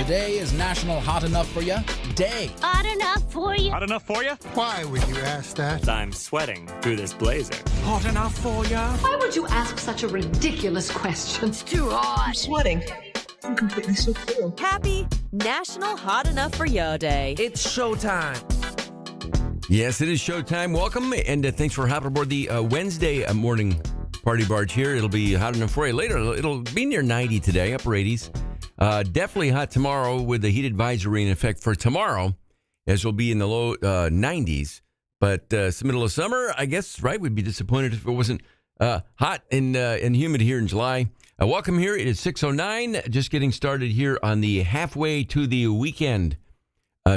Today is National Hot Enough For Ya Day. Hot enough for you? Hot enough for you? Why would you ask that? I'm sweating through this blazer. Hot enough for ya? Why would you ask such a ridiculous question? It's too hot. I'm sweating. I'm completely so cool. Happy National Hot Enough for Ya Day. It's showtime. Yes, it is showtime. Welcome, and thanks for hopping aboard the Wednesday morning party barge here. It'll be hot enough for you later. It'll be near 90 today, upper 80s. Definitely hot tomorrow with the heat advisory in effect for tomorrow, as we'll be in the low 90s. But it's the middle of summer, I guess, right? We'd be disappointed if it wasn't hot and humid here in July. Welcome here. It is 6:09, just getting started here on the halfway to the weekend.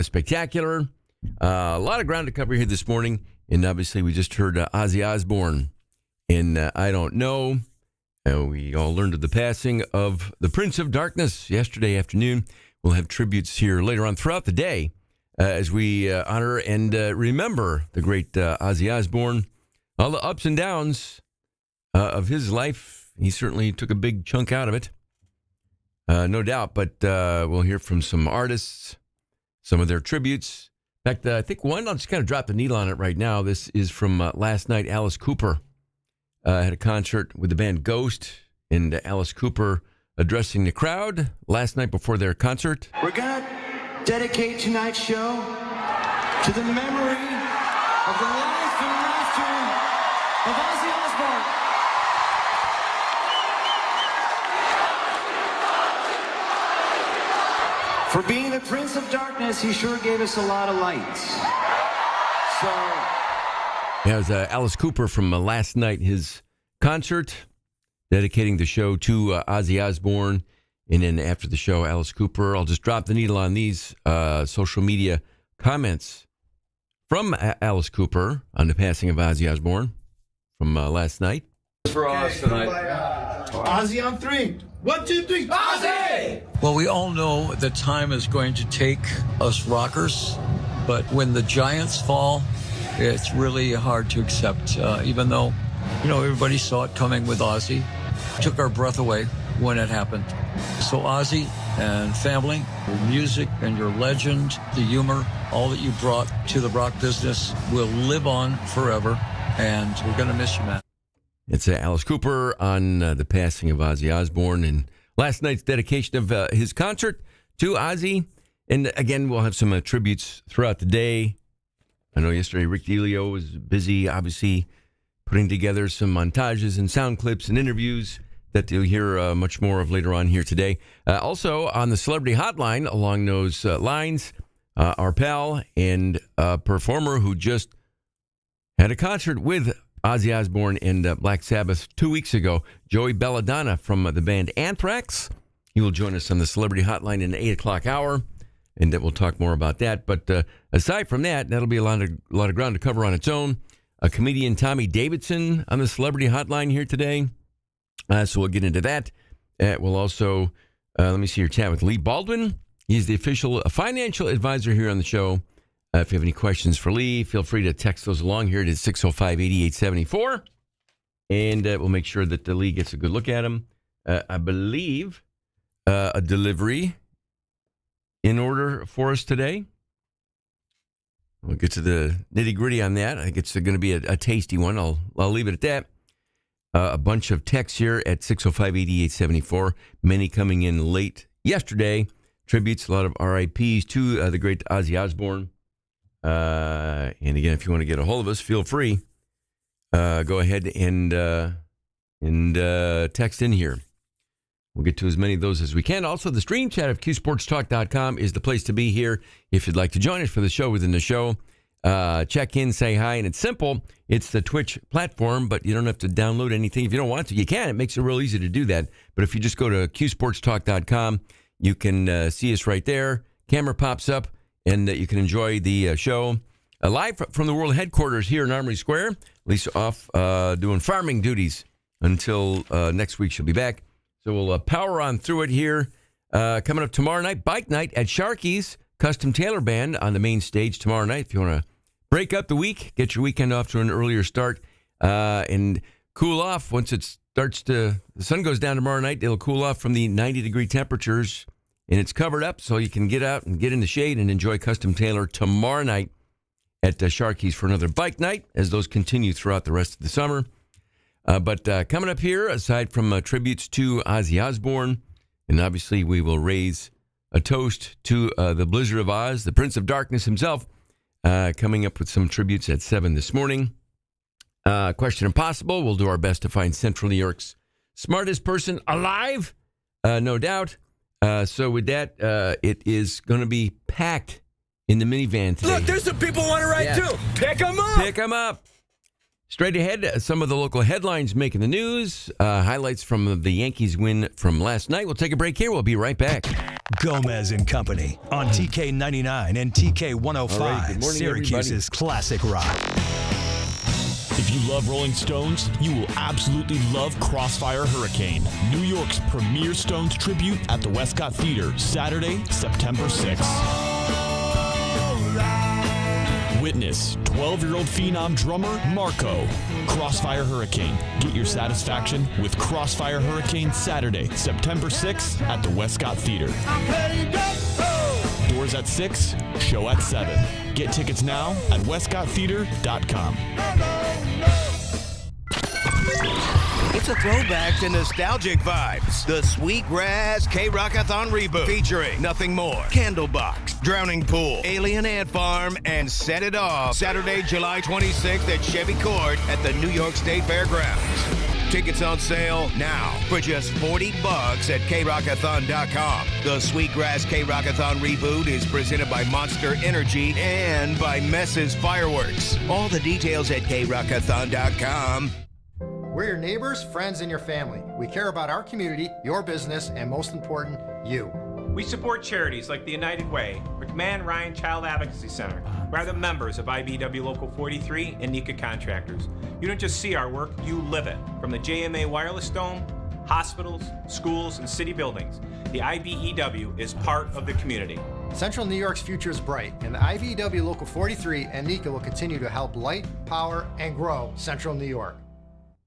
Spectacular. A lot of ground to cover here this morning. And obviously, we just heard Ozzy Osbourne. And I Don't Know. We all learned of the passing of the Prince of Darkness yesterday afternoon. We'll have tributes here later on throughout the day as we honor and remember the great Ozzy Osbourne. All the ups and downs of his life. He certainly took a big chunk out of it, no doubt. But we'll hear from some artists, some of their tributes. In fact, I think one, I'll just kind of drop the needle on it right now. This is from last night. Alice Cooper had a concert with the band Ghost, and Alice Cooper addressing the crowd last night before their concert. We're going to dedicate tonight's show to the memory of the life and laughter of Ozzy Osbourne. For being the Prince of Darkness, he sure gave us a lot of light. So... Yeah, it was Alice Cooper from last night, his concert, dedicating the show to Ozzy Osbourne. And then after the show, Alice Cooper. I'll just drop the needle on these social media comments from Alice Cooper on the passing of Ozzy Osbourne from last night. For us tonight. Ozzy on 3. 1, 2, 3. Ozzy! Well, we all know that time is going to take us rockers, but when the giants fall, it's really hard to accept, even though, everybody saw it coming with Ozzy. It took our breath away when it happened. So Ozzy and family, your music and your legend, the humor, all that you brought to the rock business will live on forever, and we're going to miss you, man. It's Alice Cooper on the passing of Ozzy Osbourne and last night's dedication of his concert to Ozzy. And again, we'll have some tributes throughout the day. I know yesterday Rick Delio was busy, obviously, putting together some montages and sound clips and interviews that you'll hear much more of later on here today. Also, on the Celebrity Hotline, along those lines, our pal and performer who just had a concert with Ozzy Osbourne and Black Sabbath 2 weeks ago, Joey Belladonna from the band Anthrax. He will join us on the Celebrity Hotline in the 8 o'clock hour. And we'll talk more about that. But aside from that, that'll be a lot of ground to cover on its own. Comedian Tommy Davidson on the Celebrity Hotline here today. So we'll get into that. We'll also, let me see your chat with Lee Baldwin. He's the official financial advisor here on the show. If you have any questions for Lee, feel free to text those along here. It is 605-8874. And we'll make sure that the Lee gets a good look at them. I believe a delivery in order for us today. We'll get to the nitty-gritty on that. I think it's going to be a tasty one. I'll leave it at that. A bunch of texts here at 605-8874. Many coming in late yesterday. Tributes, a lot of RIPs to the great Ozzy Osbourne. And again, if you want to get a hold of us, feel free. Go ahead and text in here. We'll get to as many of those as we can. Also, the stream chat of QSportsTalk.com is the place to be here if you'd like to join us for the show within the show. Check in, say hi, and it's simple. It's the Twitch platform, but you don't have to download anything. If you don't want to, you can. It makes it real easy to do that. But if you just go to QSportsTalk.com, you can see us right there. Camera pops up, and you can enjoy the show live from the world headquarters here in Armory Square. Lisa off doing farming duties until next week. She'll be back. So we'll power on through it here. Coming up tomorrow night, Bike Night at Sharky's Custom Tailor Band on the main stage tomorrow night. If you want to break up the week, get your weekend off to an earlier start, and cool off once it starts to, the sun goes down tomorrow night. It'll cool off from the 90-degree temperatures and it's covered up, so you can get out and get in the shade and enjoy Custom Tailor tomorrow night at Sharky's for another bike night as those continue throughout the rest of the summer. But coming up here, aside from tributes to Ozzy Osbourne, and obviously we will raise a toast to the Blizzard of Oz, the Prince of Darkness himself, coming up with some tributes at 7 this morning. Question Impossible. We'll do our best to find Central New York's smartest person alive, no doubt. So with that, it is going to be packed in the minivan today. Look, there's some people who want to ride too. Pick them up. Pick them up. Straight ahead, some of the local headlines making the news. Highlights from the Yankees win from last night. We'll take a break here. We'll be right back. Gomez and Company on TK99 and TK105, All right, good morning, Syracuse's classic rock. If you love Rolling Stones, you will absolutely love Crossfire Hurricane, New York's premier Stones tribute at the Westcott Theater, Saturday, September 6th. Witness 12-year-old phenom drummer Marco. Crossfire Hurricane. Get your satisfaction with Crossfire Hurricane Saturday, September 6th at the Westcott Theater. Doors at 6, show at 7. Get tickets now at westcotttheater.com. It's a throwback to nostalgic vibes. The Sweetgrass K-Rockathon reboot featuring Nothing More, Candlebox, Drowning Pool, Alien Ant Farm, and Set It Off. Saturday, July 26th at Chevy Court at the New York State Fairgrounds. Tickets on sale now for just $40 at krockathon.com. The Sweetgrass K-Rockathon reboot is presented by Monster Energy and by Mess's Fireworks. All the details at krockathon.com. We're your neighbors, friends, and your family. We care about our community, your business, and most important, you. We support charities like the United Way, McMahon Ryan Child Advocacy Center, who are the members of IBEW Local 43 and NECA Contractors. You don't just see our work, you live it. From the JMA Wireless Dome, hospitals, schools, and city buildings, the IBEW is part of the community. Central New York's future is bright, and the IBEW Local 43 and NECA will continue to help light, power, and grow Central New York.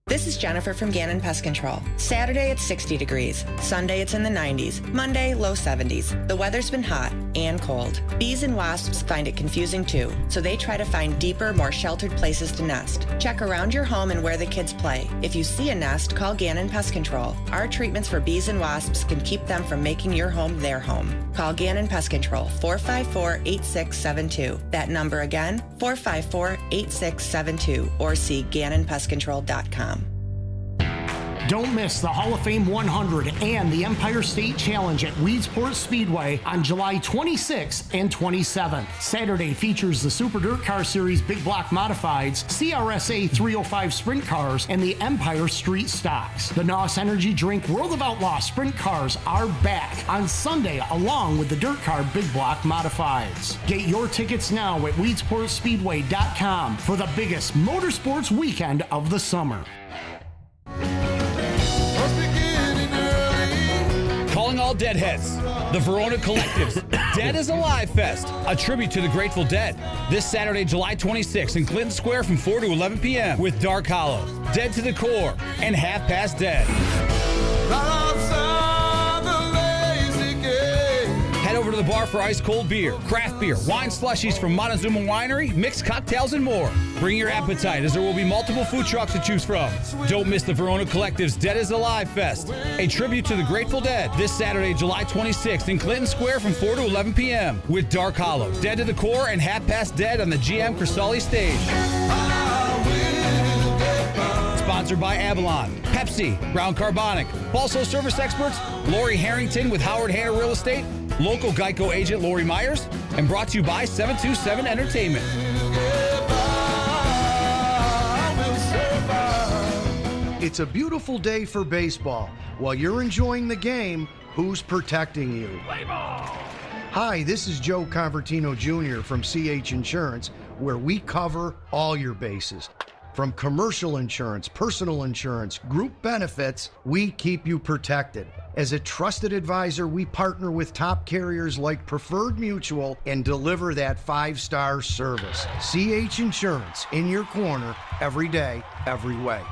This is Jennifer from Gannon Pest Control. Saturday it's 60 degrees. Sunday it's in the 90s. Monday, low 70s. The weather's been hot and cold. Bees and wasps find it confusing too, so they try to find deeper, more sheltered places to nest. Check around your home and where the kids play. If you see a nest, call Gannon Pest Control. Our treatments for bees and wasps can keep them from making your home their home. Call Gannon Pest Control, 454-8672. That number again, 454-8672, or see GannonPestControl.com. Don't miss the Hall of Fame 100 and the Empire State Challenge at Weedsport Speedway on July 26th and 27th. Saturday features the Super Dirt Car Series Big Block Modifieds, CRSA 305 Sprint Cars, and the Empire Street Stocks. The NOS Energy Drink World of Outlaw Sprint Cars are back on Sunday along with the Dirt Car Big Block Modifieds. Get your tickets now at WeedsportSpeedway.com for the biggest motorsports weekend of the summer. Calling all deadheads, the Verona Collective's Dead is Alive Fest, a tribute to the Grateful Dead. This Saturday, July 26th in Clinton Square from 4 to 11 p.m. with Dark Hollow, Dead to the Core, and Half Past Dead. Head over to the bar for ice cold beer, craft beer, wine slushies from Montezuma Winery, mixed cocktails, and more. Bring your appetite as there will be multiple food trucks to choose from. Don't miss the Verona Collective's Dead is Alive Fest, a tribute to the Grateful Dead, this Saturday, July 26th in Clinton Square from 4 to 11 p.m. with Dark Hollow, Dead to the Core, and Half Past Dead on the GM Crisali stage. Sponsored by Avalon, Pepsi, Brown Carbonic, Balso Service Experts, Lori Harrington with Howard Hanna Real Estate, local Geico agent Lori Myers, and brought to you by 727 Entertainment. It's a beautiful day for baseball. While you're enjoying the game, who's protecting you? Play ball! Hi, this is Joe Convertino Jr. from CH Insurance, where we cover all your bases. From commercial insurance, personal insurance, group benefits, we keep you protected. As a trusted advisor, we partner with top carriers like Preferred Mutual and deliver that 5-star service. CH Insurance, in your corner, every day, every way.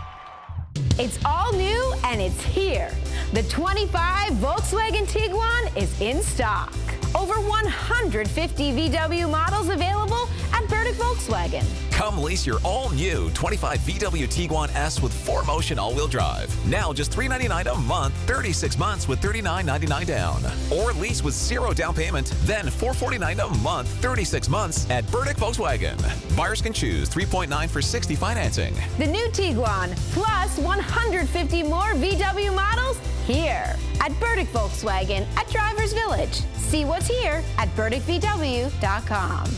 It's all new and it's here. The 25 Volkswagen Tiguan is in stock. Over 150 VW models available at Burdick Volkswagen. Come lease your all-new 25 VW Tiguan S with 4Motion all-wheel drive. Now just $399 a month, 36 months with $39.99 down. Or lease with 0 down payment, then $449 a month, 36 months at Burdick Volkswagen. Buyers can choose 3.9 for 60 financing. The new Tiguan plus 150 more VW models here at Burdick Volkswagen at Drivers Village. See what's here at burdickvw.com.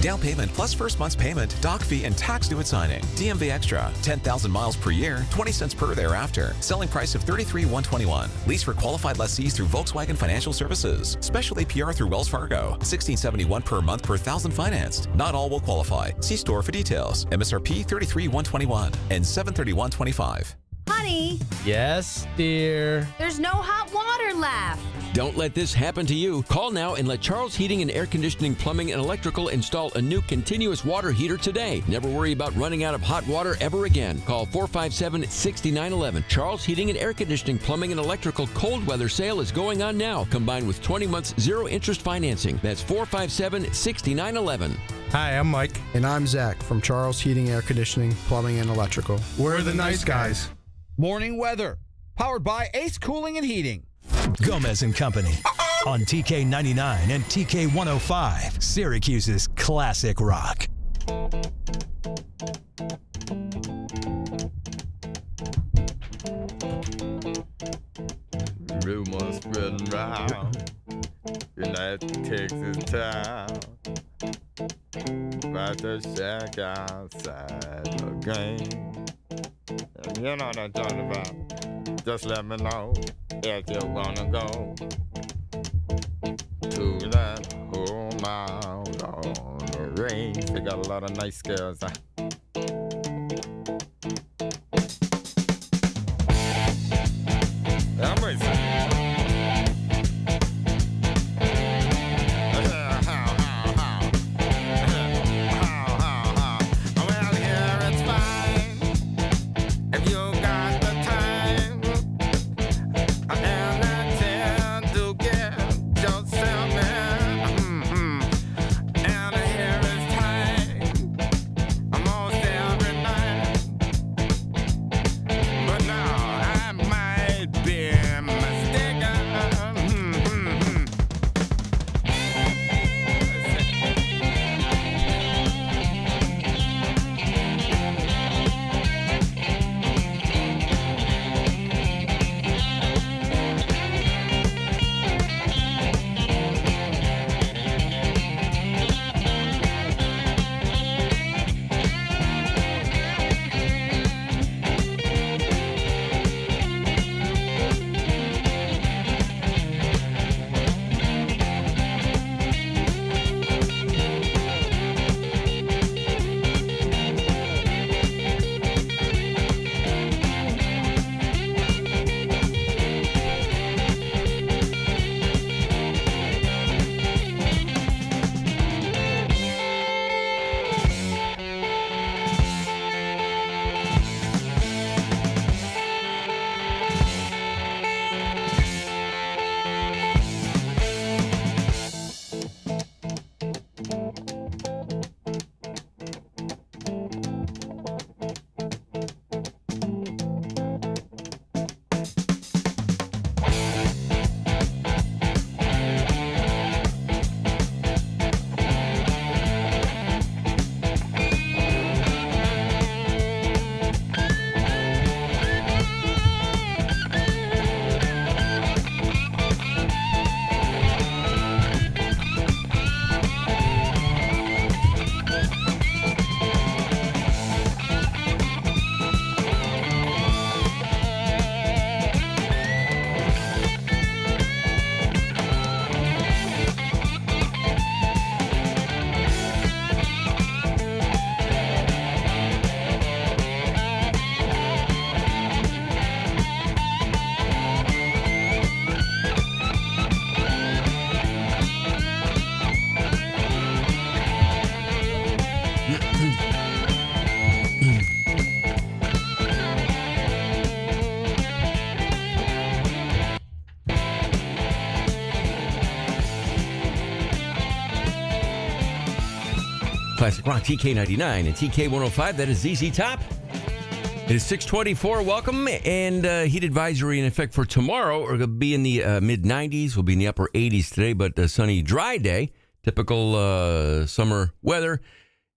Down payment plus first month's payment, doc fee, and tax due at signing. DMV Extra, 10,000 miles per year, 20 cents per thereafter. Selling price of $33,121. Lease for qualified lessees through Volkswagen Financial Services. Special APR through Wells Fargo. $1,671 per month per thousand financed. Not all will qualify. See store for details. MSRP $33,121 and $731.25. Honey. Yes, dear. There's no hot water left. Don't let this happen to you. Call now and let Charles Heating and Air Conditioning, Plumbing, and Electrical install a new continuous water heater today. Never worry about running out of hot water ever again. Call 457-6911. Charles Heating and Air Conditioning, Plumbing, and Electrical cold weather sale is going on now, combined with 20 months zero interest financing. That's 457-6911. Hi, I'm Mike. And I'm Zach from Charles Heating, Air Conditioning, Plumbing, and Electrical. We're the nice guys. Morning weather, powered by Ace Cooling and Heating. Gomez and Company on TK 99 and TK 105, Syracuse's classic rock. Rumors spreading round United Texas town about the shack outside the game. And you know what I'm talking about. Just let me know if you wanna go to that whole mile on the range. They got a lot of nice girls. I'm racing. Classic Rock, TK99 and TK105. That is ZZ Top. It is 6:24. Welcome. And heat advisory in effect for tomorrow. We're going to be in the mid-90s. We'll be in the upper 80s today, but a sunny, dry day. Typical summer weather.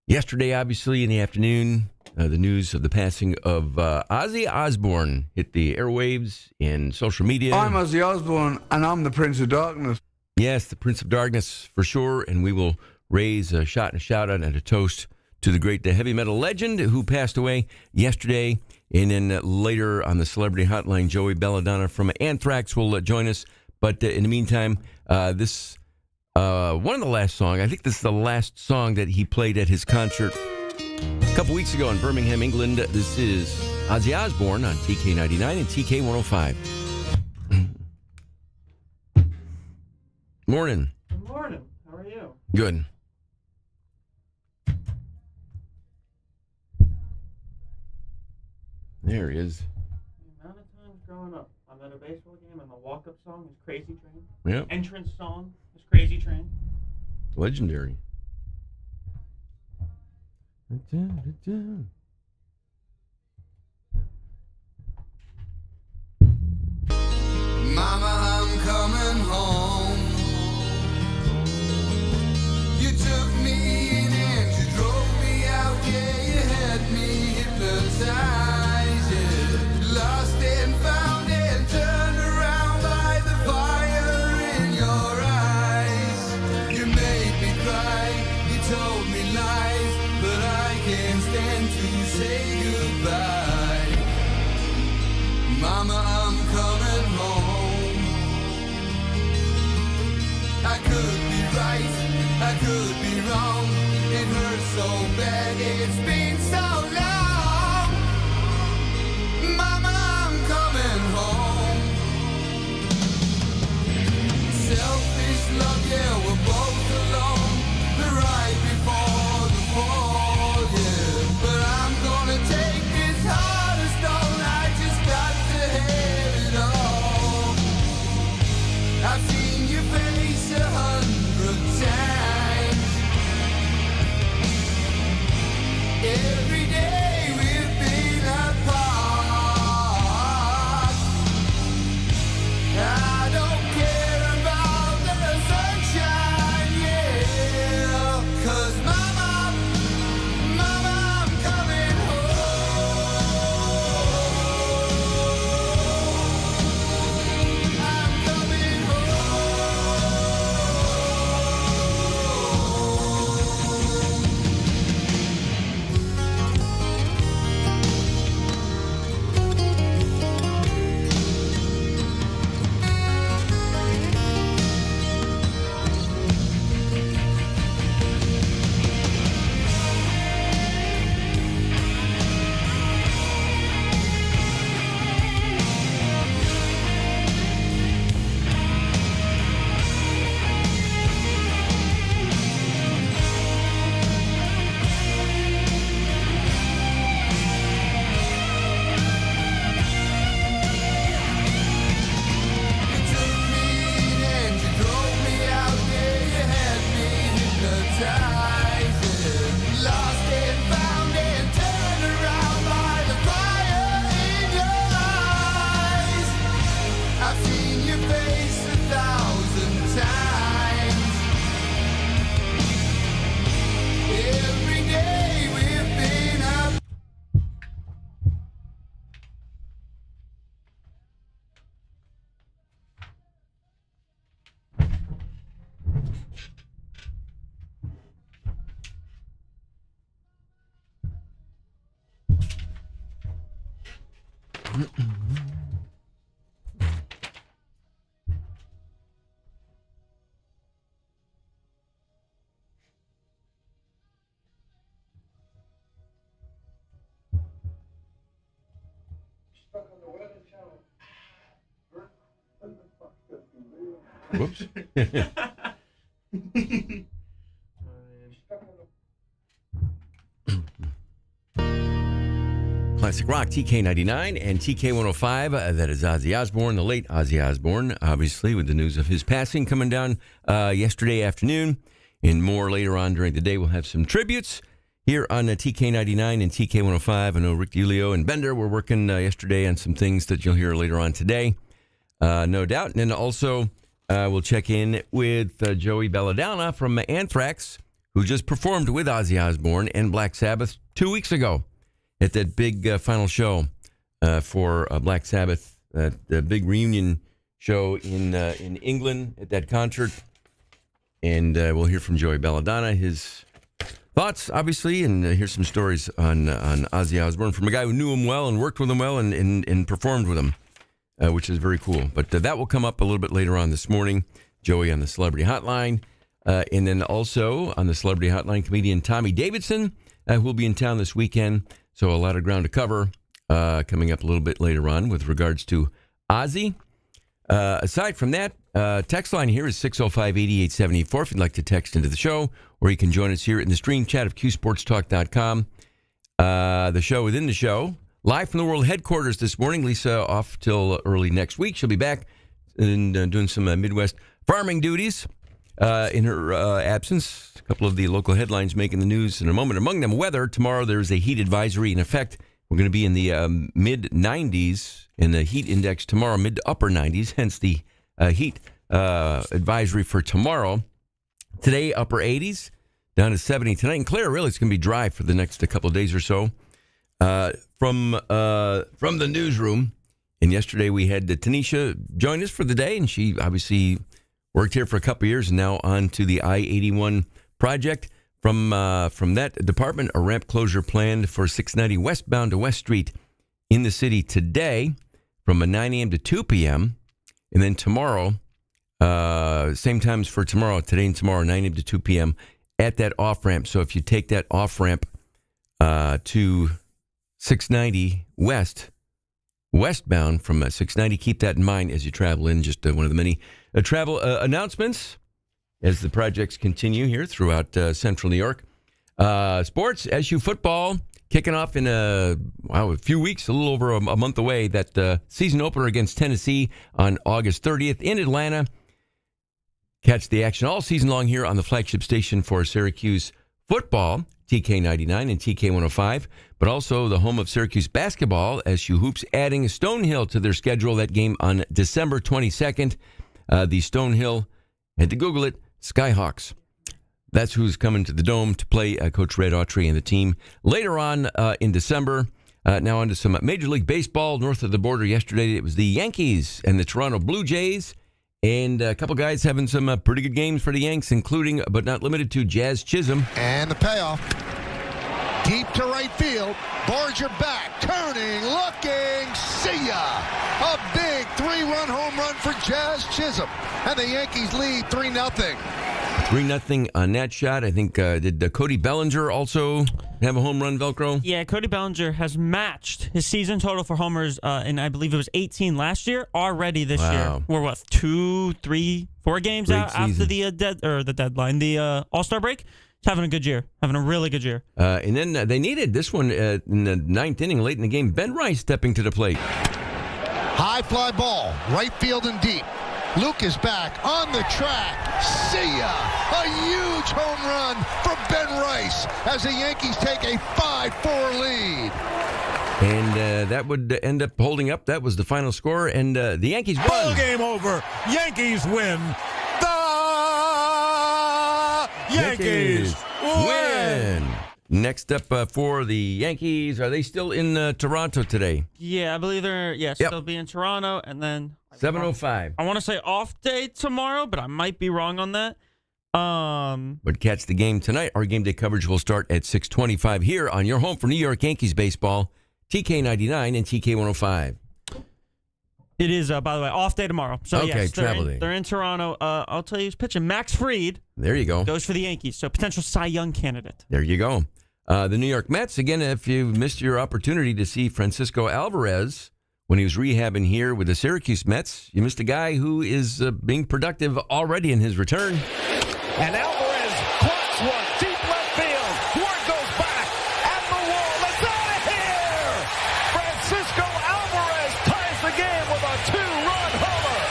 Yesterday, obviously, in the afternoon, the news of the passing of Ozzy Osbourne hit the airwaves and social media. I'm Ozzy Osbourne, and I'm the Prince of Darkness. Yes, the Prince of Darkness, for sure. And we will raise a shot and a shout-out and a toast to the great heavy metal legend who passed away yesterday. And then later on the Celebrity Hotline, Joey Belladonna from Anthrax will join us. But in the meantime, this one of the last songs, I think this is the last song that he played at his concert a couple weeks ago in Birmingham, England. This is Ozzy Osbourne on TK99 and TK105. Morning. Good morning. How are you? Good. There he is. The amount of times growing up, I'm at a baseball game and the walk-up song is Crazy Train. Yep. Entrance song is Crazy Train. Legendary. Mama, I'm coming home. You took me in and you drove me out. Yeah, you had me hypnotized. Yeah, lost and found and turned around by the fire in your eyes. You made me cry. You told me lies, but I can't stand to say goodbye. Mama, I'm coming home. I could be right, I could be wrong. It hurts so bad, it's been so long. Mama, I'm coming home. Selfish love, yeah, we're both alone. The right before the fall, yeah. But I'm gonna take this heart of stone. I just got to have it all. I've seen your face 100 times. Every day we've been apart. I don't care about the sunshine, yeah. 'Cause mama, I'm coming home. I'm coming Whoops. Classic Rock, TK99 and TK105. That is Ozzy Osbourne, the late Ozzy Osbourne, obviously, with the news of his passing coming down yesterday afternoon. and more later on during the day. We'll have some tributes here on TK99 and TK105. I know Rick DiLeo and Bender were working yesterday on some things that you'll hear later on today, no doubt. And then also we'll check in with Joey Belladonna from Anthrax, who just performed with Ozzy Osbourne and Black Sabbath 2 weeks ago at that big final show for Black Sabbath, the big reunion show in England at that concert. And we'll hear from Joey Belladonna, his thoughts, obviously, and hear some stories on Ozzy Osbourne from a guy who knew him well and worked with him well and performed with him, which is very cool. But that will come up a little bit later on this morning. Joey on the Celebrity Hotline. And then also on the Celebrity Hotline, comedian Tommy Davidson, who will be in town this weekend. So a lot of ground to cover coming up a little bit later on with regards to Ozzy. Aside from that, text line here is 605-8874 if you'd like to text into the show, or you can join us here in the stream chat of QSportsTalk.com. The show within the show, live from the world headquarters this morning. Lisa off till early next week. She'll be back and doing some Midwest farming duties in her absence. A couple of the local headlines making the news in a moment. Among them, weather. Tomorrow there's a heat advisory in effect. We're going to be in the mid-90s in the heat index tomorrow, mid to upper 90s, hence the heat advisory for tomorrow. Today, upper 80s, down to 70 tonight. And Claire, really, it's going to be dry for the next couple of days or so. From the newsroom, and yesterday we had Tanisha join us for the day, and she obviously worked here for a couple of years and now on to the I-81 project. From that department, a ramp closure planned for 690 westbound to West Street in the city today from 9 a.m. to 2 p.m. And then tomorrow, same times for tomorrow, today and tomorrow, 9 a.m. to 2 p.m. at that off-ramp. So if you take that off-ramp to 690 westbound from 690, keep that in mind as you travel in. Just one of the many travel announcements as the projects continue here throughout central New York. Sports, SU football, kicking off in a few weeks, a little over a month away. That season opener against Tennessee on August 30th in Atlanta. Catch the action all season long here on the flagship station for Syracuse football, TK99 and TK105, but also the home of Syracuse basketball, SU Hoops adding Stonehill to their schedule. That game on December 22nd. The Stonehill, had to Google it, Skyhawks. That's who's coming to the Dome to play Coach Red Autry and the team later on in December. Now on to some Major League Baseball north of the border. Yesterday it was the Yankees and the Toronto Blue Jays, and a couple guys having some pretty good games for the Yanks, including but not limited to Jazz Chisholm. And the payoff. Deep to right field. Barger back. Turning. Looking. See ya. A big 3-run home run for Jazz Chisholm. And the Yankees lead 3-0. 3-0 on that shot. I think, did Cody Bellinger also have a home run, Velcro? Yeah, Cody Bellinger has matched his season total for homers, and I believe it was 18 last year, already this year. We're, 2, 3, 4 games Great out season. after the deadline, the All-Star break. He's having a good year, having a really good year. And then they needed this one in the ninth inning, late in the game. Ben Rice stepping to the plate. High fly ball, right field and deep. Luke is back on the track. See ya! A huge home run for Ben Rice as the Yankees take a 5-4 lead. And that would end up holding up. That was the final score, and the Yankees won. Ball game over. Yankees win. The Yankees win. Next up for the Yankees, are they still in Toronto today? Yeah, I believe they're still be in Toronto, and then 7:05. I want to say off day tomorrow, but I might be wrong on that. But catch the game tonight. Our game day coverage will start at 6:25 here on your home for New York Yankees baseball, TK99 and TK105. It is, by the way, off day tomorrow. So okay, yes, travel day. They're in Toronto. I'll tell you who's pitching. Max Fried. There you go. Goes for the Yankees. So potential Cy Young candidate. There you go. The New York Mets, again, if you missed your opportunity to see Francisco Alvarez when he was rehabbing here with the Syracuse Mets, you missed a guy who is being productive already in his return. And Alvarez clocks one deep left field. Ward goes back at the wall. It's out of here. Francisco Alvarez ties the game with a 2-run homer.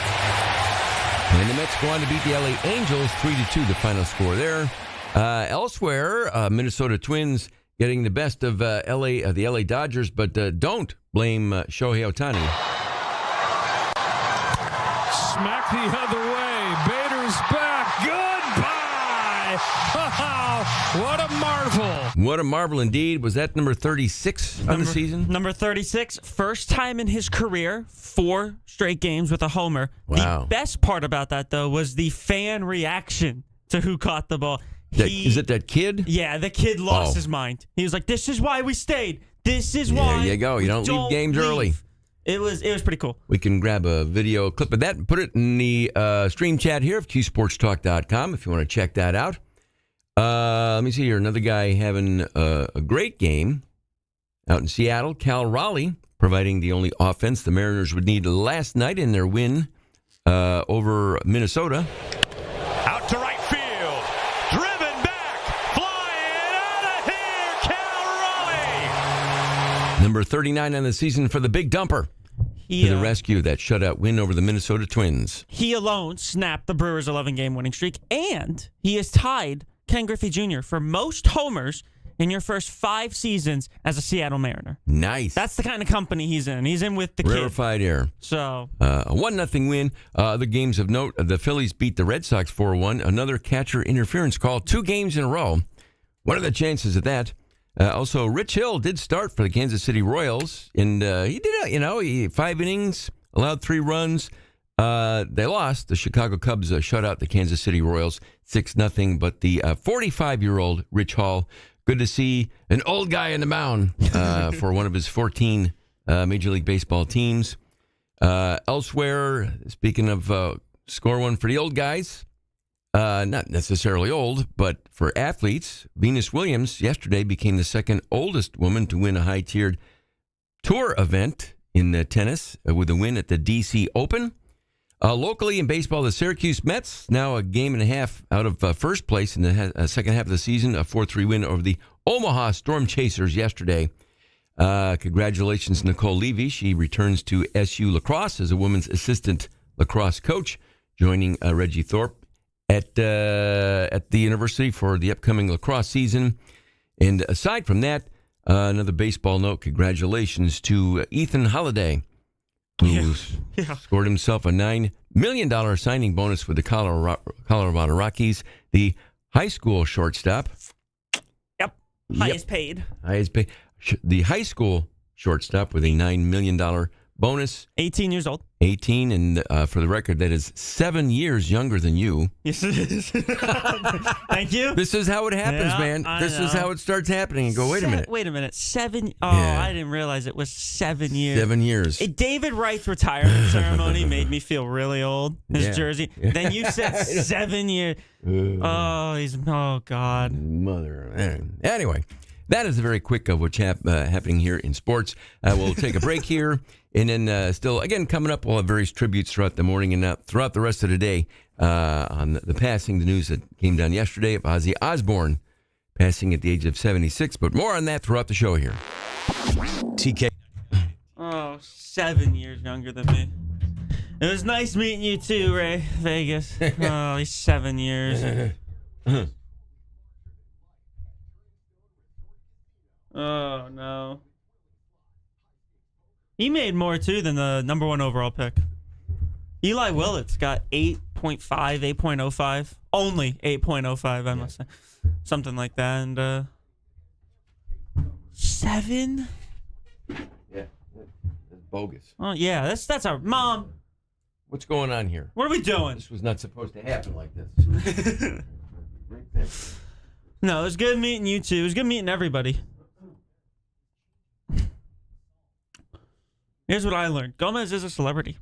And the Mets go on to beat the LA Angels 3-2, the final score there. Elsewhere, Minnesota Twins getting the best of the LA Dodgers, but don't blame Shohei Ohtani. Smack the other way. Bader's back. Goodbye. Oh, what a marvel. What a marvel indeed. Was that number 36 on the season? Number 36, first time in his career, 4 straight games with a homer. Wow. The best part about that, though, was the fan reaction to who caught the ball. Is it that kid? Yeah, the kid lost his mind. He was like, "This is why we stayed. This is why." There you go. You don't leave games early. It was pretty cool. We can grab a video clip of that and put it in the stream chat here of QSportsTalk.com if you want to check that out. Let me see here. Another guy having a great game out in Seattle. Cal Raleigh providing the only offense the Mariners would need last night in their win over Minnesota. Out to right field. Driven back. Flying out of here. Cal Raleigh. Number 39 on the season for the Big Dumper. To the rescue, that shutout win over the Minnesota Twins. He alone snapped the Brewers' 11-game winning streak, and he has tied Ken Griffey Jr. for most homers in your first 5 seasons as a Seattle Mariner. Nice. That's the kind of company he's in. He's in with the kid. Rarefied air. So a 1-0 win. Other games of note, the Phillies beat the Red Sox 4-1. Another catcher interference call, 2 games in a row. What are the chances of that? Also, Rich Hill did start for the Kansas City Royals, and he did, 5 innings, allowed 3 runs. They lost. The Chicago Cubs shut out the Kansas City Royals 6-0. But the 45-year-old Rich Hall, good to see an old guy in the mound for one of his 14 Major League Baseball teams. Elsewhere, speaking of score one for the old guys, not necessarily old, but for athletes, Venus Williams yesterday became the second oldest woman to win a high-tiered tour event in tennis with a win at the D.C. Open. Locally in baseball, the Syracuse Mets, now a game and a half out of first place in the second half of the season, a 4-3 win over the Omaha Storm Chasers yesterday. Congratulations, Nicole Levy. She returns to SU Lacrosse as a women's assistant lacrosse coach, joining Reggie Thorpe at the university for the upcoming lacrosse season. And aside from that, another baseball note, congratulations to Ethan Holiday, who scored himself a $9 million signing bonus with the Colorado Rockies, the high school shortstop. Yep. Highest paid. The high school shortstop with a $9 million bonus. 18 years old. 18, and for the record, that is 7 years younger than you. Yes, it is. Thank you. This is how it happens, man. This is how it starts happening. And go, wait a minute. Wait a minute. 7. Oh, yeah. I didn't realize it was 7 years. 7 years. David Wright's retirement ceremony made me feel really old. His jersey. Then you said 7 years. Oh, God. Mother. Anyway. That is a very quick of what's happening here in sports. We'll take a break here. And then still, again, coming up, we'll have various tributes throughout the morning and throughout the rest of the day on the passing, the news that came down yesterday of Ozzy Osbourne passing at the age of 76. But more on that throughout the show here. TK. Oh, 7 years younger than me. It was nice meeting you too, Ray. Vegas. Oh, he's 7 years. Oh, no. He made more, too, than the number 1 overall pick. Eli Willett's got 8.5, 8.05. Only 8.05, I must say. Something like that. And 7? Yeah, that's bogus. Oh, yeah, that's our mom. What's going on here? What are we doing? This was not supposed to happen like this. No, it was good meeting you, too. It was good meeting everybody. Here's what I learned. Gomez is a celebrity.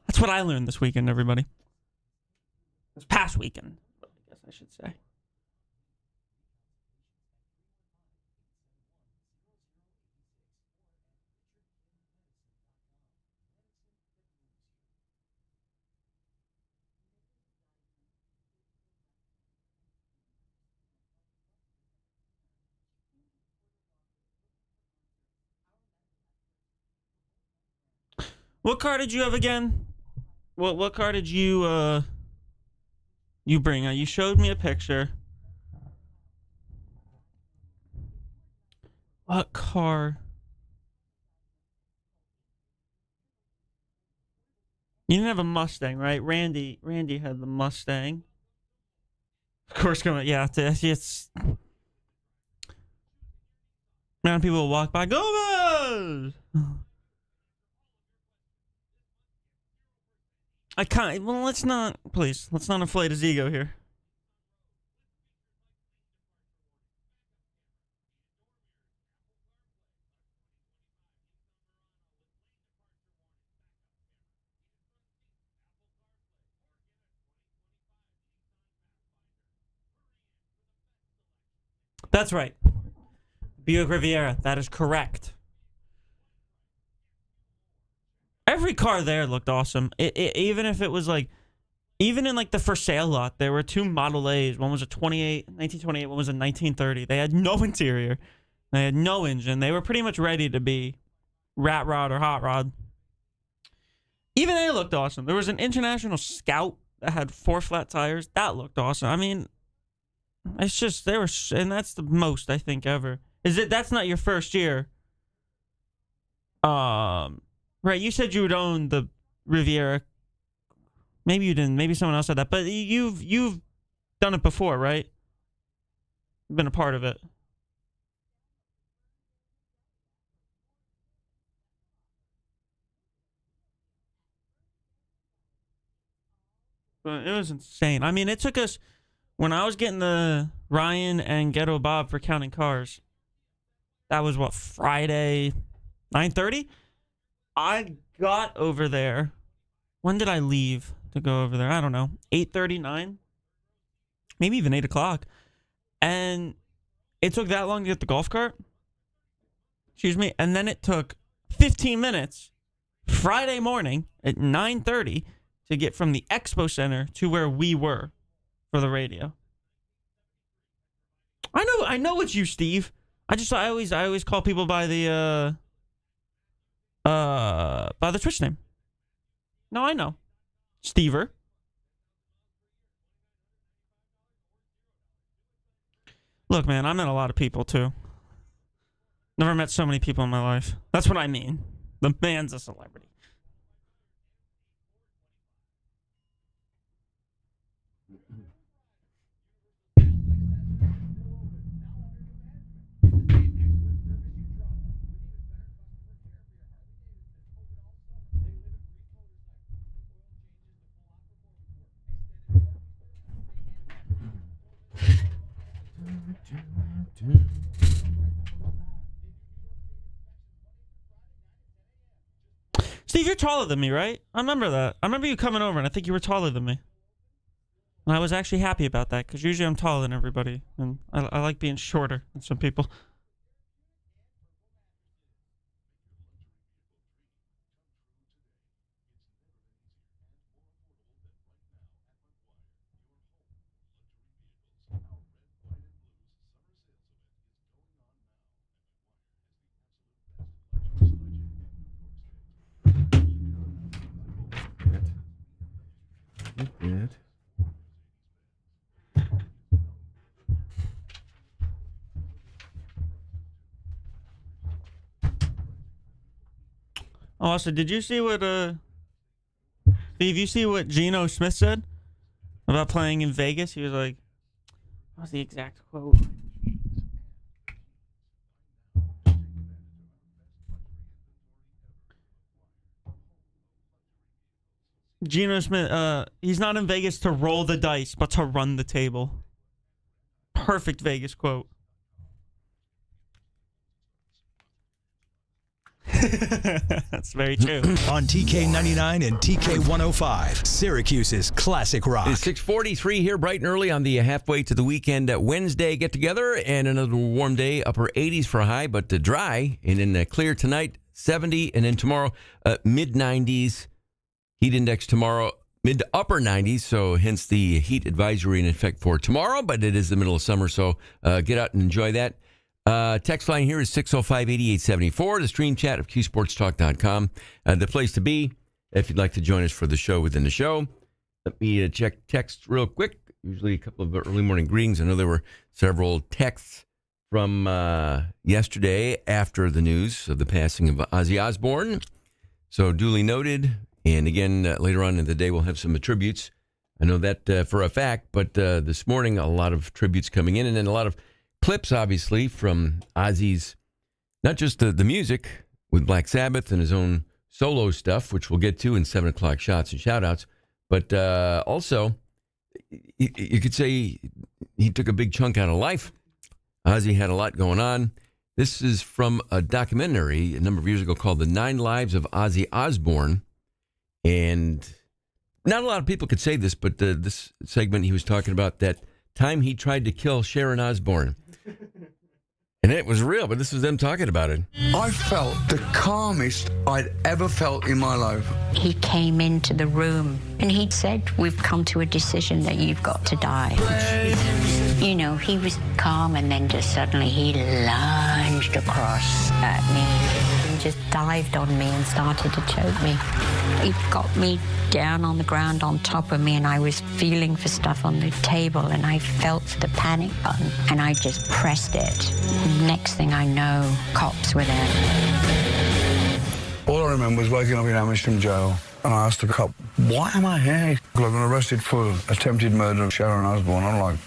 That's what I learned this weekend, everybody. This past weekend, I guess I should say. What car did you have again? What car did you You showed me a picture. What car? You didn't have a Mustang, right? Randy had the Mustang. Of course, it's... Man, people will walk by, Gomez! let's not inflate his ego here. That's right. Buick Riviera. That is correct. Every car there looked awesome. Even if it was even in the for sale lot, there were two Model A's. One was a 1928, one was a 1930. They had no interior. They had no engine. They were pretty much ready to be rat rod or hot rod. Even they looked awesome. There was an International Scout that had 4 flat tires. That looked awesome. I mean, it's just, and that's the most I think ever. That's not your first year. Right, you said you would own the Riviera. Maybe you didn't. Maybe someone else said that. But you've done it before, right? You've been a part of it. But it was insane. I mean, it took us, when I was getting the Ryan and Ghetto Bob for counting cars, that was what, Friday, 9:30? I got over there. When did I leave to go over there? I don't know. 8:39? Maybe even 8 o'clock. And it took that long to get the golf cart. Excuse me. And then it took 15 minutes Friday morning at 9:30 to get from the expo center to where we were for the radio. I know it's you, Steve. I always call people by the Twitch name. No, I know. Stever. Look, man, I met a lot of people too. Never met so many people in my life. That's what I mean. The man's a celebrity. Steve, you're taller than me, right? I remember that. I remember you coming over, and I think you were taller than me. And I was actually happy about that, because usually I'm taller than everybody, and I like being shorter than some people. Oh, also, did you see what, Steve, you see what Geno Smith said about playing in Vegas? He was like, what was the exact quote? Geno Smith, he's not in Vegas to roll the dice, but to run the table. Perfect Vegas quote. That's very true. On TK99 and TK105, Syracuse's classic rock. It's 6:43 here, bright and early on the halfway to the weekend Wednesday get together, and another warm day, upper 80s for a high, but dry, and then clear tonight, 70, and then tomorrow, mid 90s. Heat index tomorrow, mid to upper 90s, so hence the heat advisory in effect for tomorrow, but it is the middle of summer, so get out and enjoy that. Text line here is 605-8874. The stream chat of QSportsTalk.com. The place to be if you'd like to join us for the show within the show. Let me check text real quick. usually a couple of early morning greetings. I know there were several texts from yesterday after the news of the passing of Ozzy Osbourne. So duly noted. And again, later on in the day, we'll have some tributes. I know that for a fact, but this morning, a lot of tributes coming in, and then a lot of clips, obviously, from Ozzy's, not just the music with Black Sabbath and his own solo stuff, which we'll get to in 7 o'clock shots and shout-outs, but also, you could say he took a big chunk out of life. Ozzy had a lot going on. This is from a documentary a number of years ago called The 9 Lives of Ozzy Osbourne. And not a lot of people could say this, but this segment he was talking about that time he tried to kill Sharon Osbourne. And it was real, but this was them talking about it. I felt the calmest I'd ever felt in my life. He came into the room and he said, "We've come to a decision that you've got to die." You know, he was calm, and then just suddenly he lunged across at me and just dived on me and started to choke me. He got me down on the ground on top of me, and I was feeling for stuff on the table, and I felt for the panic button, and I just pressed it. Next thing I know, cops were there. All I remember was waking up in Amersham jail, and I asked the cop, "Why am I here?" I've been arrested for attempted murder of Sharon Osbourne. I'm like,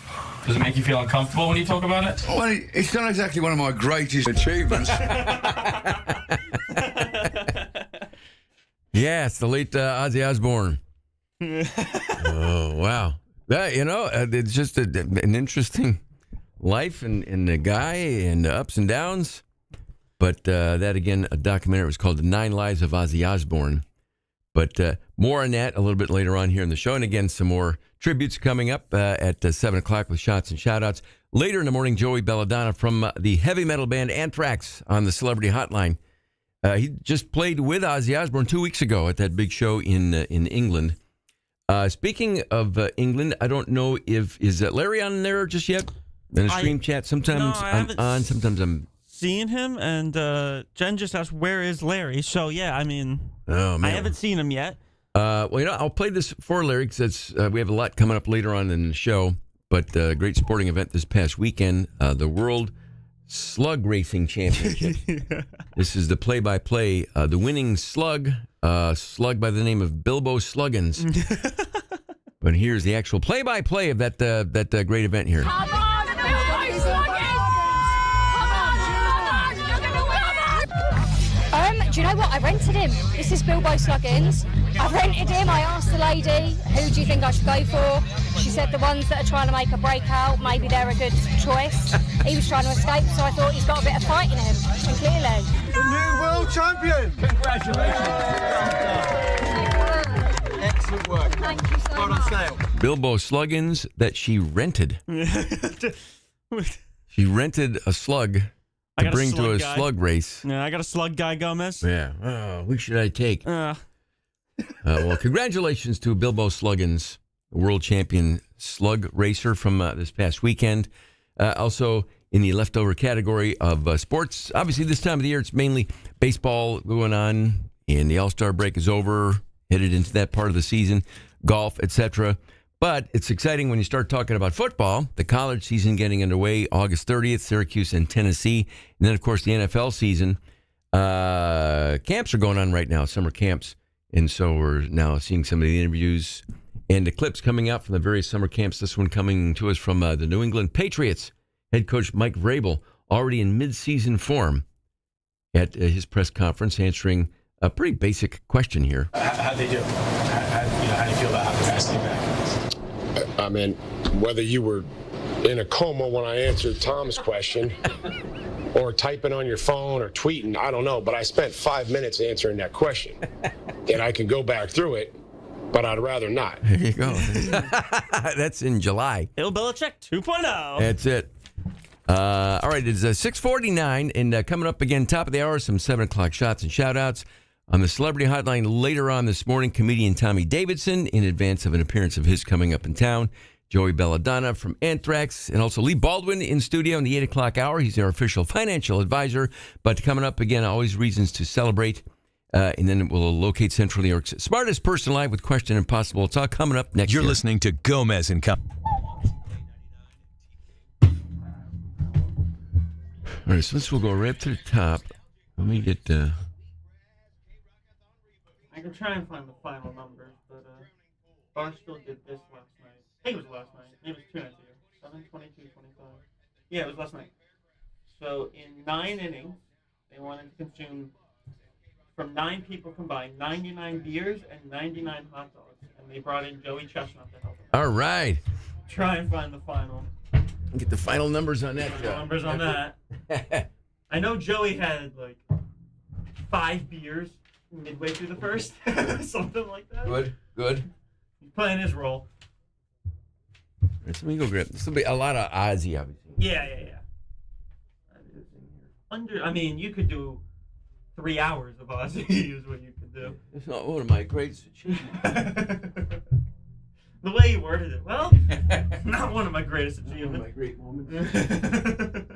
does it make you feel uncomfortable when you talk about it? well, it's not exactly one of my greatest achievements. Yeah, it's the late Ozzy Osbourne. Oh, wow. That, it's just an interesting life and the guy and the ups and downs. But that, again, a documentary was called The 9 Lives of Ozzy Osbourne. But more on that a little bit later on here in the show. And again, some more tributes coming up at 7 o'clock with shots and shout-outs. Later in the morning, Joey Belladonna from the heavy metal band Anthrax on the Celebrity Hotline. He just played with Ozzy Osbourne 2 weeks ago at that big show in England. Speaking of England, I don't know is Larry on there just yet? In the stream chat? Sometimes I'm on, sometimes I'm... Seen him, and Jen just asked, where is Larry? So, yeah, I mean, oh, man. I haven't seen him yet. Well, I'll play this for Larry because we have a lot coming up later on in the show. But a great sporting event this past weekend, the World Slug Racing Championship. Yeah. This is the play-by-play. The winning slug by the name of Bilbo Sluggins. But here's the actual play-by-play of that great event here. Do you know what? I rented him. This is Bilbo Sluggins. I rented him. I asked the lady, who do you think I should go for? She said the ones that are trying to make a breakout, maybe they're a good choice. He was trying to escape, so I thought he's got a bit of fight in him, and clearly. The new world champion! Congratulations. Excellent work. Thank you so much. On sale. Bilbo Sluggins that she rented. She rented a slug to bring to a slug race. Yeah, I got a slug guy, Gomez. Yeah. Oh, who should I take? Well, congratulations to Bilbo Sluggins, world champion slug racer from this past weekend. Also, in the leftover category of sports, obviously this time of the year, it's mainly baseball going on, and the All-Star break is over, headed into that part of the season, golf, etc. But it's exciting when you start talking about football, the college season getting underway August 30th, Syracuse and Tennessee. And then, of course, the NFL season. Camps are going on right now, summer camps. And so we're now seeing some of the interviews and the clips coming out from the various summer camps. This one coming to us from the New England Patriots. Head coach Mike Vrabel, already in mid-season form at his press conference, answering a pretty basic question here. How'd they do? How do you feel about how fast they back? I mean, whether you were in a coma when I answered Tom's question or typing on your phone or tweeting, I don't know, but I spent 5 minutes answering that question. And I can go back through it, but I'd rather not. There you go. That's in July. Bill Belichick 2.0. That's it. All right, it's 6:49, and coming up again, top of the hour, some 7 o'clock shots and shout-outs. On the Celebrity Hotline later on this morning, comedian Tommy Davidson, in advance of an appearance of his coming up in town. Joey Belladonna from Anthrax, and also Lee Baldwin in studio in the 8 o'clock hour. He's our official financial advisor. But coming up again, always reasons to celebrate. And then we'll locate Central New York's smartest person alive with Question Impossible. It's all coming up next year. You're listening to Gomez and Company. All right, so this will go right to the top. Let me get. I can try and find the final numbers, but Barstool did this last night. I think it was last night. Maybe it was 2 nights ago. 7/22/25. Yeah, it was last night. So in 9 innings, they wanted to consume from 9 people combined 99 beers and 99 hot dogs, and they brought in Joey Chestnut to help them. All right. Try and find the final. Get the final numbers on that. Numbers on that. I know Joey had like 5 beers midway through the first, something like that. Good. He's playing his role. All right, so let me go grab. This will be a lot of Ozzy, obviously. Yeah. I mean, you could do 3 hours of Ozzy is what you could do. It's not one of my greatest achievements. The way you worded it. Well, not one of my greatest achievements. One of my great moments.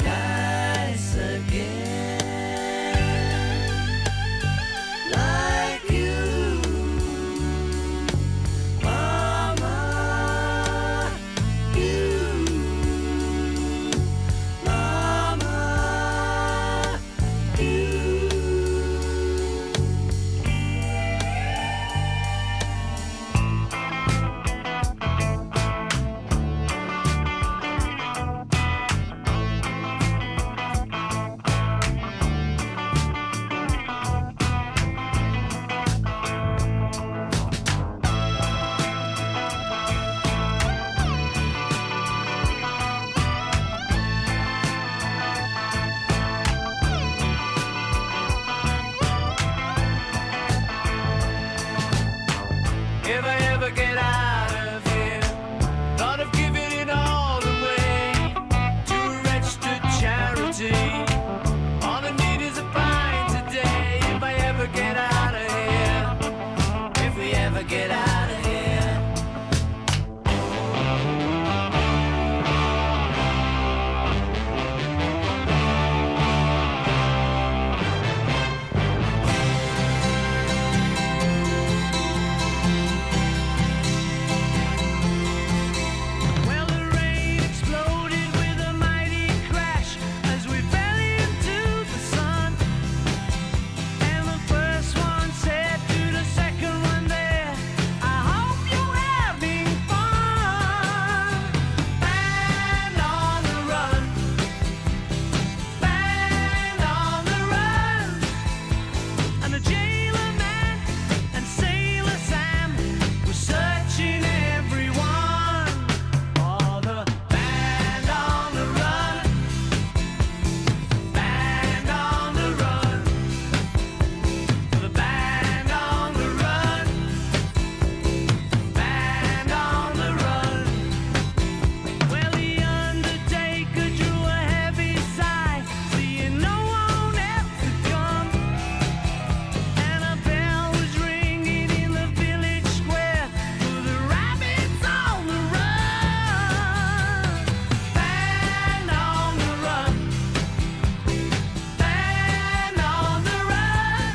Nice again, like you, Mama, you, Mama, you. If I ever get out of here, thought of giving it all away to a registered charity. All I need is a pint today. If I ever get out of here, if we ever get out of here. Well, the rain exploded with a mighty crash as we fell into the sun. And the first one said to the second one there, I hope you're having fun. Band on the run, band on the run. And the jailer man and Sailor Sam were searching everyone for the band on the run, band on the run, for the band on the run, band on the run. Well, the undertaker drew a heavy sigh, seeing no one else had come. And a bell was ringing in the village square for the rabbits on the run. Band on the run, band on the run.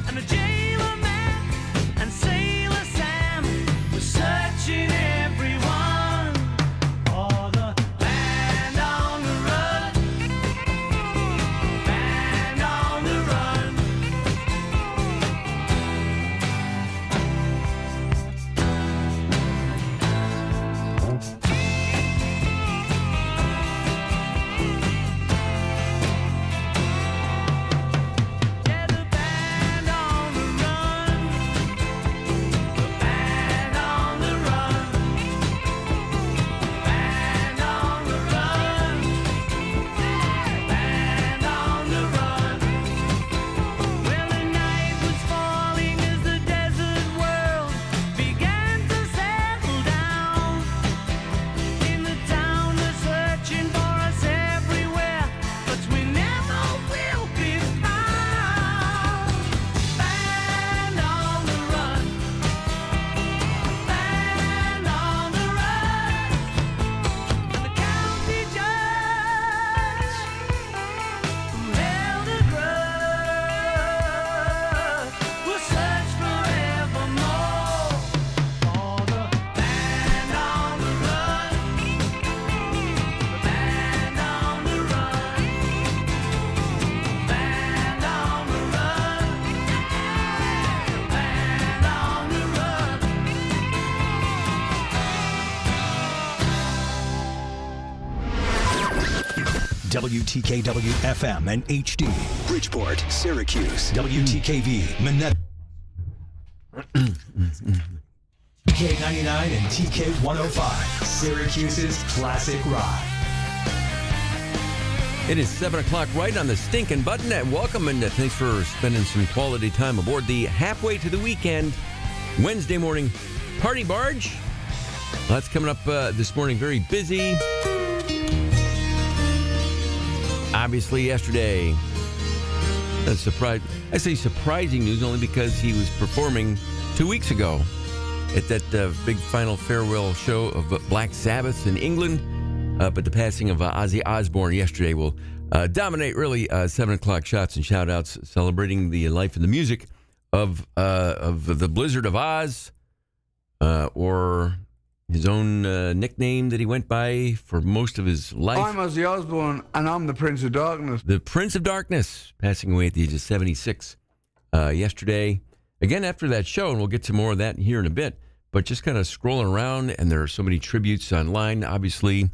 And the jailer man and Sailor Sam were searching everyone for the band on the run, band on the run. Yeah, the band on the run, the band on the run, band on the run, band on the run. Well, the night was falling as the desert world began to settle down. In the town, they're searching for us everywhere, but we never will be found. Band on the run, band on the run. And the county judge who held a grudge will search forevermore for the band on the run, the band on the run, band on the run, band on the run. WTKW FM and HD. Bridgeport, Syracuse. WTKV, Manette. TK99 and TK105. Syracuse's classic rock. It is 7 o'clock right on the stinking button. And welcome and thanks for spending some quality time aboard the halfway to the weekend Wednesday morning party barge. That's coming up this morning. Very busy. Obviously, yesterday That's I say surprising news only because he was performing 2 weeks ago at that big final farewell show of Black Sabbath in England. But the passing of Ozzy Osbourne yesterday will dominate really 7 o'clock shots and shout outs celebrating the life and the music of the Blizzard of Oz, or his own nickname that he went by for most of his life. I'm Ozzy Osbourne, and I'm the Prince of Darkness. The Prince of Darkness, passing away at the age of 76 yesterday. Again, after that show, and we'll get to more of that here in a bit, but just kind of scrolling around, and there are so many tributes online, obviously,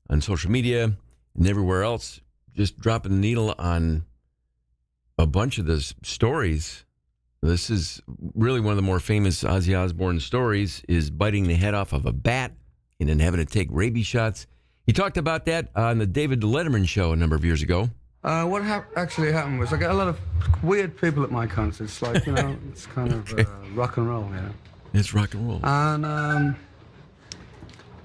on social media and everywhere else, just dropping the needle on a bunch of the stories. This is really one of the more famous Ozzy Osbourne stories, is biting the head off of a bat and then having to take rabies shots. He talked about that on the David Letterman show a number of years ago. What actually happened was I get a lot of weird people at my concerts. Like, it's kind of rock and roll, It's rock and roll. And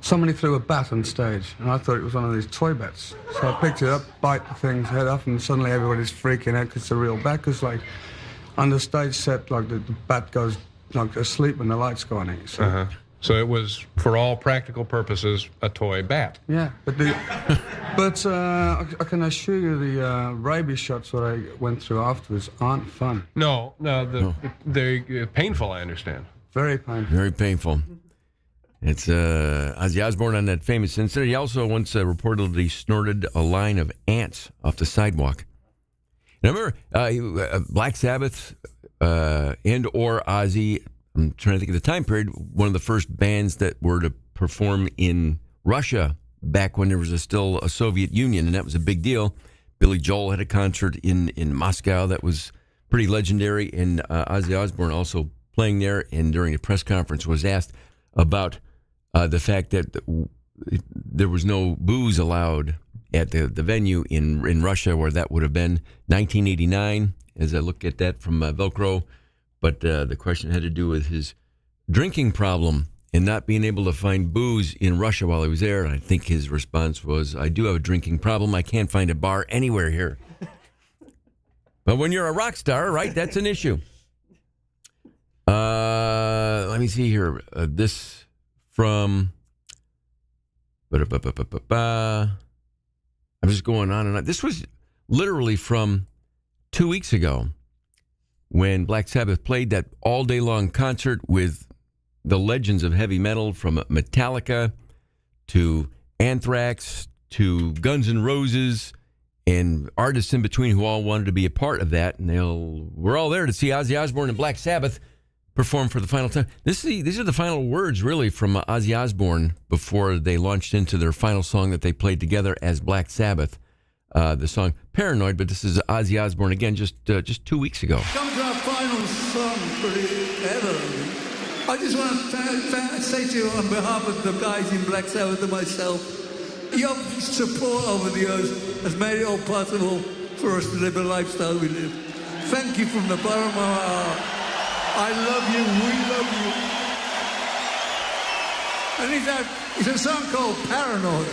somebody threw a bat on stage, and I thought it was one of these toy bats. So I picked it up, bite the thing's head off, and suddenly everybody's freaking out because it's a real bat. Because, like, on the stage set, like, the bat goes, like, asleep when the lights go on it. So. So it was, for all practical purposes, a toy bat. Yeah, but I can assure you the rabies shots that I went through afterwards aren't fun. No, they're painful, I understand. Very painful. Very painful. It's Ozzy Osbourne on that famous incident. He also once reportedly snorted a line of ants off the sidewalk. And I remember Black Sabbath and or Ozzy, I'm trying to think of the time period, one of the first bands that were to perform in Russia back when there was still a Soviet Union, and that was a big deal. Billy Joel had a concert in Moscow that was pretty legendary, and Ozzy Osbourne also playing there, and during a press conference was asked about the fact that there was no booze allowed at the venue in Russia, where that would have been 1989, as I look at that from Velcro. But the question had to do with his drinking problem and not being able to find booze in Russia while he was there. And I think his response was, I do have a drinking problem. I can't find a bar anywhere here. But when you're a rock star, right, that's an issue. Let me see here. This from... I'm just going on and on. This was literally from 2 weeks ago, when Black Sabbath played that all-day-long concert with the legends of heavy metal, from Metallica to Anthrax to Guns N' Roses, and artists in between who all wanted to be a part of that. And we're all there to see Ozzy Osbourne and Black Sabbath perform for the final time. These are the final words, really, from Ozzy Osbourne before they launched into their final song that they played together as Black Sabbath. The song Paranoid, but this is Ozzy Osbourne again just 2 weeks ago. Come to our final song for ever. I just want to say to you on behalf of the guys in Black Sabbath and myself, your support over the years has made it all possible for us to live a lifestyle we live. Thank you from the bottom of our heart. I love you, we love you. And it's a song called Paranoid.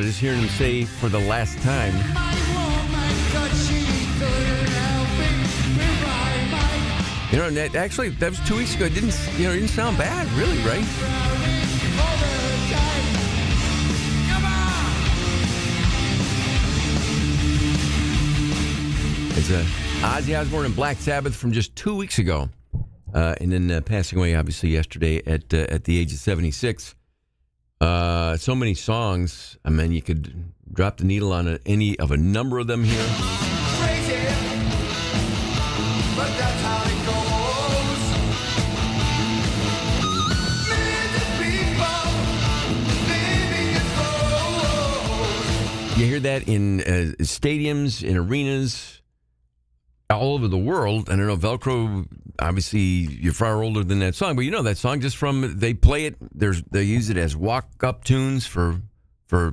Just hearing him say "for the last time." Actually, that was 2 weeks ago. It didn't sound bad, really, right? It's Ozzy Osbourne and Black Sabbath from just 2 weeks ago, and then passing away, obviously, yesterday at the age of 76. So many songs. I mean, you could drop the needle on any of a number of them here. Crazy, but that's how it goes. Millions of people living in You hear that in stadiums, in arenas, all over the world. And I know Velcro, obviously, you're far older than that song, but you know that song just from, they play it, they use it as walk-up tunes for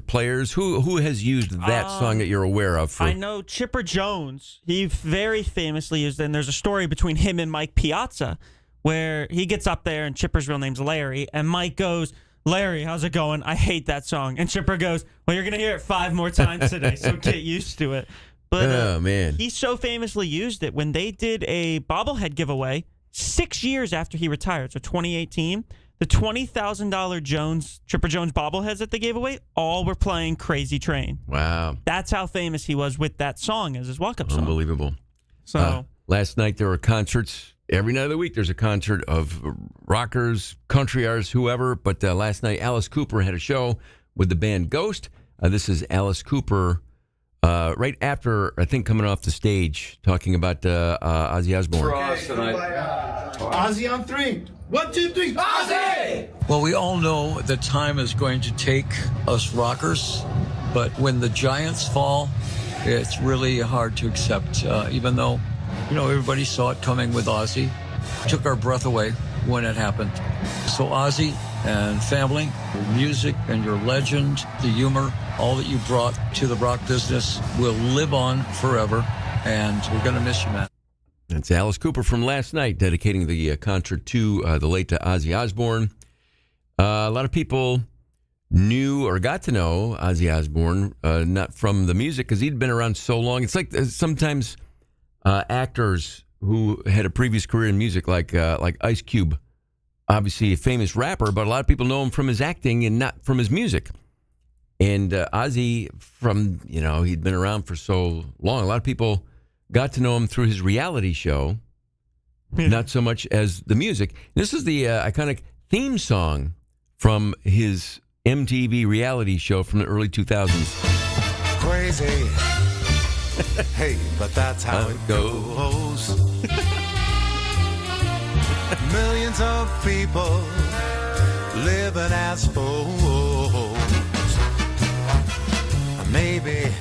players. Who has used that song that you're aware of? I know Chipper Jones. He very famously used it, and there's a story between him and Mike Piazza where he gets up there, and Chipper's real name's Larry, and Mike goes, Larry, how's it going? I hate that song. And Chipper goes, well, you're going to hear it 5 more times today, so get used to it. But oh, man. He so famously used it when they did a bobblehead giveaway 6 years after he retired, so 2018. The $20,000 Chipper Jones bobbleheads that they gave away, all were playing Crazy Train. Wow. That's how famous he was with that song as his walk-up song. Unbelievable. So last night there were concerts. Every night of the week there's a concert of rockers, country artists, whoever. But last night Alice Cooper had a show with the band Ghost. This is Alice Cooper right after, I think, coming off the stage talking about Ozzy Osbourne. For us tonight. Ozzy on 3. 1, 2, 3. Ozzy! Well, we all know the time is going to take us rockers, but when the giants fall, it's really hard to accept, even though, everybody saw it coming with Ozzy. It took our breath away when it happened. So Ozzy and family, your music and your legend, the humor, all that you brought to the rock business will live on forever, and we're going to miss you, man. That's Alice Cooper from last night, dedicating the concert to the late Ozzy Osbourne. A lot of people knew or got to know Ozzy Osbourne, not from the music, because he'd been around so long. It's like sometimes actors who had a previous career in music, like Ice Cube, obviously a famous rapper, but a lot of people know him from his acting and not from his music. And Ozzy, he'd been around for so long. A lot of people got to know him through his reality show, not so much as the music. This is the iconic theme song from his MTV reality show from the early 2000s. Crazy. Hey, but that's how it goes. Millions of people living as foes. Maybe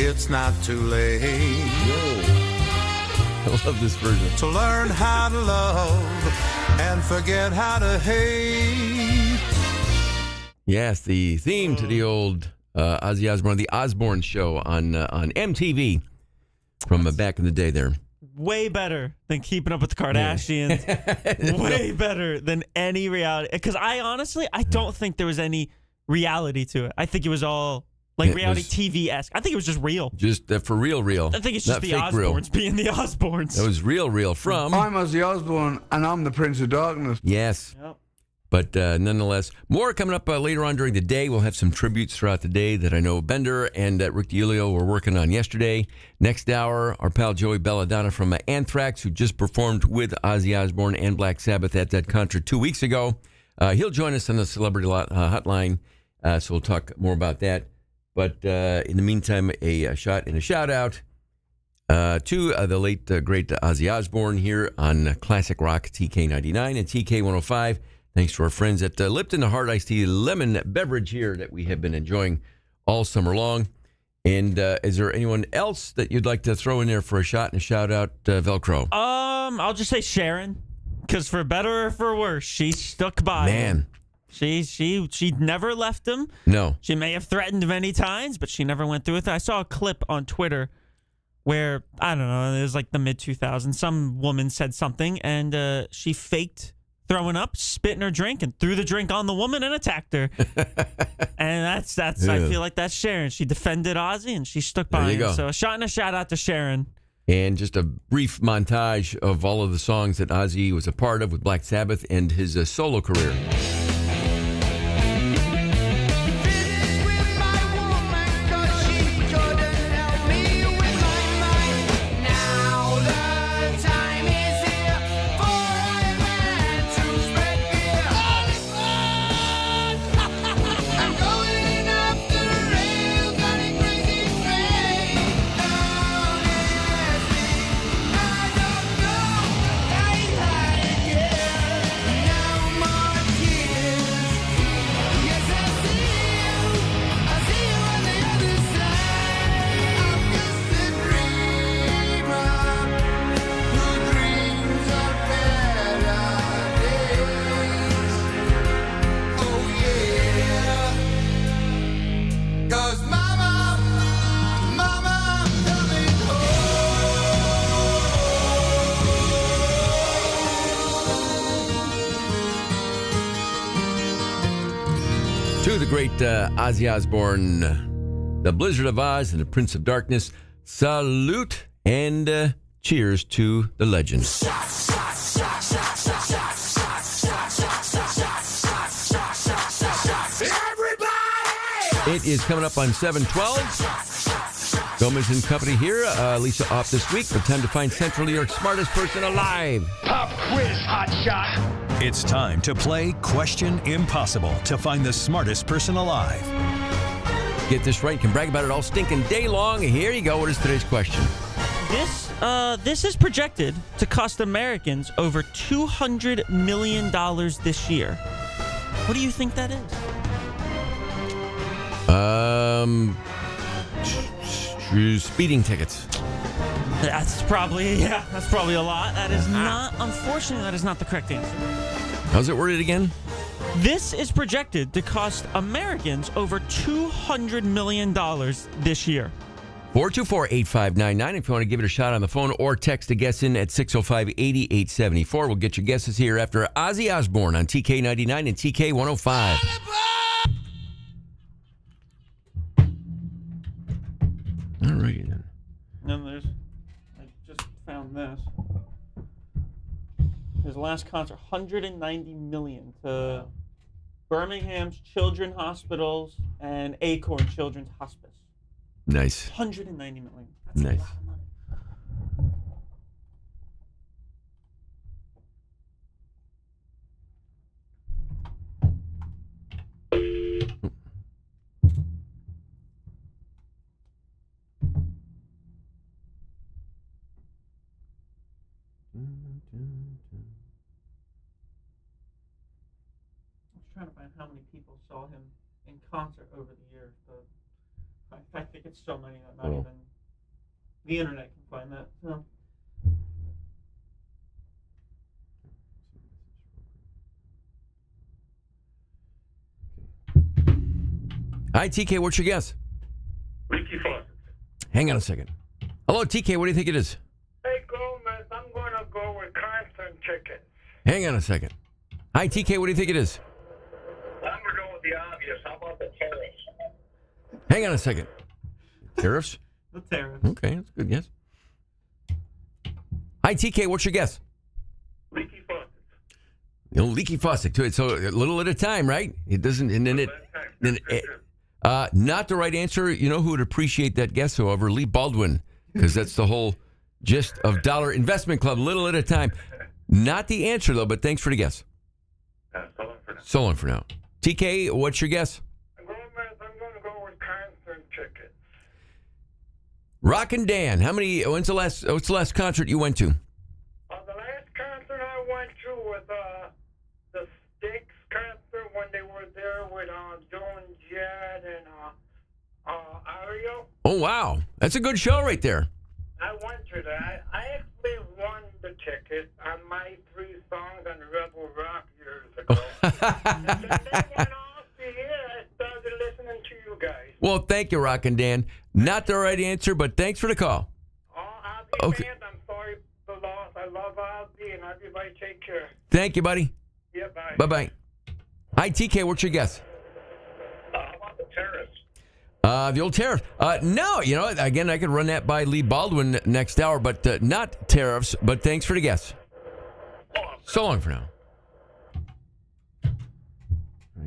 it's not too late. I love this version. To learn how to love and forget how to hate. Yes, the theme to the old Ozzy Osbourne, the Osbourne Show on MTV from back in the day there. way better than Keeping Up with the Kardashians. Way better than any reality. Because I don't think there was any reality to it. I think it was all like reality TV-esque. I think it was just real. Just for real. I think it's just the Osbournes being the Osbournes. That was real from... I'm Ozzy Osbourne, and I'm the Prince of Darkness. Yes. Yep. But nonetheless, more coming up later on during the day. We'll have some tributes throughout the day that I know Bender and Rick DiIulio were working on yesterday. Next hour, our pal Joey Belladonna from Anthrax, who just performed with Ozzy Osbourne and Black Sabbath at that concert 2 weeks ago. He'll join us on the Celebrity Hotline, so we'll talk more about that. But in the meantime, a shot and a shout-out to the late, great Ozzy Osbourne here on Classic Rock TK99 and TK105. Thanks to our friends at Lipton, the hard iced tea lemon beverage here that we have been enjoying all summer long. And is there anyone else that you'd like to throw in there for a shot and a shout out, Velcro? I'll just say Sharon, because for better or for worse, she stuck by him. She never left him. No. She may have threatened many times, but she never went through with it. I saw a clip on Twitter where, I don't know, it was like the mid-2000s. Some woman said something, and she faked throwing up, spit in her drink, and threw the drink on the woman and attacked her. And that's I feel like that's Sharon. She defended Ozzy, and she stuck by him. Go. So a shot and a shout out to Sharon. And just a brief montage of all of the songs that Ozzy was a part of with Black Sabbath and his solo career. great Ozzy Osbourne, the Blizzard of Oz and the Prince of Darkness. Salute and cheers to the legend. It is coming up on 7:12. Gomez and company here. Lisa off this week, but time to find Central New York's smartest person alive. Pop quiz, hot shot. It's time to play Question Impossible to find the smartest person alive. Get this right, you can brag about it all stinking day long. Here you go. What is today's question? This is projected to cost Americans over $200 million this year. What do you think that is? Speeding tickets. That's probably a lot. That is not, unfortunately, that is not the correct answer. How's it worded again? This is projected to cost Americans over $200 million this year. 424-8599 if you want to give it a shot on the phone or text a guess in at 605-8874. We'll get your guesses here after Ozzy Osbourne on TK99 and TK105. All righty then. And I just found this. His last concert, $190 million to Birmingham's Children's Hospitals and Acorn Children's Hospice. Nice. $190 million. That's nice. A lot of money. Trying to find how many people saw him in concert over the years, but I think it's so many that not even the internet can find that. So. Hi, TK. What's your guess? Leaky faucet. Hang on a second. Hello, TK. What do you think it is? Hey, Gomez, I'm going to go with concert tickets. Hang on a second. Hi, TK. What do you think it is? I'm going to go with the obvious. How about the tariffs? Hang on a second. Tariffs? The tariffs. Okay, that's a good guess. Hi, TK. What's your guess? Leaky faucet. Leaky faucet. So a little at a time, right? It doesn't, and then not the right answer. You know who would appreciate that guess, however? Lee Baldwin, because that's the whole gist of Dollar Investment Club. Little at a time. Not the answer, though, but thanks for the guess. So long for now. TK, what's your guess? I'm going to go with concert tickets. Rockin' Dan. What's the last concert you went to? The last concert I went to was the Styx concert when they were there with Joan Jett and Ariel. Oh, wow. That's a good show right there. I went to that. I actually won the ticket on my 3 songs on Rebel Rock years ago. And then they went off the air. I started listening to you guys. Well, thank you, Rockin' Dan. Not the right answer, but thanks for the call. Ozzy fans, I'm sorry for the loss. I love Ozzy, and everybody take care. Thank you, buddy. Yeah, bye. Bye-bye. Hi, TK. What's your guess? How about the terrorists? The old tariff. No, again, I could run that by Lee Baldwin next hour, but not tariffs. But thanks for the guess. So long for now. I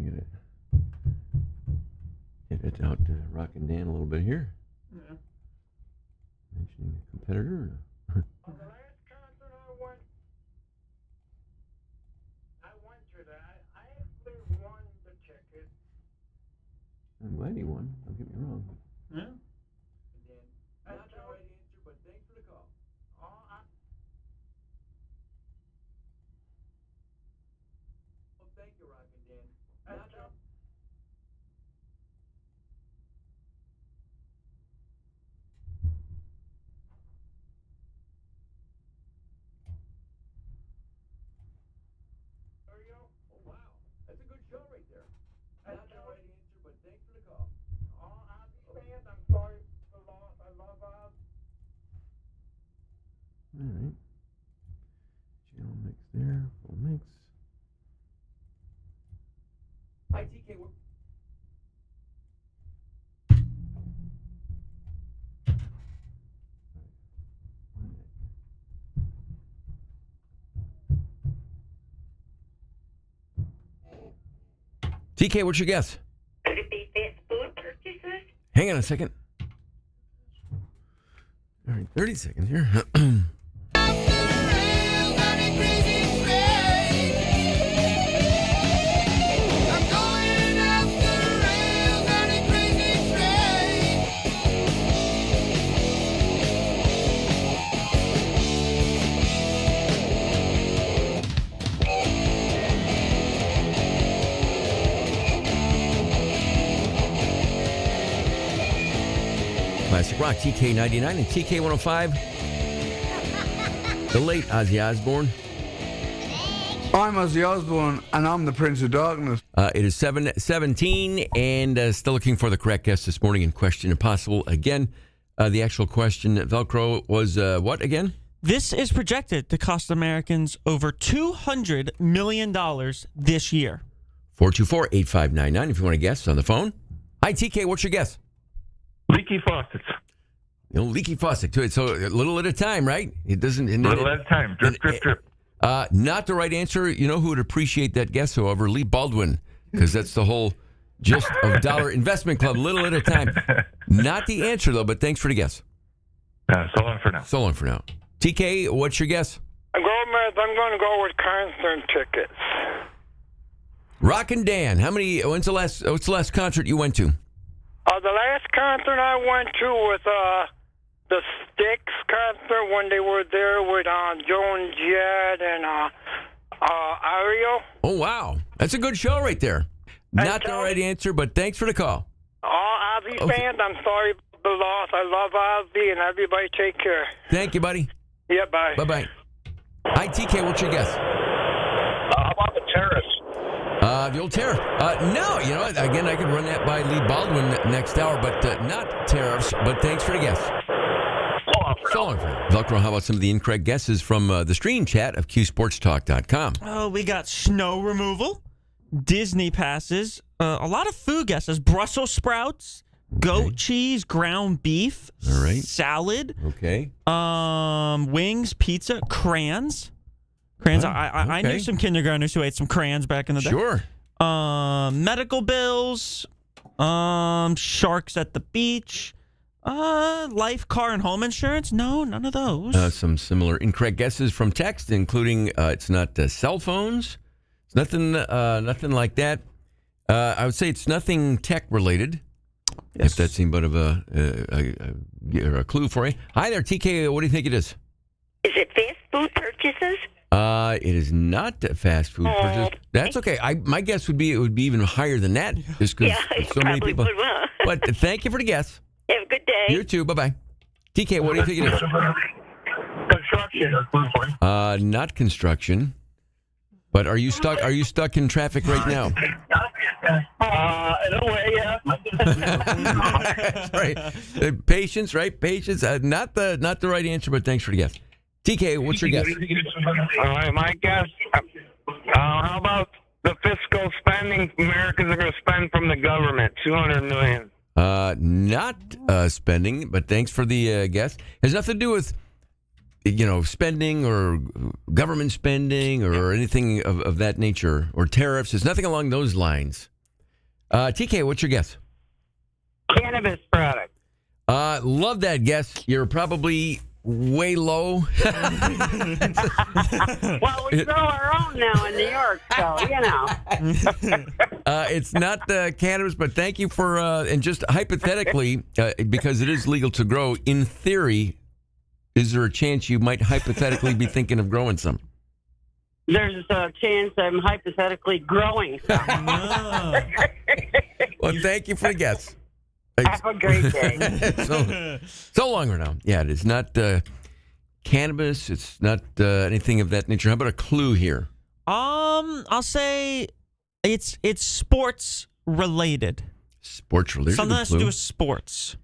get it. Hit it out to Rockin' Dan a little bit here. Yeah. Mentioning a competitor. The last concert I went to that. I actually won the ticket. I'm glad he won. Don't get me wrong. Yeah. Not the right answer, but thanks for the call. Thank you, Rockin' Dan. Oh, wow. That's a good show right there. Not the right answer, but thanks for the call. Ozzy fans, I'm sorry for the loss. I love Ozzy. All right. Channel mix there. Full mix. Hi, TK. TK, what's your guess? Could it be fast food purchases? Hang on a second. All right, 30 seconds here. Classic Rock, TK99 and TK105. The late Ozzy Osbourne. I'm Ozzy Osbourne, and I'm the Prince of Darkness. It is 7:17, and still looking for the correct guess this morning in Question Impossible. Again, the actual question, Velcro, was what again? This is projected to cost Americans over $200 million this year. 424-8599 if you want to guess on the phone. Hi, TK, what's your guess? Leaky faucets. Leaky faucet. So a little at a time, right? It doesn't. Little at a time. Drip, drip, drip. Not the right answer. You know who would appreciate that guess, however? Lee Baldwin, because that's the whole gist of Dollar Investment Club. Little at a time. Not the answer, though, but thanks for the guess. So long for now. So long for now. TK, what's your guess? Gomez, I'm going to go with concert tickets. Rockin' Dan. What's the last concert you went to? The last concert I went to was the Styx concert when they were there with Joan Jett and Ariel. Oh, wow. That's a good show right there. Not the right answer, but thanks for the call. All Ozzy fans, I'm sorry about the loss. I love Ozzy, and everybody take care. Thank you, buddy. Yeah, bye. Bye-bye. Hi, TK, what's your guess? How about the terrace? The old tariff. No, you know what? Again, I could run that by Lee Baldwin next hour, but not tariffs. But thanks for the guess. So long for now. Velcro, how about some of the incorrect guesses from the stream chat of QSportsTalk.com? Oh, we got snow removal, Disney passes, a lot of food guesses, Brussels sprouts, goat cheese, ground beef, all right, salad, okay, wings, pizza, crayons. Crayons. I knew some kindergartners who ate some crayons back in the day. Sure. Medical bills, sharks at the beach, life, car, and home insurance. No, none of those. Some similar incorrect guesses from text, including it's not cell phones. It's nothing like that. I would say it's nothing tech related. Yes. If that seemed but of a clue for you. Hi there, TK. What do you think it is? Is it fast food purchases? It is not fast food purchase. That's okay. My guess would be it would be even higher than that, just because so many people. But thank you for the guess. Have a good day. You too. Bye bye. TK, what do you think it is? Construction. Not construction. But are you stuck? Are you stuck in traffic right now? In a way, yeah. That's right. Patience, right? Patience. Not the right answer, but thanks for the guess. TK, what's your guess? All right, my guess. How about the fiscal spending Americans are going to spend from the government? $200 million. Not spending, but thanks for the guess. Has nothing to do with spending or government spending or anything of that nature or tariffs. There's nothing along those lines. TK, what's your guess? Cannabis product. Love that guess. You're probably way low. Well, we grow our own now in New York, so, It's not cannabis, but thank you for, and just hypothetically, because it is legal to grow, in theory, is there a chance you might hypothetically be thinking of growing some? There's a chance I'm hypothetically growing some. Well, thank you for the guess. Have a great day. so long or now. Yeah, it is not cannabis. It's not anything of that nature. How about a clue here? I'll say it's sports related. Sports related. Something has to do with sports.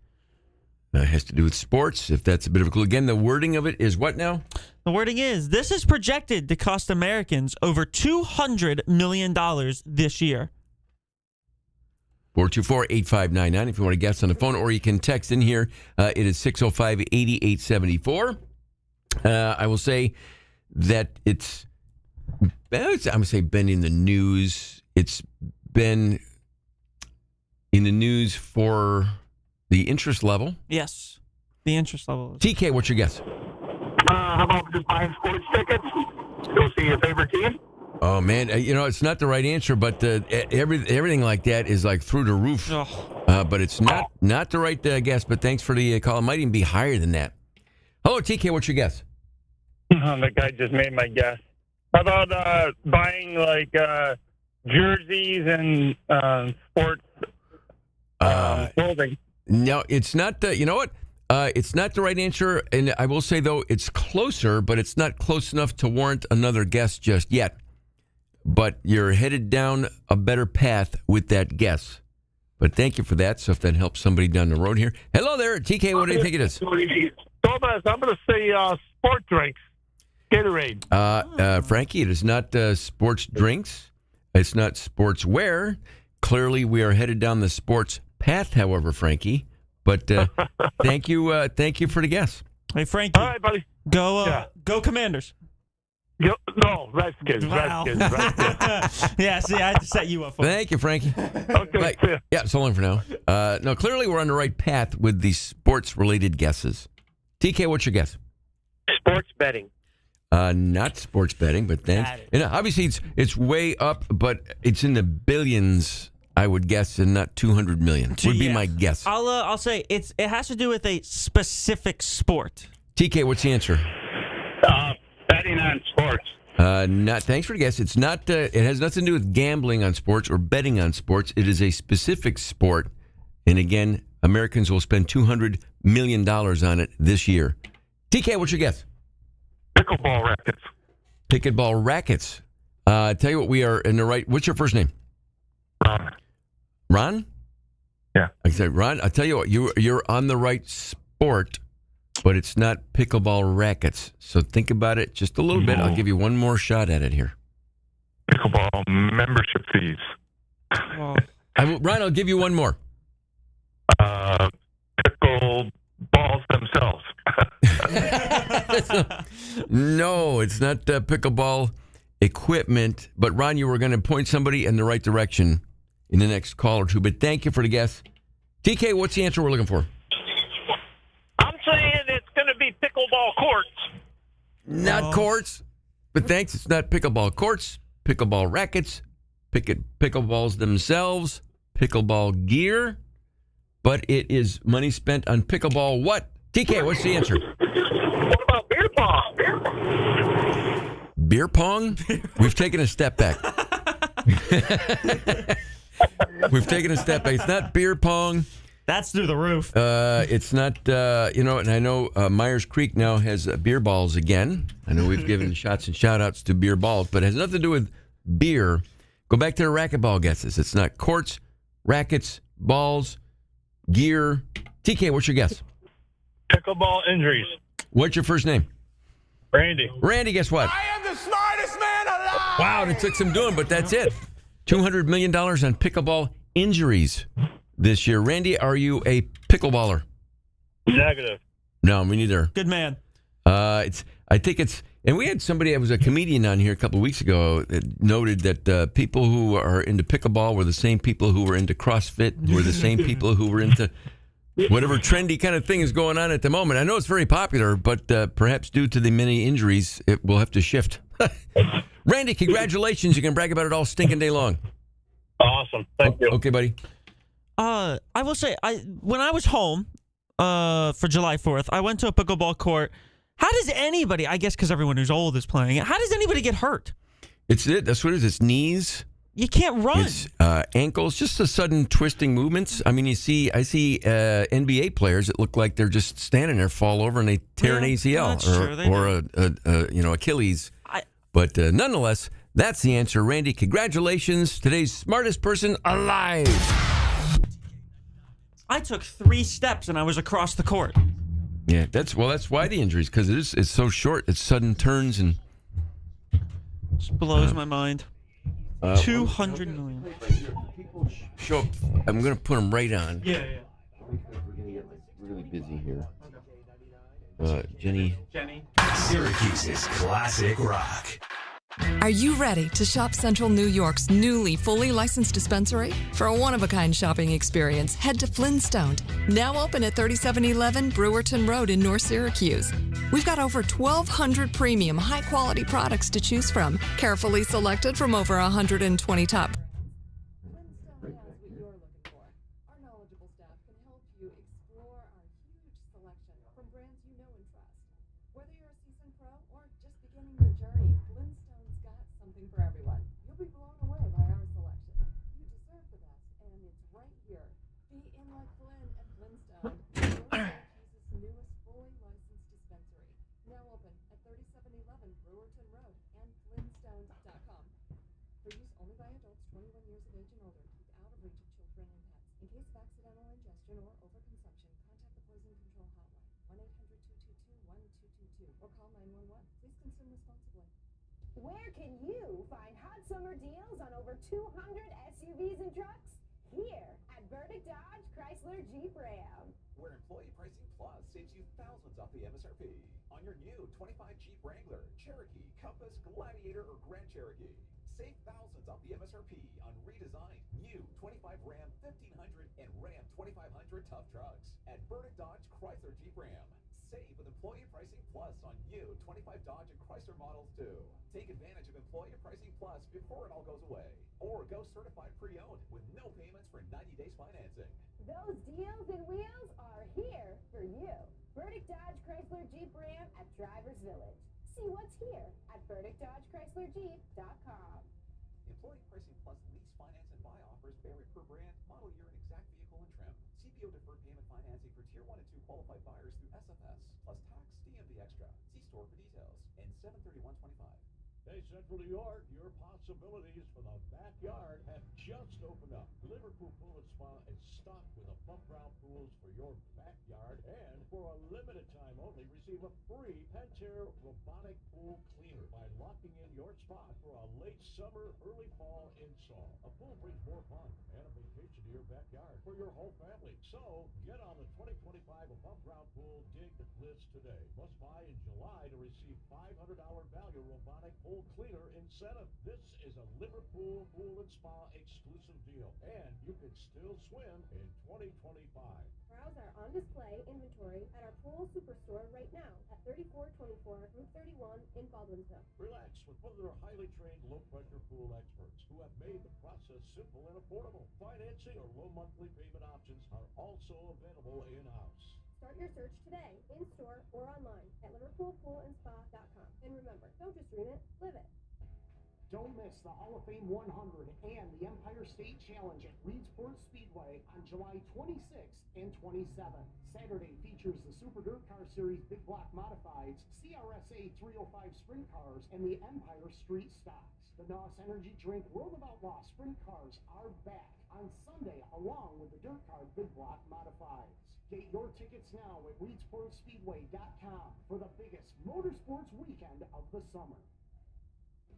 Has to do with sports, if that's a bit of a clue. Again, the wording of it is what now? The wording is, this is projected to cost Americans over $200 million this year. 424-8599 if you want to guess on the phone, or you can text in here. It is 605-8874. I will say that I'm going to say been in the news. It's been in the news for the interest level. Yes. The interest level. TK, what's your guess? How about just buying sports tickets? Go see your favorite team? Oh, man. It's not the right answer, but everything like that is like through the roof. But it's not the right guess, but thanks for the call. It might even be higher than that. Hello, TK, what's your guess? The guy just made my guess. How about buying, like, jerseys and sports clothing? No, it's not. You know what? It's not the right answer, and I will say, though, it's closer, but it's not close enough to warrant another guess just yet. But you're headed down a better path with that guess. But thank you for that. So if that helps somebody down the road here. Hello there, TK. What do you think it is? Thomas, I'm going to say sport drinks. Gatorade. Frankie, it is not sports drinks. It's not sportswear. Clearly, we are headed down the sports path, however, Frankie. But thank you for the guess. Hey, Frankie. All right, buddy. Go Commanders. No, Redskins. Wow. Redskins. Yeah, see, I had to set you up for Thank you, Frankie. Okay. Yeah, so long for now. No, clearly we're on the right path with the sports-related guesses. TK, what's your guess? Sports betting. Not sports betting, but thanks. And obviously, it's way up, but it's in the billions, I would guess, and not 200 million. Would be my guess. I'll say it has to do with a specific sport. TK, what's the answer? Betting on sports. Not. Thanks for the guess. It's not. It has nothing to do with gambling on sports or betting on sports. It is a specific sport, and again, Americans will spend $200 million on it this year. TK, what's your guess? Pickleball rackets. Pickleball rackets. Tell you what, we are in the right. What's your first name? Ron. Ron? Yeah. I said, Ron, I'll tell you what, you're on the right sport, but it's not pickleball rackets. So think about it just a little bit. I'll give you one more shot at it here. Pickleball membership fees. Ron, I'll give you one more. Pickle balls themselves. No, it's not pickleball equipment. But, Ron, you were going to point somebody in the right direction in the next call or two. But thank you for the guess. TK, what's the answer we're looking for? I'm saying it's going to be pickleball courts. Not courts. But thanks, it's not pickleball courts, pickleball rackets, pickleballs themselves, pickleball gear. But it is money spent on pickleball what? TK, what's the answer? What about beer pong? Beer pong? We've taken a step back. We've taken a step back. It's not beer pong. That's through the roof. It's not, and I know Myers Creek now has beer balls again. I know we've given shots and shout-outs to beer balls, but it has nothing to do with beer. Go back to the racquetball guesses. It's not courts, rackets, balls, gear. TK, what's your guess? Pickleball injuries. What's your first name? Randy. Randy, guess what? I am the smartest man alive. Wow, it took some doing, but that's it. $200 million on pickleball injuries this year. Randy, are you a pickleballer? Negative. No, me neither. Good man. I think it's, and we had somebody, I was a comedian on here a couple of weeks ago, that noted that people who are into pickleball were the same people who were into CrossFit, who were the same people who were into whatever trendy kind of thing is going on at the moment. I know it's very popular, but perhaps due to the many injuries, it will have to shift. Randy, congratulations. You can brag about it all stinking day long. Awesome. Thank you. Okay, buddy. I will say, when I was home for July 4th, I went to a pickleball court. How does anybody, I guess because everyone who's old is playing it, how does anybody get hurt? That's what it is. It's knees. You can't run. It's ankles, just the sudden twisting movements. I mean, I see NBA players that look like they're just standing there, fall over, and they tear an ACL or Achilles. But nonetheless, that's the answer. Randy, congratulations. Today's smartest person alive. I took 3 steps and I was across the court. Yeah, that's why the injuries, because it's so short. It's sudden turns and just blows my mind. 200 million. Show up. I'm going to put them right on. Yeah. We're going to get really busy here. Jenny. Syracuse's classic rock. Are you ready to shop Central New York's newly fully licensed dispensary? For a one-of-a-kind shopping experience, head to Flintstone, now open at 3711 Brewerton Road in North Syracuse. We've got over 1,200 premium, high-quality products to choose from, carefully selected from over 120 top. Flintstone has what you're looking for. Our knowledgeable staff can help you explore our huge selection from brands you know and trust. Whether you're a seasoned pro or just beginning your journey, Flintstone's got something for everyone. You'll be blown away by our selection. You deserve the best, and it's right here. Be in like Flynn at Flintstone, Syracuse's newest fully licensed dispensary. Now open at 3711 Brewerton Road and flintstones.com. For use only by adults 21 years of age and older. Keep out of reach of children and pets. In case of accidental ingestion or overconsumption, contact the Poison Control Hotline, 1-800-222-1222, or call 911. Please consume responsibly. Where can you find hot summer deals on over 200 SUVs and trucks? Here at Burdick Dodge Chrysler Jeep Ram. Where Employee Pricing Plus saves you thousands off the MSRP on your new 25 Jeep Wrangler, Cherokee, Compass, Gladiator, or Grand Cherokee. Save thousands off the MSRP on redesigned new 25 Ram 1500 and Ram 2500 tough trucks at Burdick Dodge Chrysler Jeep Ram. Save with Employee Pricing Plus on new 25 Dodge and Chrysler models too. Take advantage of Employee Pricing Plus before it all goes away. Or go certified pre-owned with no payments for 90 days financing. Those deals and wheels are here for you. Burdick Dodge Chrysler Jeep Ram at Drivers Village. See what's here at BurdickDodgeChryslerJeep.com. Employee Pricing Plus lease, finance, and buy offers vary per brand, model year, and exact vehicle and trim. CPO deferred payment financing for Tier 1 and 2 qualified buyers through SFS, plus tax, DMV extra. See store for details. And 73125. Hey, Central New York, your possibilities for the backyard have just opened up. Liverpool Pool and Spa is stocked with above ground pools for your backyard, and for a limited time only, receive a free Pentair robotic pool cleaner by locking in your spot for a late summer, early fall install. A pool brings more fun and a vacation to your backyard for your whole family. So get on the 2025 above ground pool dig list today. Must buy in July to receive $500 value robotic pool cleaner incentive. This is a Liverpool Pool and Spa exclusive deal, and you can still swim in 2025. Browse our on display inventory at our pool superstore right now at 3424 Route 31 in Baldwinsville. Relax with one of their highly trained low-pressure pool experts who have made the process simple and affordable. Financing or low monthly payment options are also available in-house. Start your search today, in-store or online at LiverpoolPoolandSpa.com. And remember, don't just dream it, live it. Don't miss the Hall of Fame 100 and the Empire State Challenge at Reedsport Speedway on July 26th and 27th. Saturday features the Super Dirt Car Series Big Block Modifieds, CRSA 305 Sprint Cars, and the Empire Street Stocks. The NOS Energy Drink World of Outlaw Sprint Cars are back on Sunday along with the Dirt Car Big Block Modifieds. Get your tickets now at ReedsportSpeedway.com for the biggest motorsports weekend of the summer.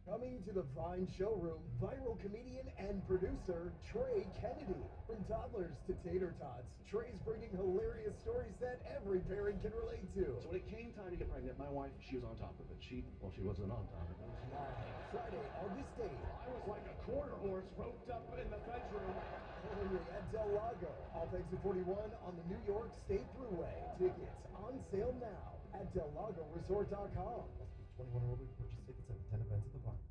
Coming to the Vine Showroom, viral comedian and producer Trey Kennedy. From toddlers to tater tots, Trey's bringing hilarious stories that every parent can relate to. So when it came time to get pregnant, my wife, she was on top of it. She wasn't on top of it. Friday, August 8th. I was like a quarter horse roped up in the bedroom. Only at Del Lago, off exit 41 on the New York State Thruway. Tickets on sale now at DelLagoResort.com. 21 or older, purchase tickets at the 10 events at the park.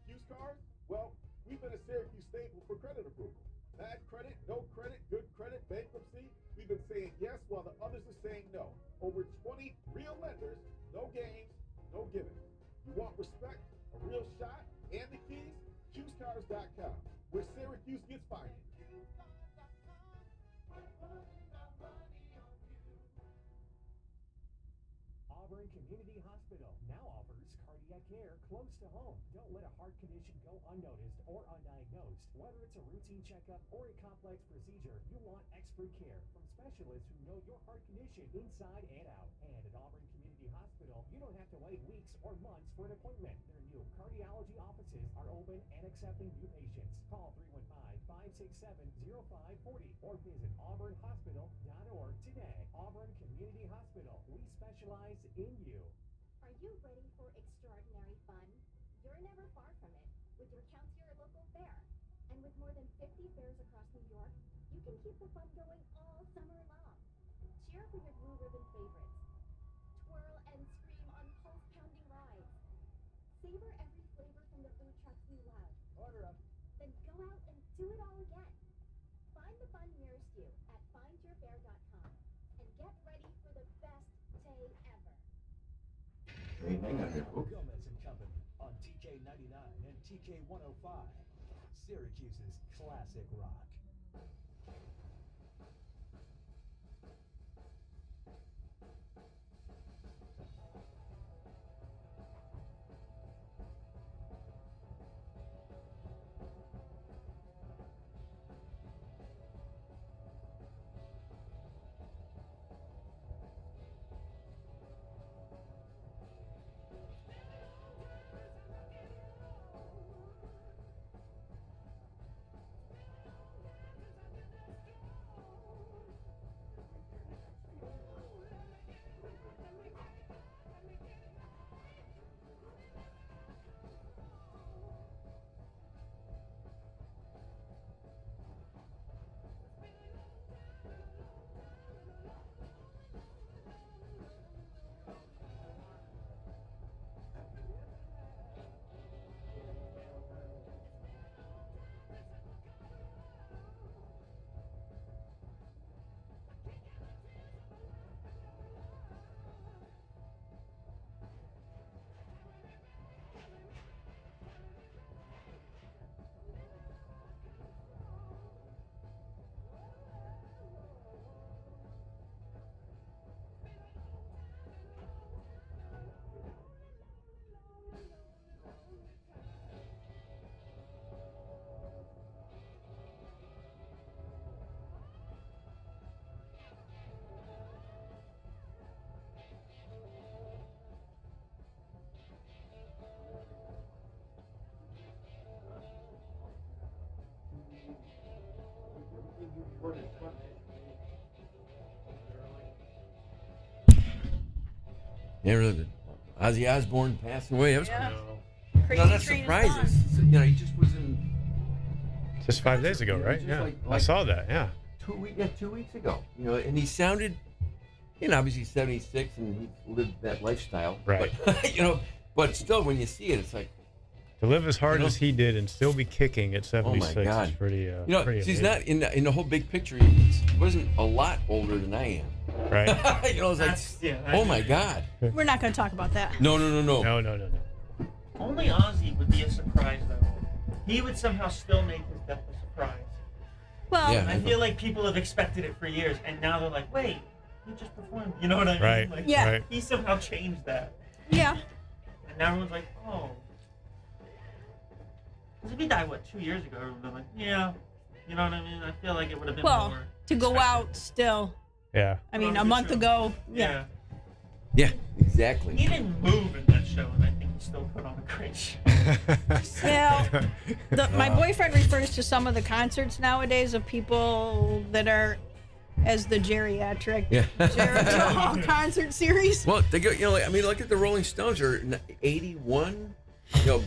Used cars? Well, we've been a Syracuse staple for credit approval. Bad credit, no credit, good credit, bankruptcy. We've been saying yes while the others are saying no. Over 20 real lenders, no games, no giving. You want respect, a real shot, and the keys? ChooseCars.com, where Syracuse gets financed. Auburn Community Hospital now offers cardiac care close to home. Don't let a heart condition go unnoticed or undiagnosed. Whether it's a routine checkup or a complex procedure, you want expert care from specialists who know your heart condition inside and out. And at Auburn Community Hospital, you don't have to wait weeks or months for an appointment. Their new cardiology offices are open and accepting new patients. Call 877-567-0540 or visit auburnhospital.org today. Auburn Community Hospital. We specialize in you. Are you ready for extraordinary fun? You're never far from it with your County or local fair. And with more than 50 fairs across New York, you can keep the fun going all summer long. Cheer for your blue ribbon favorites. Twirl and scream on pulse-pounding rides. Savor every flavor from the food trucks you love. Order up. Then go out and do it all again. Find the fun nearest you at findyourfair.com and get ready for the best day ever. Hang on here. Gomez and Company on TK99 and TK105. Syracuse's classic rock. Yeah, really. Ozzy Osbourne passing away. That was Crazy no, that's Train is surprises. You know, he just was in. Just 5 days ago, right? Yeah, I saw that. Yeah. 2 weeks ago. You know, and he sounded, you know, obviously 76 and he lived that lifestyle. Right. But, you know, but still, when you see it, it's like. To live as hard as he did and still be kicking at 76 Oh my God. is pretty. You know, pretty he's amazing. not in the whole big picture. He wasn't a lot older than I am. Right. You know, it's like, oh my God. We're not going to talk about that. No. No. Only Ozzy would be a surprise, though. He would somehow still make his death a surprise. Well, I feel like people have expected it for years, and now they're like, wait, he just performed. You know what I mean? Right. Like, Yeah. Right. He somehow changed that. Yeah. And now everyone's like, oh. Because if he died, 2 years ago, everyone would have been like, yeah. You know what I mean? I feel like it would have been Well, more. to go out still. Yeah. I mean, a month ago. Yeah. Yeah, exactly. He didn't move in that show, and I think he still put on a great show. Well, my boyfriend refers to some of the concerts nowadays of people that are as the geriatric Jericho concert series. Well, they go. You know, like, I mean, look at the Rolling Stones. Are 81. You know,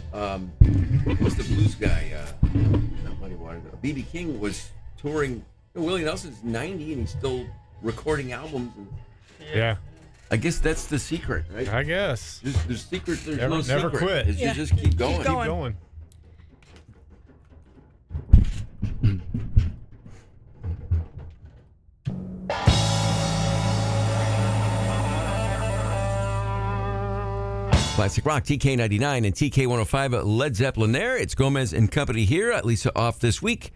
what's the blues guy? Not Muddy Water. B.B. King was touring. You know, Willie Nelson's 90 and he's still recording albums. And Yeah. I guess that's the secret, right? I guess. There's secret. There's Never no secret. quit. It's you just keep going. Keep going. Classic Rock, TK99 and TK105, Led Zeppelin there. It's Gomez and Company here. Lisa off this week,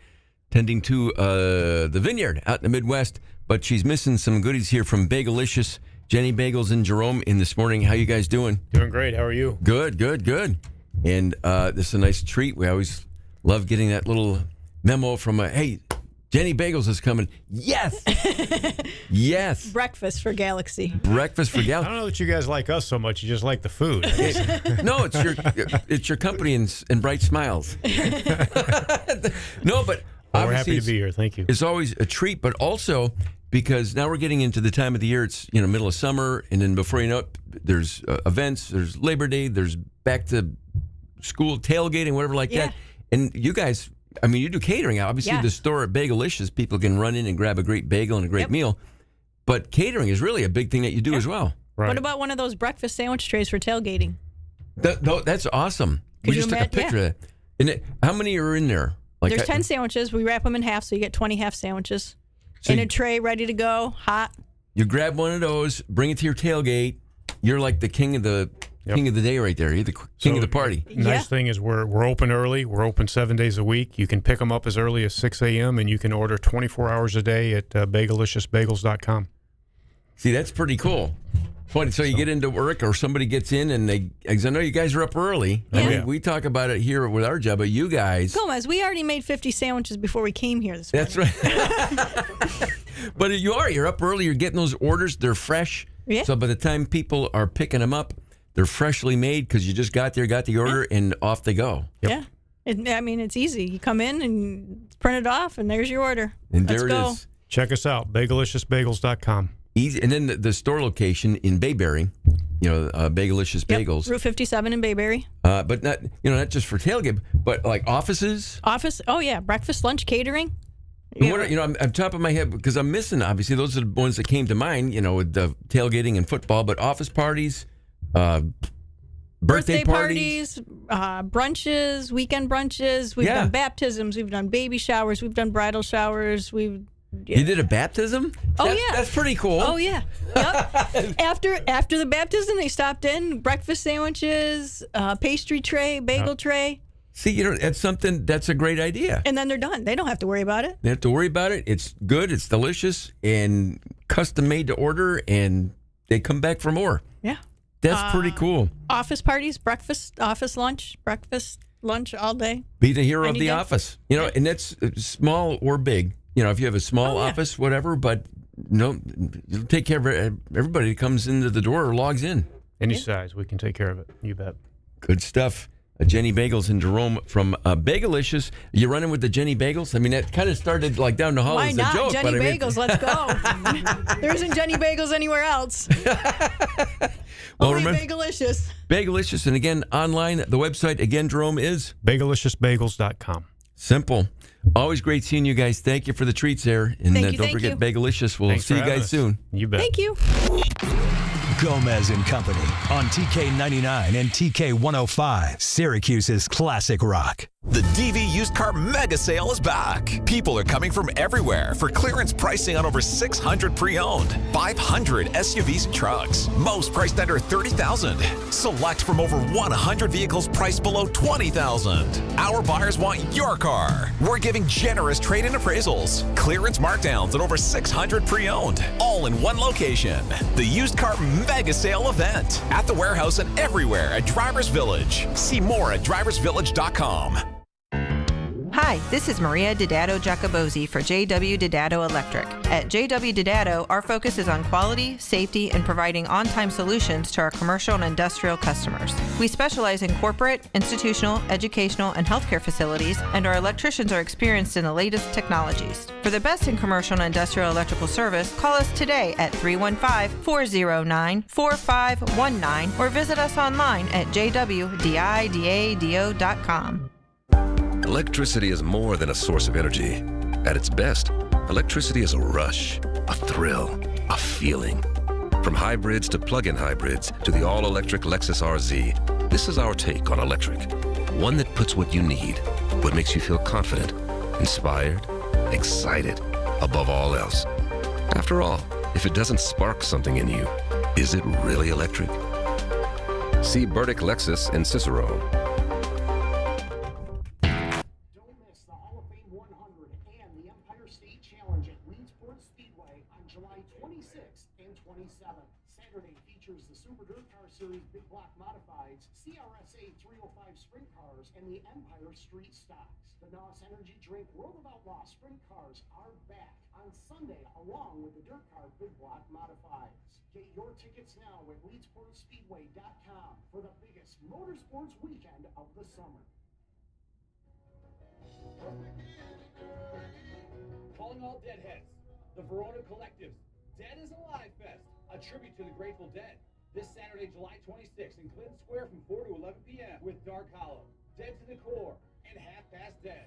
tending to the vineyard out in the Midwest, but she's missing some goodies here from Bagelicious. Jenny Bagels and Jerome in this morning. How you guys doing? Doing great. How are you? Good. And this is a nice treat. We always love getting that little memo from, hey, Jenny Bagels is coming. Yes. Yes. Breakfast for Galaxy. Breakfast for I Galaxy. don't know that you guys like us so much. You just like the food. No, it's your company and bright smiles. No, but Well, we're happy to be here. Thank you. It's always a treat, but also because now we're getting into the time of the year. It's middle of summer, and then before you know it, there's events. There's Labor Day. There's back to school tailgating, whatever like that. And you guys, I mean, you do catering. Obviously, the store at Bagelicious, people can run in and grab a great bagel and a great meal. But catering is really a big thing that you do as well. Right. What about one of those breakfast sandwich trays for tailgating? That's awesome. Could We just took a picture of that. And how many are in there? There's 10 sandwiches. We wrap them in half, so you get 20 half sandwiches in a tray, ready to go, hot. You grab one of those, bring it to your tailgate. You're like the king of the day right there. You're the king of the party. Nice thing is we're open early. We're open 7 days a week. You can pick them up as early as 6 a.m. and you can order 24 hours a day at bageliciousbagels.com. See, that's pretty cool. Funny. So you get into work or somebody gets in and because I know you guys are up early. We talk about it here with our job, but you guys. Gomez, we already made 50 sandwiches before we came here this morning. That's right. But you're up early. You're getting those orders. They're fresh. Yeah. So by the time people are picking them up, they're freshly made because you just got there, got the order, and off they go. Yeah. It's easy. You come in and print it off, and there's your order. And Let's there go. it is. Check us out, bageliciousbagels.com. Easy. And then the store location in Bayberry, Bagelicious Bagels. Route 57 in Bayberry. But not just for tailgate, but like offices. Oh yeah, breakfast, lunch, catering. I'm top of my head because I'm missing. Obviously, those are the ones that came to mind. With the tailgating and football, but office parties, birthday parties, brunches, weekend brunches. We've done baptisms. We've done baby showers. We've done bridal showers. You did a baptism? That's pretty cool. Oh yeah. Yep. After the baptism, they stopped in, breakfast sandwiches, pastry tray, bagel tray. See, that's a great idea. And then they're done. They don't have to worry about it. They have to worry about it. It's good. It's delicious and custom made to order, and they come back for more. Yeah. That's pretty cool. Office parties, breakfast, office lunch, breakfast, lunch all day. Be the hero of Any the day. office. And that's small or big. If you have a small office, whatever, but you'll take care of everybody that comes into the door or logs in. Any size, we can take care of it. You bet. Good stuff. Jenny Bagels in Jerome from Bagelicious. You running with the Jenny Bagels? I mean, that kind of started like down the hall Why as a not? joke. Jenny but Bagels, let's go. There isn't Jenny Bagels anywhere else. Only Bagelicious. Bagelicious. And again, online, the website, again, Jerome, is? bageliciousbagels.com. Simple. Always great seeing you guys. Thank you for the treats there. And don't forget Bagelicious. We'll see you guys soon. You bet. Thank you. Gomez and Company on TK99 and TK105, Syracuse's classic rock. The DV used car mega sale is back. People are coming from everywhere for clearance pricing on over 600 pre-owned, 500 SUVs and trucks, most priced under $30,000. Select from over 100 vehicles priced below $20,000. Our buyers want your car. We're giving generous trade-in appraisals, clearance markdowns on over 600 pre-owned, all in one location. The used car mega sale event at the warehouse and everywhere at Drivers Village. See more at driversvillage.com. Hi, this is Maria Didato Giacobozzi for JW Didato Electric. At JW Didato, our focus is on quality, safety, and providing on-time solutions to our commercial and industrial customers. We specialize in corporate, institutional, educational, and healthcare facilities, and our electricians are experienced in the latest technologies. For the best in commercial and industrial electrical service, call us today at 315-409-4519 or visit us online at jwdidado.com. Electricity is more than a source of energy. At its best, electricity is a rush, a thrill, a feeling. From hybrids to plug-in hybrids to the all-electric Lexus RZ, this is our take on electric. One that puts what you need, what makes you feel confident, inspired, excited, above all else. After all, if it doesn't spark something in you, is it really electric? See Burdick Lexus in Cicero. Series Big Block Modifieds, CRSA 305 Sprint Cars, and the Empire Street Stocks. The NOS Energy Drink World of Outlaw Sprint Cars are back on Sunday along with the Dirt Car Big Block Modifieds. Get your tickets now at LeedsPortSpeedway.com for the biggest motorsports weekend of the summer. among all deadheads. The Verona Collective's Dead is Alive Fest, a tribute to the Grateful Dead. This Saturday, July 26th in Clinton Square from 4 to 11 p.m. with Dark Hollow, Dead to the Core, and Half Past Dead.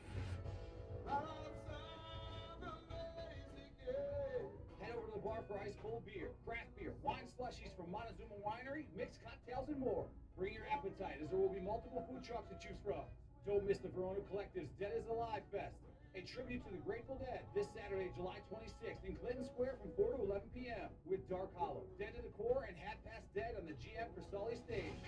Head over to the bar for ice cold beer, craft beer, wine slushies from Montezuma Winery, mixed cocktails, and more. Bring your appetite, as there will be multiple food trucks to choose from. Don't miss the Verona Collective's Dead is Alive Fest, a tribute to the Grateful Dead, this Saturday, July 26th in Clinton Square from 4 to 11 p.m. with Dark Hollow, Dead to the Core, and Half Past Dead on the GM Crisali stage.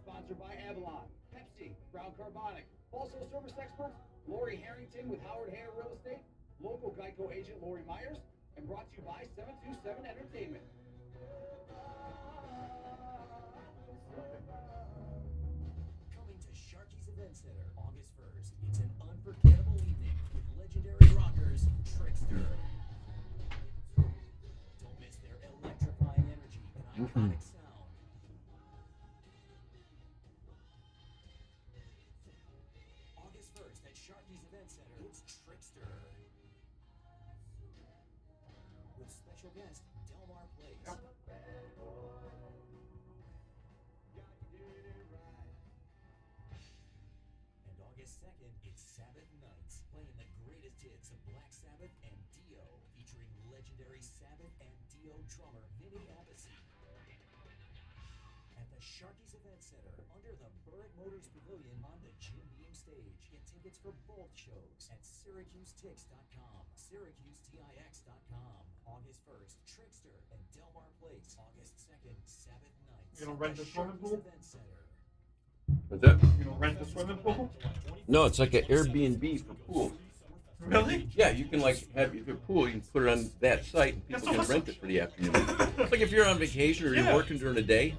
Sponsored by Avalon, Pepsi, Brown Carbonic, also service experts, Lori Harrington with Howard Hayer Real Estate, local Geico agent Lori Myers, and brought to you by 727 Entertainment. Coming to Sharky's Event Center August 1st, it's an unforgettable evening with legendary rockers Trickster. Don't miss their electrifying energy and iconic sound. August 1st at Sharky's Event Center, it's Trickster. With special guest Delmar Place. And August 2nd, it's Sabbath Nights, playing the greatest hits of Black Sabbath and Dio, featuring legendary Sabbath and Dio drummer Vinny Appice. At the Sharky's Event Center, under the Burritt Motors Pavilion on the Jim Beam stage. Get tickets for both shows at SyracuseTix.com, SyracuseTix.com. August 1st, Trickster and Delmar Place. August 2nd, Sabbath Nights. You gonna rent the swimming pool? Event Center. What's that? You gonna rent the swimming pool? No, it's like an Airbnb for pools. Really? Yeah, you can like have your pool. You can put it on that site, and people can rent it for the afternoon. It's like if you're on vacation or you're working during the day,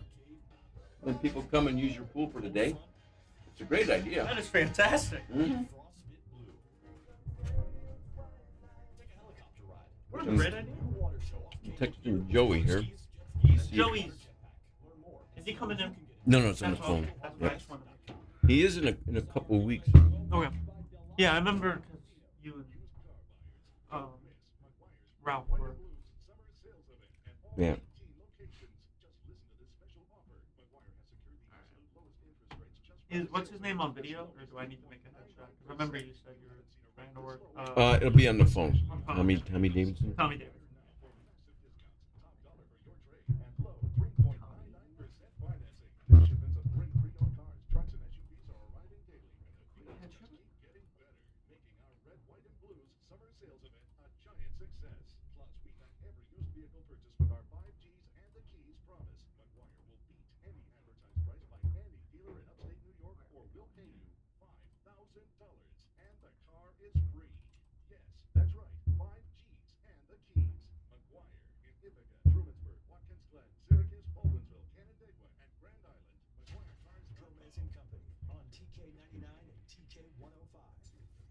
then people come and use your pool for the day. It's a great idea. That is fantastic. Mm-hmm. What a great idea. I'm texting Joey here. Joey, is he coming in? No, it's on the That's phone. okay. That's what I just wanted to know. He is in a couple of weeks. Okay. Yeah, I remember because you and Ralph were. Yeah. What's his name on video, or do I need to make a headshot? 'Cause I remember you said you were trying to work. It'll be on the phone. On phone. Tommy Davidson. Tommy Davidson.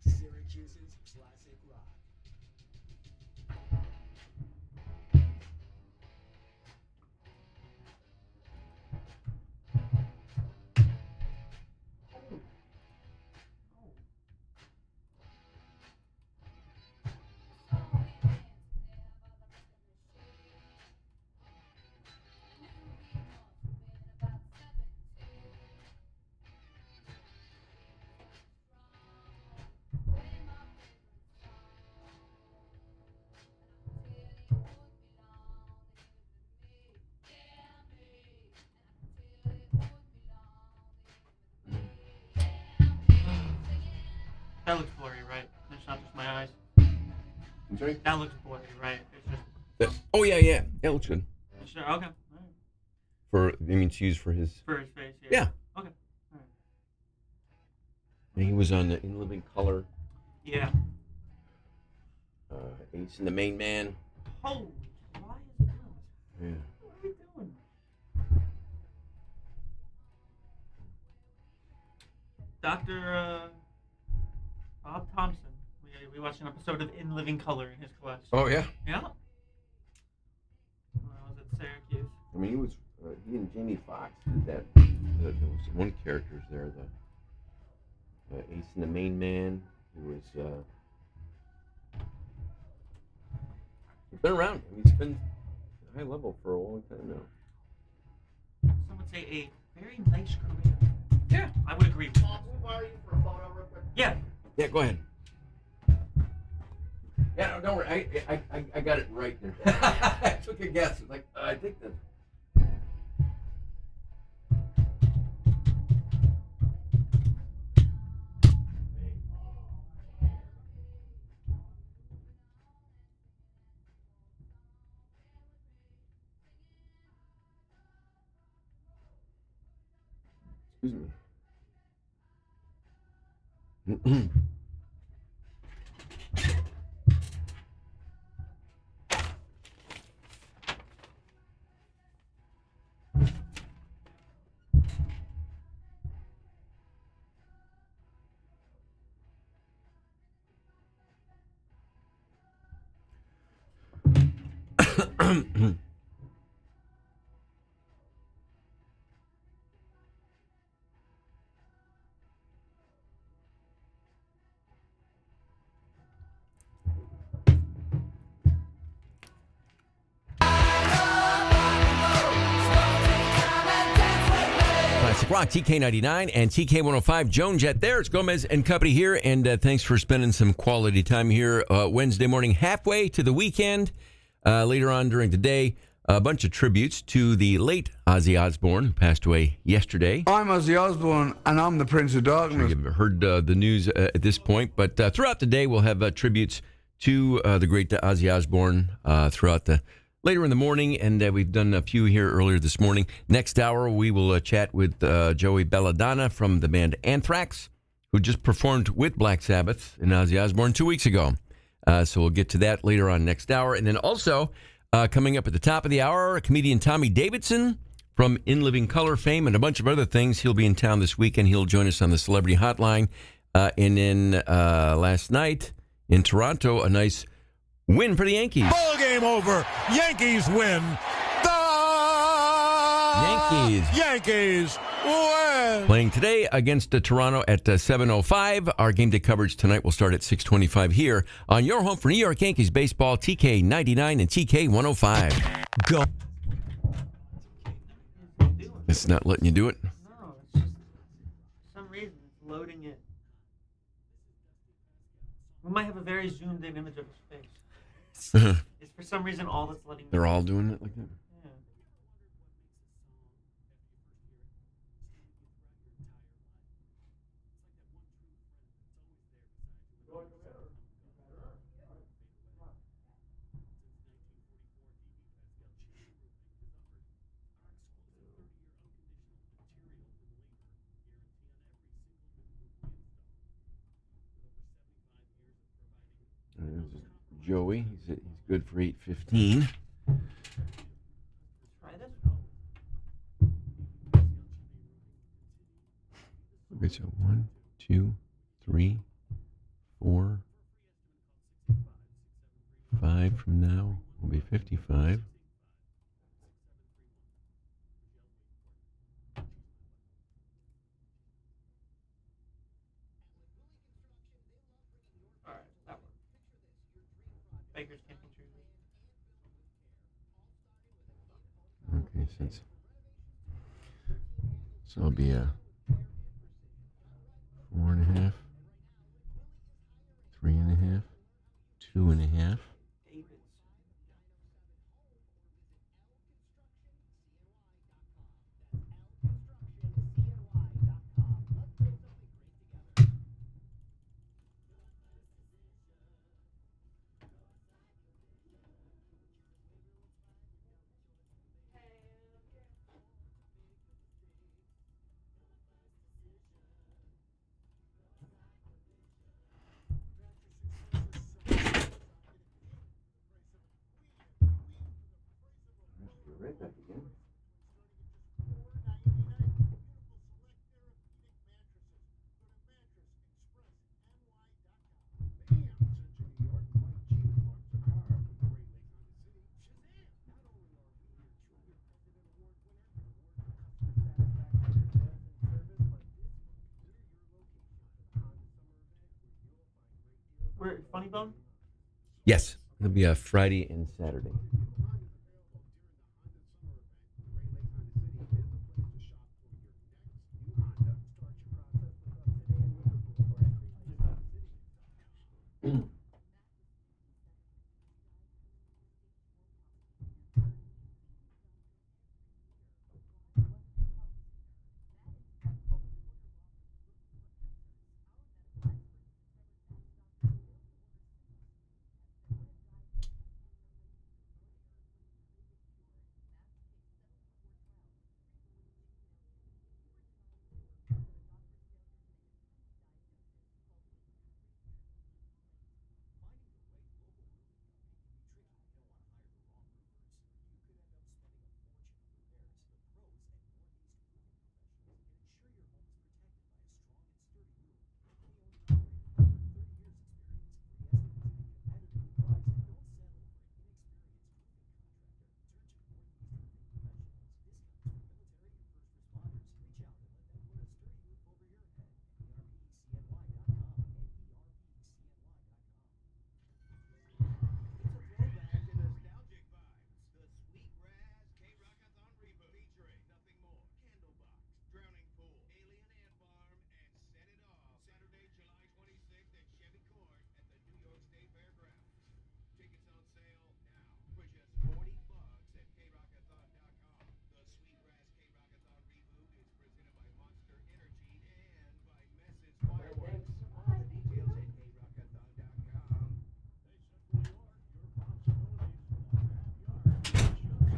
Syracuse's classic rock. That looks blurry, right? It's not just my eyes. I'm sorry? That looks blurry, right? It's just. Oh yeah. That looks good. It's just okay. All right. For to use for his. For his face, yeah. Yeah. Okay. All right. And he was on the In Living Color. Yeah. Ace and the Main Man. Holy, why is it doing this? Yeah. What are you doing? Dr. Bob Thompson. We watched an episode of In Living Color in his collection. Oh yeah. Yeah. When I was at Syracuse. I mean, he was. He and Jamie Foxx did that. There was one character's there, the Ace and the Main Man. who was he's been around. I mean, he's been high level for a long time now. Some would say a very nice career. Yeah, I would agree with that. Yeah. Yeah, go ahead. Yeah, no, don't worry. I got it right there. I took a guess. Like, I think that. Excuse me. Classic Rock, TK99 and TK105. Joan Jett there. It's Gomez and company here, and thanks for spending some quality time here Wednesday morning, halfway to the weekend. Later on during the day, a bunch of tributes to the late Ozzy Osbourne, who passed away yesterday. I'm Ozzy Osbourne, and I'm the Prince of Darkness. You've heard the news at this point, but throughout the day, we'll have tributes to the great Ozzy Osbourne throughout the later in the morning, and we've done a few here earlier this morning. Next hour, we will chat with Joey Belladonna from the band Anthrax, who just performed with Black Sabbath and Ozzy Osbourne 2 weeks ago. So we'll get to that later on next hour. And then also, coming up at the top of the hour, comedian Tommy Davidson from In Living Color fame and a bunch of other things. He'll be in town this weekend. He'll join us on the Celebrity Hotline. And then last night in Toronto, a nice win for the Yankees. Ball game over. Yankees win. Yankees win. Playing today against Toronto at 7:05. Our game day coverage tonight will start at 6:25 here on your home for New York Yankees baseball, TK99 and TK105. Go. It's not letting you do it? No, it's just for some reason it's loading it. We might have a very zoomed in image of his face. It's for some reason all that's letting. They're all doing it like that? Yeah. Joey, he's good for 8:15. Try this. Okay, so 1, 2, 3, 4, 5 from now will be 55. Bakers can't contribute. Okay, so it'll be a 4.5, 3.5, 2.5. Where Funny Bone? Yes, it'll be a Friday and Saturday.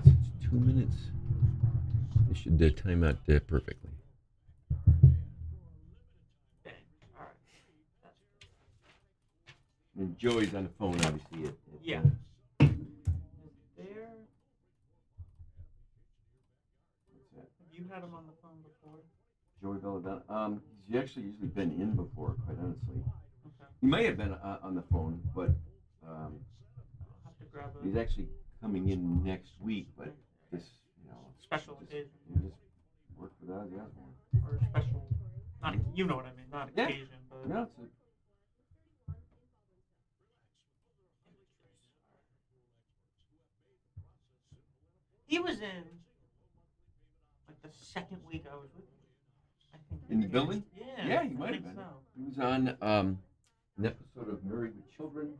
It's 2 minutes. They should time out perfectly. And Joey's on the phone, obviously. Yeah. There. Have you had him on the phone before? Joey Belladonna. He's actually usually been in before, quite honestly. Okay. He may have been on the phone, but I'll have to grab a he's actually coming in next week. But this, special occasion. Just work with Ozzy Osbourne. Or special, not you know what I mean, not occasion, but. No, it's He was in like the second week I was with him. I think. in the building? Yeah. Yeah, he might have been. So. He was on an episode of Married with Children.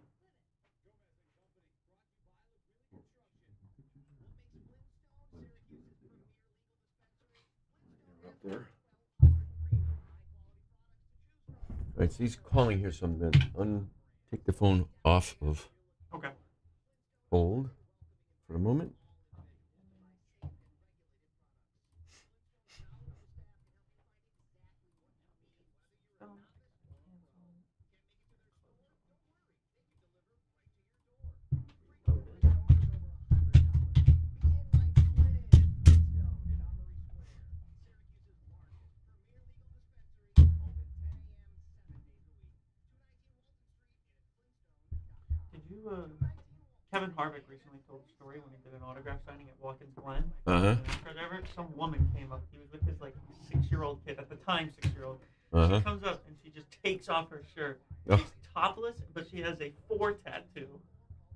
There. All right, so he's calling here, so I'm going to take the phone off of hold for a moment. Did you, Kevin Harvick recently told a story when he did an autograph signing at Watkins Glen. Some woman came up. He was with his, 6-year-old kid, at the time 6-year-old. She comes up and she just takes off her shirt. She's topless, but she has a 4 tattoo.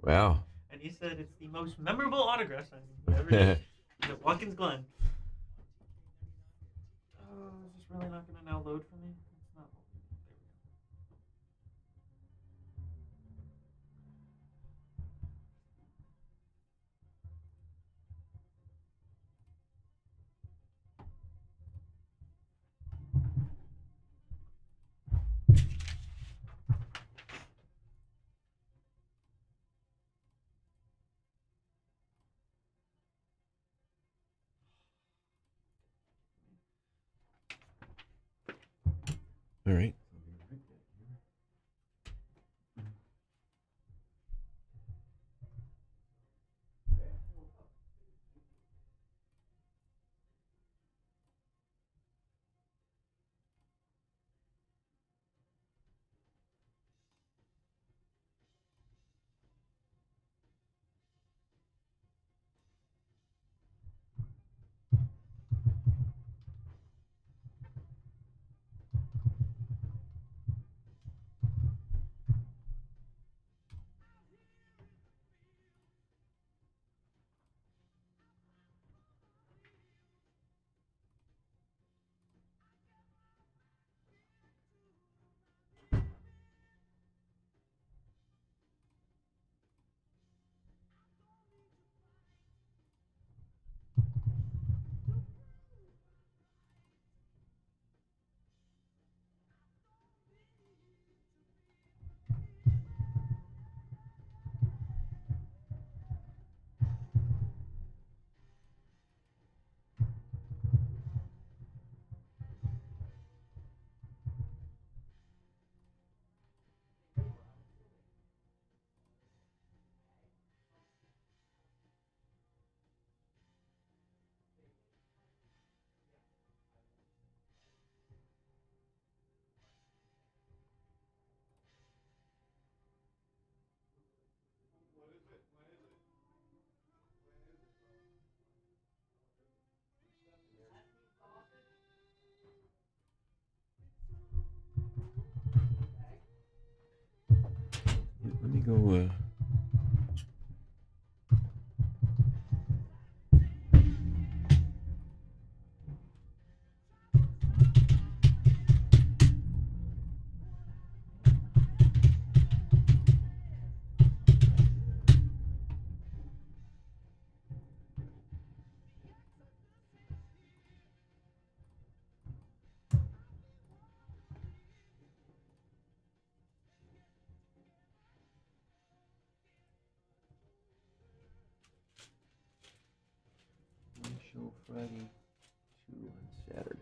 Wow. And he said it's the most memorable autograph signing he ever did. At Watkins Glen. Is this really not going to now load for me? It's not. All right. go. Show Friday, 2 on Saturday.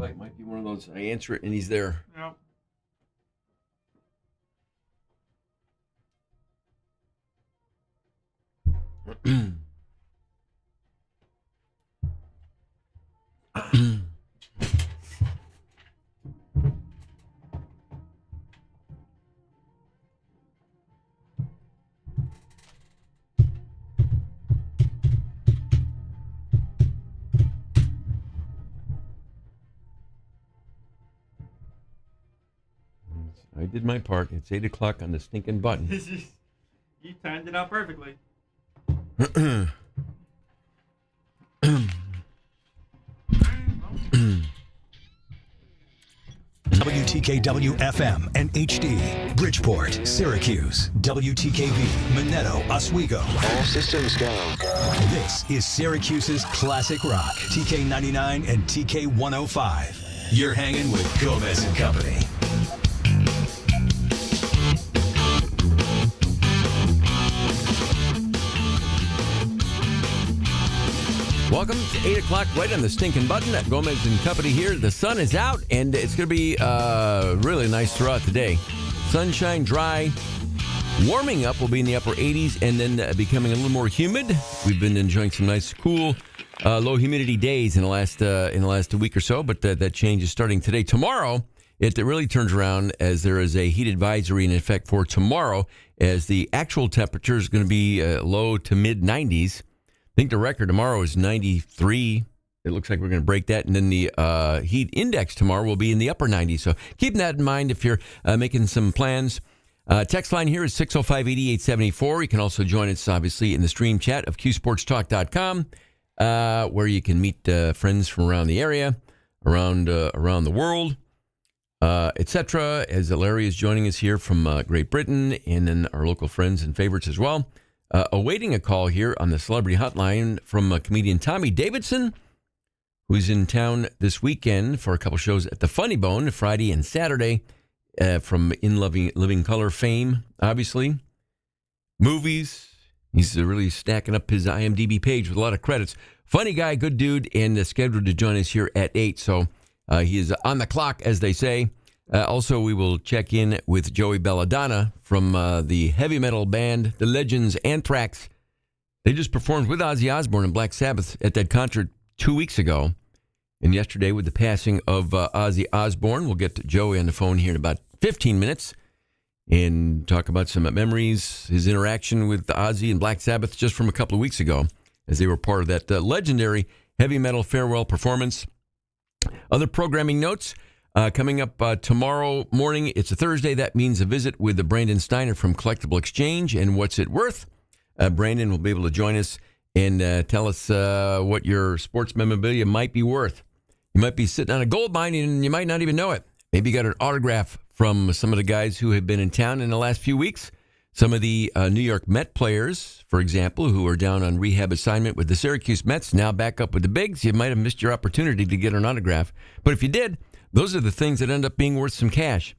It might be one of those. I answer it and he's there. Yep. I did my part. It's 8 o'clock on the stinking button. You timed it out perfectly. WTKW FM and HD, Bridgeport, Syracuse, WTKV, Minetto, Oswego. All systems go. This is Syracuse's classic rock, TK99 and TK105. You're hanging with Gomez and Company. Welcome to 8 o'clock, right on the stinking button. Gomez and Company here. The sun is out, and it's going to be really nice throughout the day. Sunshine, dry. Warming up will be in the upper 80s, and then becoming a little more humid. We've been enjoying some nice, cool, low humidity days in the last week or so, but that change is starting today. Tomorrow, it really turns around as there is a heat advisory in effect for tomorrow, as the actual temperature is going to be low to mid 90s. I think the record tomorrow is 93. It looks like we're going to break that. And then the heat index tomorrow will be in the upper 90s. So keep that in mind if you're making some plans. Text line here is 605-8874. You can also join us, obviously, in the stream chat of qsportstalk.com, where you can meet friends from around the area, around the world, etc. As Larry is joining us here from Great Britain, and then our local friends and favorites as well. Awaiting a call here on the celebrity hotline from comedian Tommy Davidson, who's in town this weekend for a couple shows at the Funny Bone, Friday and Saturday, from In Living Color fame, obviously. Movies. He's really stacking up his IMDb page with a lot of credits. Funny guy, good dude, and scheduled to join us here at 8. So he is on the clock, as they say. Also, we will check in with Joey Belladonna from the heavy metal band, the legends Anthrax. They just performed with Ozzy Osbourne and Black Sabbath at that concert 2 weeks ago. And yesterday, with the passing of Ozzy Osbourne, we'll get Joey on the phone here in about 15 minutes and talk about some memories, his interaction with Ozzy and Black Sabbath just from a couple of weeks ago, as they were part of that legendary heavy metal farewell performance. Other programming notes. Coming up tomorrow morning, it's a Thursday. That means a visit with Brandon Steiner from Collectible Exchange and What's It Worth. Brandon will be able to join us and tell us what your sports memorabilia might be worth. You might be sitting on a gold mine and you might not even know it. Maybe you got an autograph from some of the guys who have been in town in the last few weeks. Some of the New York Met players, for example, who are down on rehab assignment with the Syracuse Mets, now back up with the Bigs. You might have missed your opportunity to get an autograph. But if you did, those are the things that end up being worth some cash.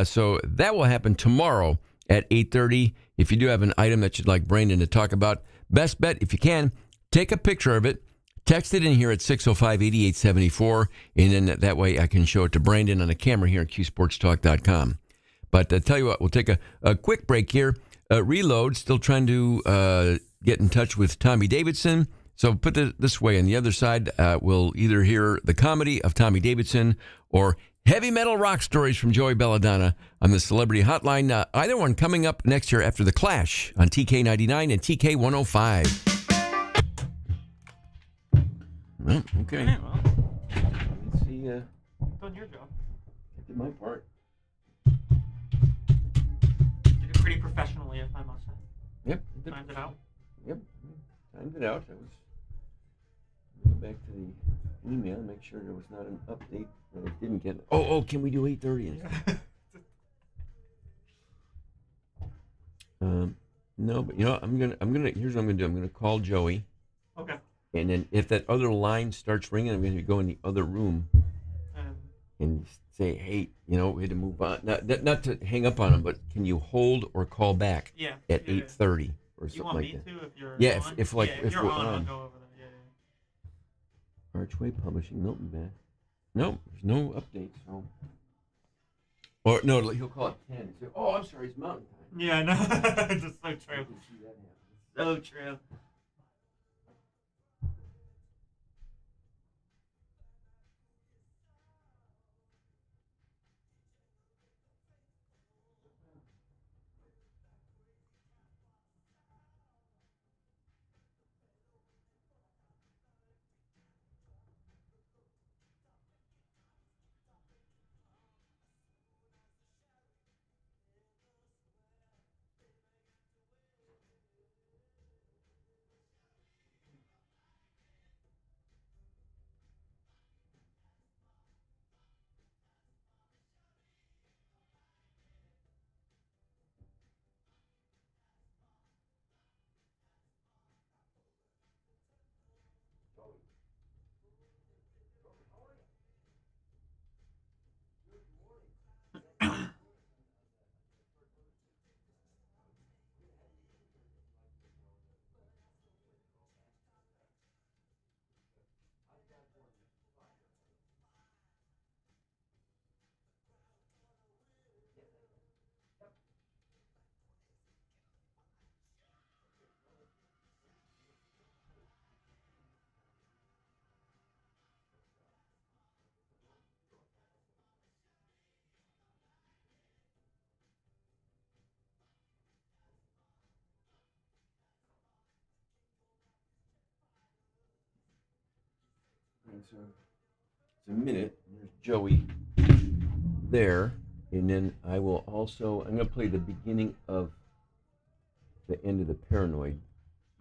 So that will happen tomorrow at 8:30. If you do have an item that you'd like Brandon to talk about, best bet, if you can, take a picture of it. Text it in here at 605-8874, and then that way I can show it to Brandon on a camera here at QSportsTalk.com. But tell you what, we'll take a quick break here. Reload, still trying to get in touch with Tommy Davidson. So put it this way, on the other side, we'll either hear the comedy of Tommy Davidson or heavy metal rock stories from Joey Belladonna on the Celebrity Hotline. Either one coming up next year after The Clash on TK99 and TK105. Well, okay. Okay, well, Let's see. you've done your job. I did my part. You did it pretty professionally, if I must say. Yep. Timed it out. Yep. Timed it out. I was going back to the email, make sure there was not an update that I didn't get. Oh, can we do 8:30? No, but you know, here's what I'm gonna do. I'm gonna call Joey. Okay. And then if that other line starts ringing, I'm going to go in the other room and say, hey, you know, we had to move on. Not to hang up on him, but can you hold or call back at 8:30 or something like that? You want me to if you're on? If you're we're on, on. I'll go over there. Yeah. Archway Publishing, Milton Bath. No, there's no update. So. Or, no, he'll call it 10. Say, oh, I'm sorry, it's mountain time. Yeah, no, it's just so true. So true. So it's a minute. There's Joey there. And then I will also, I'm going to play the beginning of the end of the Paranoid.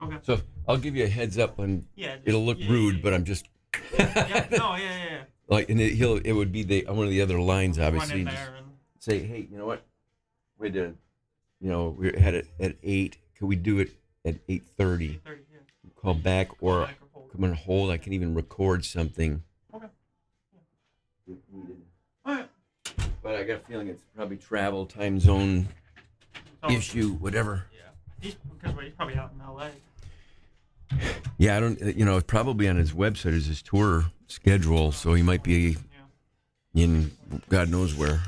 Okay. So I'll give you a heads up on, it'll look rude, but I'm just. Yeah. Like, and it would be one of the other lines, obviously. Run in Just there and say, hey, you know what? We did, we had it at 8. Could we do it at 8:30? Call back or come on hold. I can even record something. Okay. If needed. But I got a feeling it's probably travel, time zone issue, whatever. Yeah. Because he's probably out in L.A. Yeah, I don't. It's probably on his website is his tour schedule, so he might be in God knows where.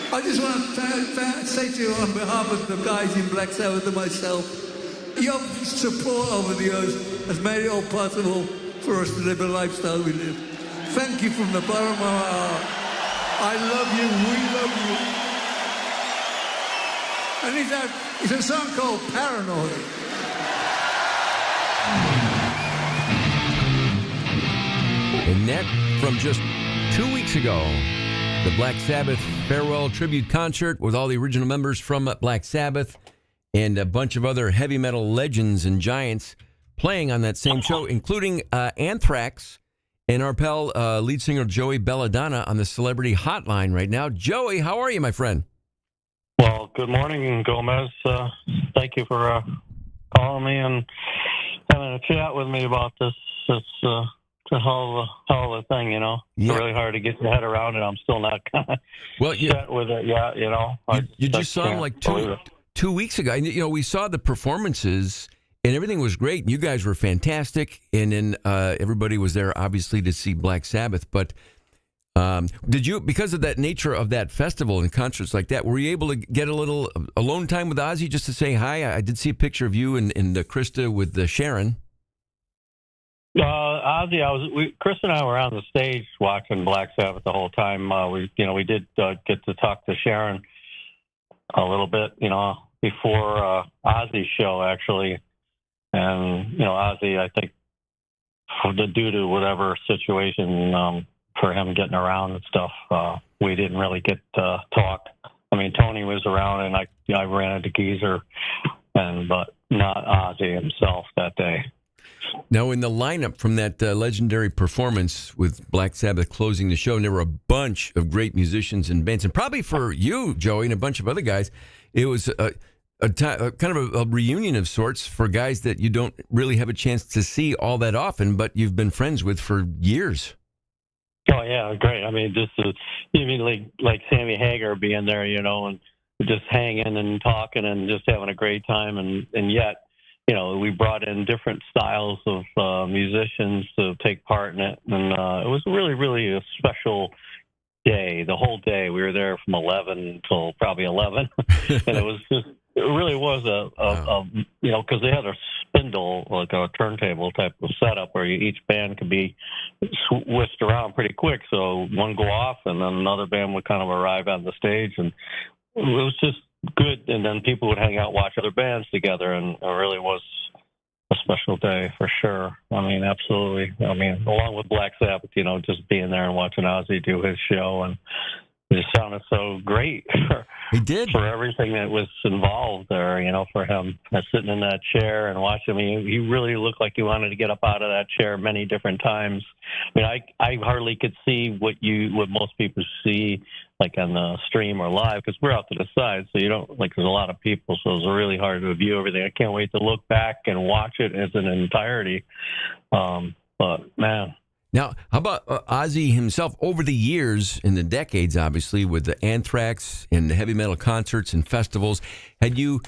I just want to say to you on behalf of the guys in Black Sabbath and myself, your support over the years has made it all possible for us to live a lifestyle we live. Thank you from the bottom of my heart. I love you, we love you. And it's a song called Paranoid. And that from just 2 weeks ago, the Black Sabbath farewell tribute concert with all the original members from Black Sabbath and a bunch of other heavy metal legends and giants playing on that same show, including Anthrax and our pal lead singer Joey Belladonna on the Celebrity Hotline right now. Joey, how are you, my friend? Well, good morning, Gomez. Thank you for calling me and having a chat with me about this. It's a hell of a thing, you know. Yeah. It's really hard to get your head around it. I'm still not kind of set with it yet, you know. You just saw him like 2 weeks ago. And, you know, we saw the performances, and everything was great. You guys were fantastic, and then everybody was there, obviously, to see Black Sabbath. But did you, because of that nature of that festival and concerts like that, were you able to get a little alone time with Ozzy just to say hi? I did see a picture of you and Krista with Sharon. Ozzy, Chris and I were on the stage watching Black Sabbath the whole time. We did get to talk to Sharon a little bit, you know, before Ozzy's show actually, and you know, Ozzy, I think, due to whatever situation for him getting around and stuff, we didn't really get to talk. I mean, Tony was around, and I ran into Geezer, but not Ozzy himself that day. Now, in the lineup from that legendary performance with Black Sabbath closing the show, and there were a bunch of great musicians and bands, and probably for you, Joey, and a bunch of other guys, it was a kind of a reunion of sorts for guys that you don't really have a chance to see all that often, but you've been friends with for years. Oh yeah, great. I mean, you mean like Sammy Hagar being there, you know, and just hanging and talking and just having a great time, and yet, you know, we brought in different styles of musicians to take part in it, and it was really, really a special day. The whole day, we were there from 11 until probably 11, and it really was a you know, because they had a spindle, like a turntable type of setup where each band could be whisked around pretty quick. So one go off, and then another band would kind of arrive on the stage, and it was just good. And then people would hang out, watch other bands together, and it really was a special day for sure. I mean, absolutely. I mean, along with Black Sabbath, you know, just being there and watching Ozzy do his show, and it just sounded so great. He did. For everything that was involved there, you know, for him sitting in that chair and watching me. He really looked like he wanted to get up out of that chair many different times. I mean, I hardly could see what most people see, like on the stream or live, because we're out to the side, so you don't, like, there's a lot of people, so it's really hard to view everything. I can't wait to look back and watch it as an entirety. But man. Now, how about Ozzy himself over the years, in the decades, obviously, with the Anthrax and the heavy metal concerts and festivals? Had you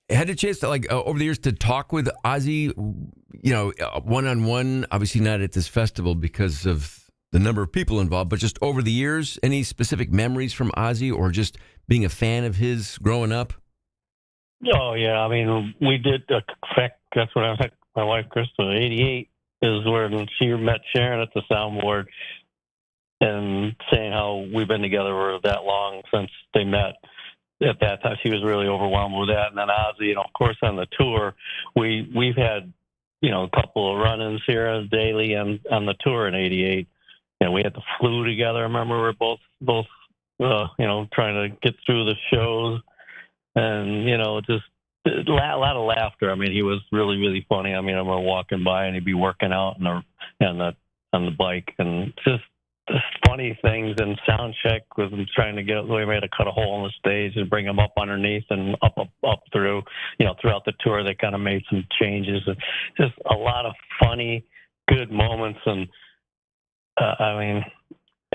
had a chance to, like, over the years to talk with Ozzy, you know, one-on-one, obviously not at this festival because of the number of people involved, but just over the years, any specific memories from Ozzy or just being a fan of his growing up? Oh, yeah. I mean, we did, in fact, that's when I met my wife, Krista, 88. Is when she met Sharon at the soundboard and saying how we've been together for that long since they met. At that time, she was really overwhelmed with that. And then Ozzy, you know, of course, on the tour, we've had, you know, a couple of run-ins here daily and on the tour in '88. And we had the flu together. I remember we were both you know, trying to get through the shows, and you know, just a lot of laughter. I mean, he was really, really funny. I mean, I remember walking by and he'd be working out on the bike, and just funny things. And sound check with him trying to get. We made to cut a hole in the stage and bring him up underneath and up through. You know, throughout the tour, they kind of made some changes, and just a lot of funny, good moments. And I mean,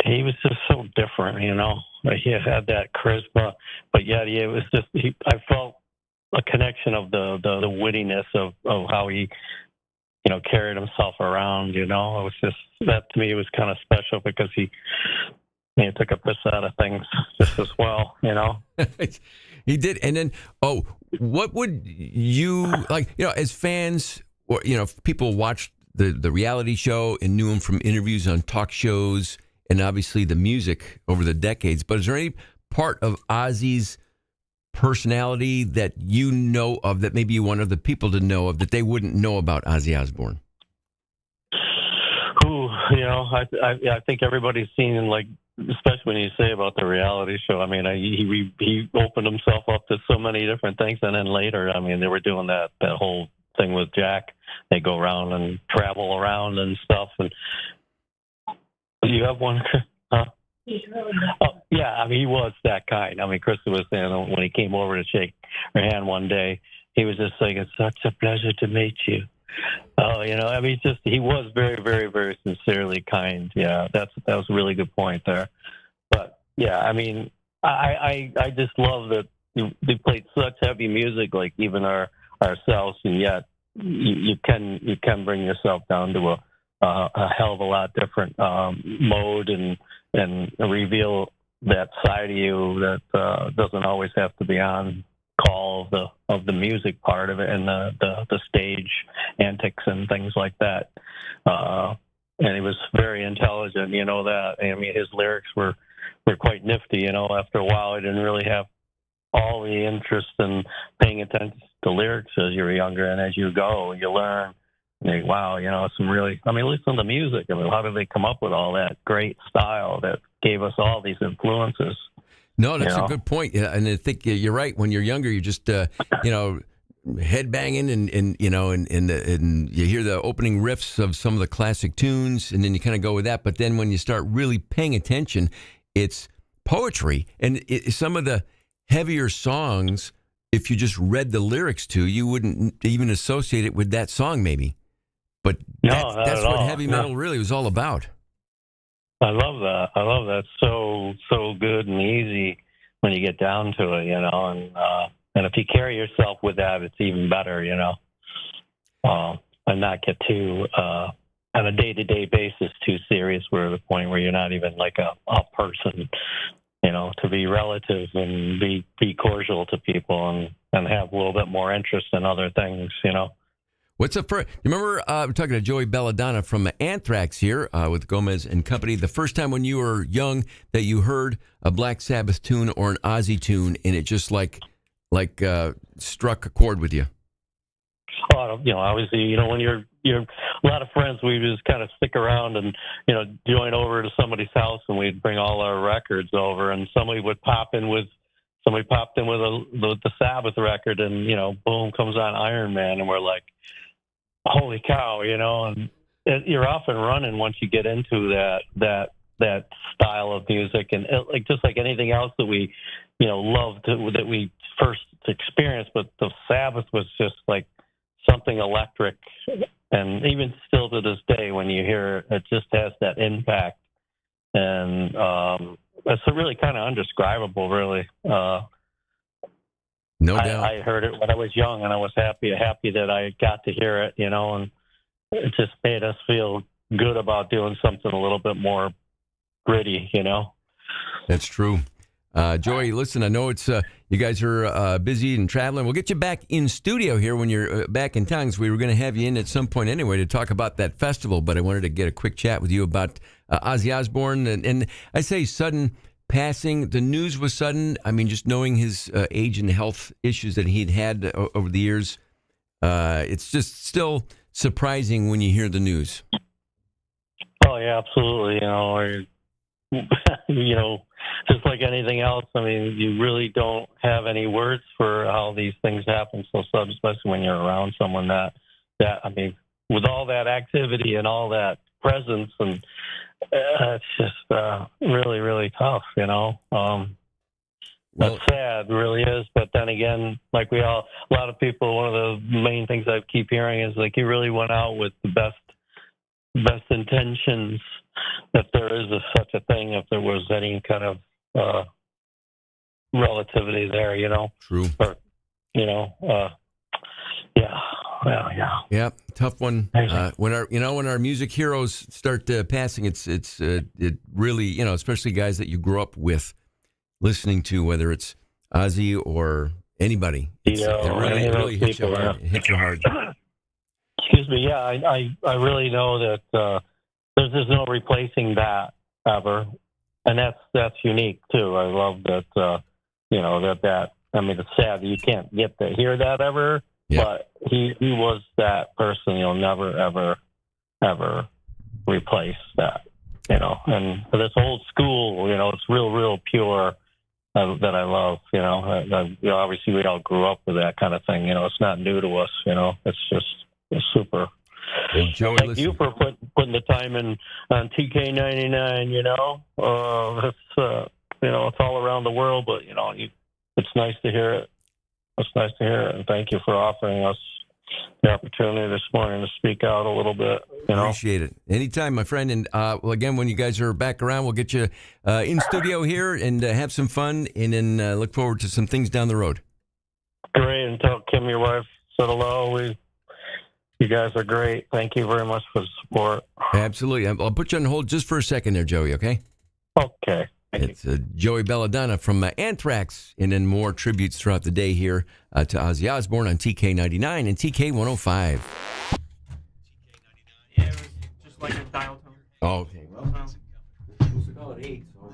he was just so different. You know, he had that charisma, but yet it was just. I felt a connection of the wittiness of how he, you know, carried himself around. You know, it was just, that to me was kind of special because he took a piss out of things just as well. You know, he did. And then, what would you like? You know, as fans, or you know, people watched the reality show and knew him from interviews on talk shows and obviously the music over the decades. But is there any part of Ozzy's personality that you know of that maybe you want other people to know of that they wouldn't know about Ozzy Osbourne? Ooh, I think everybody's seen, like, especially when you say about the reality show. I mean, he opened himself up to so many different things, and then later, I mean, they were doing that whole thing with Jack. They go around and travel around and stuff. And you have one, huh? Oh, yeah, I mean, he was that kind. I mean, Krista was saying when he came over to shake her hand one day, he was just saying, "It's such a pleasure to meet you." Oh, I mean, he was very, very, very sincerely kind. Yeah, that was a really good point there. But yeah, I mean, I just love that they played such heavy music, like even ourselves, and yet you can bring yourself down to a hell of a lot different mode and reveal that side of you that doesn't always have to be on call of the music part of it and the stage antics and things like that. And he was very intelligent, that. I mean, his lyrics were quite nifty, After a while, I didn't really have all the interest in paying attention to lyrics as you were younger, and as you go, you learn. And wow, some really. I mean, listen to the music. I mean, how did they come up with all that great style that gave us all these influences? No, that's a good point. Yeah, and I think you're right. When you're younger, you're just head banging and you hear the opening riffs of some of the classic tunes, and then you kind of go with that. But then when you start really paying attention, it's poetry, and some of the heavier songs, if you just read the lyrics to, you wouldn't even associate it with that song, maybe. But that's what heavy metal really was all about. I love that. I love that. So good and easy when you get down to it, and if you carry yourself with that, it's even better, and not get too on a day-to-day basis too serious, where the point where you're not even like a person, to be relative and be cordial to people and have a little bit more interest in other things, What's up for? Remember, we're talking to Joey Belladonna from Anthrax here with Gomez and Company. The first time when you were young that you heard a Black Sabbath tune or an Ozzy tune, and it just like struck a chord with you. Obviously, when you're a lot of friends, we just kind of stick around and join over to somebody's house, and we'd bring all our records over, and somebody popped in with the Sabbath record, and boom, comes on Iron Man, and we're like, holy cow, and you're off and running once you get into that style of music, and just like anything else that we loved that we first experienced, but the Sabbath was just like something electric, and even still to this day when you hear it just has that impact, and it's really kind of undescribable, really. No doubt. I heard it when I was young, and I was happy that I got to hear it, and it just made us feel good about doing something a little bit more gritty, That's true. Joey, listen, I know it's you guys are busy and traveling. We'll get you back in studio here when you're back in town. We were going to have you in at some point anyway to talk about that festival, but I wanted to get a quick chat with you about Ozzy Osbourne. And I say sudden passing. The news was sudden. I mean, just knowing his age and health issues that he'd had over the years, it's just still surprising when you hear the news. Oh, yeah, absolutely. Just like anything else, I mean, you really don't have any words for how these things happen so sudden, especially when you're around someone that I mean, with all that activity and all that presence, and it's just really, really tough, That's sad, it really is. But then again, like a lot of people, one of the main things I keep hearing is like he really went out with the best intentions, if there is such a thing, if there was any kind of relativity there, True. Or, yeah. Well, yeah. Yeah, tough one. When our music heroes start passing, it really, especially guys that you grew up with, listening to, whether it's Ozzy or anybody, it really hits you hard. It hits you hard. Excuse me. Yeah, I really know that there's just no replacing that ever, and that's unique too. I love that. That. I mean, it's sad that you can't get to hear that ever. Yeah. But he was that person you'll never, ever, ever replace that, and this old school, it's real pure that I love, obviously we all grew up with that kind of thing, it's not new to us, it's super. Well, Joey, thank you for putting the time in on TK99, it's all around the world, but, it's nice to hear it. It's nice to hear it, and thank you for offering us the opportunity this morning to speak out a little bit. Appreciate it. Anytime, my friend. And well, again, when you guys are back around, we'll get you in studio here and have some fun, and then look forward to some things down the road. Great, and tell Kim, your wife, said hello. You guys are great. Thank you very much for the support. Absolutely. I'll put you on hold just for a second there, Joey. Okay. Okay. It's Joey Belladonna from Anthrax, and then more tributes throughout the day here to Ozzy Osbourne on TK99 and TK105. Yeah, it was just like a dial tone. Oh, okay. Well, supposed to call it 8, so.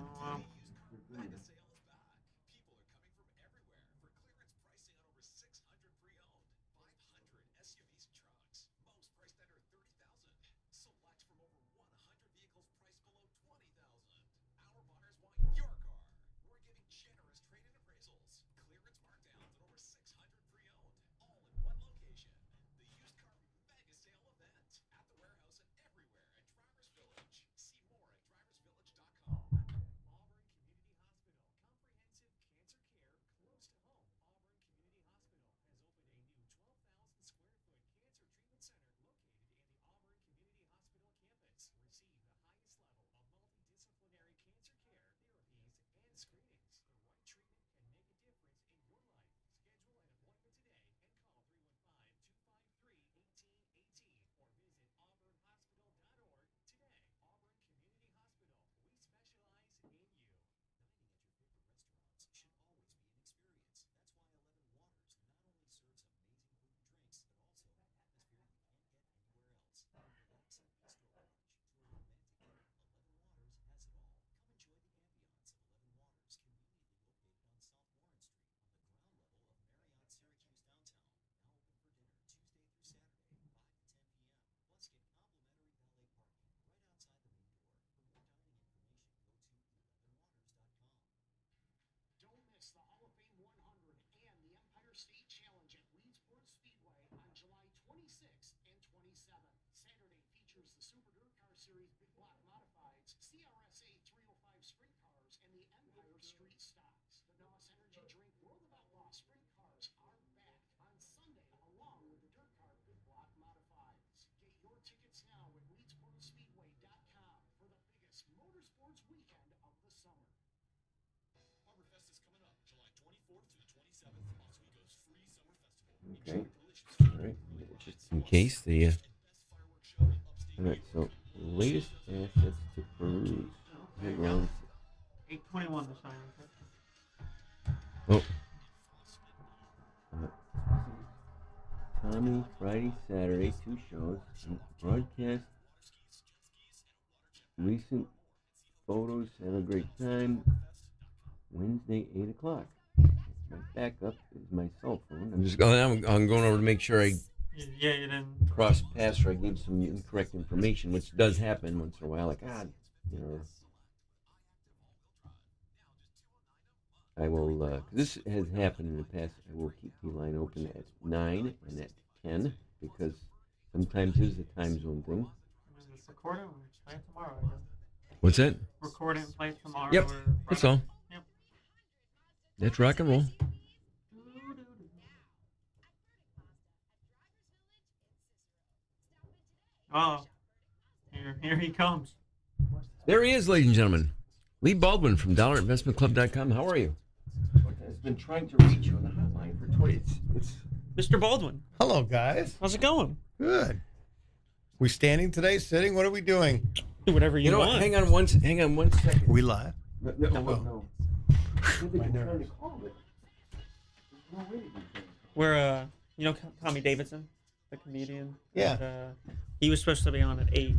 Okay. All right. Just in case the. All right. So latest assets to peruse. Playgrounds. 8:21 this time. Oh. Tommy, Friday, Saturday, 2 shows. Broadcast. Recent photos. Have a great time. Wednesday, 8 o'clock. My backup is my cell phone. I'm going over to make sure I you didn't cross paths or I gave some incorrect information, which does happen once in a while. Like, I will, this has happened in the past. I will keep the line open at 9 and at 10 because sometimes it's a time zone thing. Record it and play it tomorrow, I guess. What's that? Record it and play it tomorrow. Yep, that's all. Yep. That's rock and roll. Oh, here he comes. There he is, ladies and gentlemen. Lee Baldwin from DollarInvestmentClub.com. How are you? I've been trying to reach you on the hotline for 20. It's Mr. Baldwin. Hello, guys. How's it going? Good. We standing today? Sitting? What are we doing? Do whatever you want. What? Hang on one second. We live? No. We're Tommy Davidson, the comedian. Yeah. And, he was supposed to be on at 8.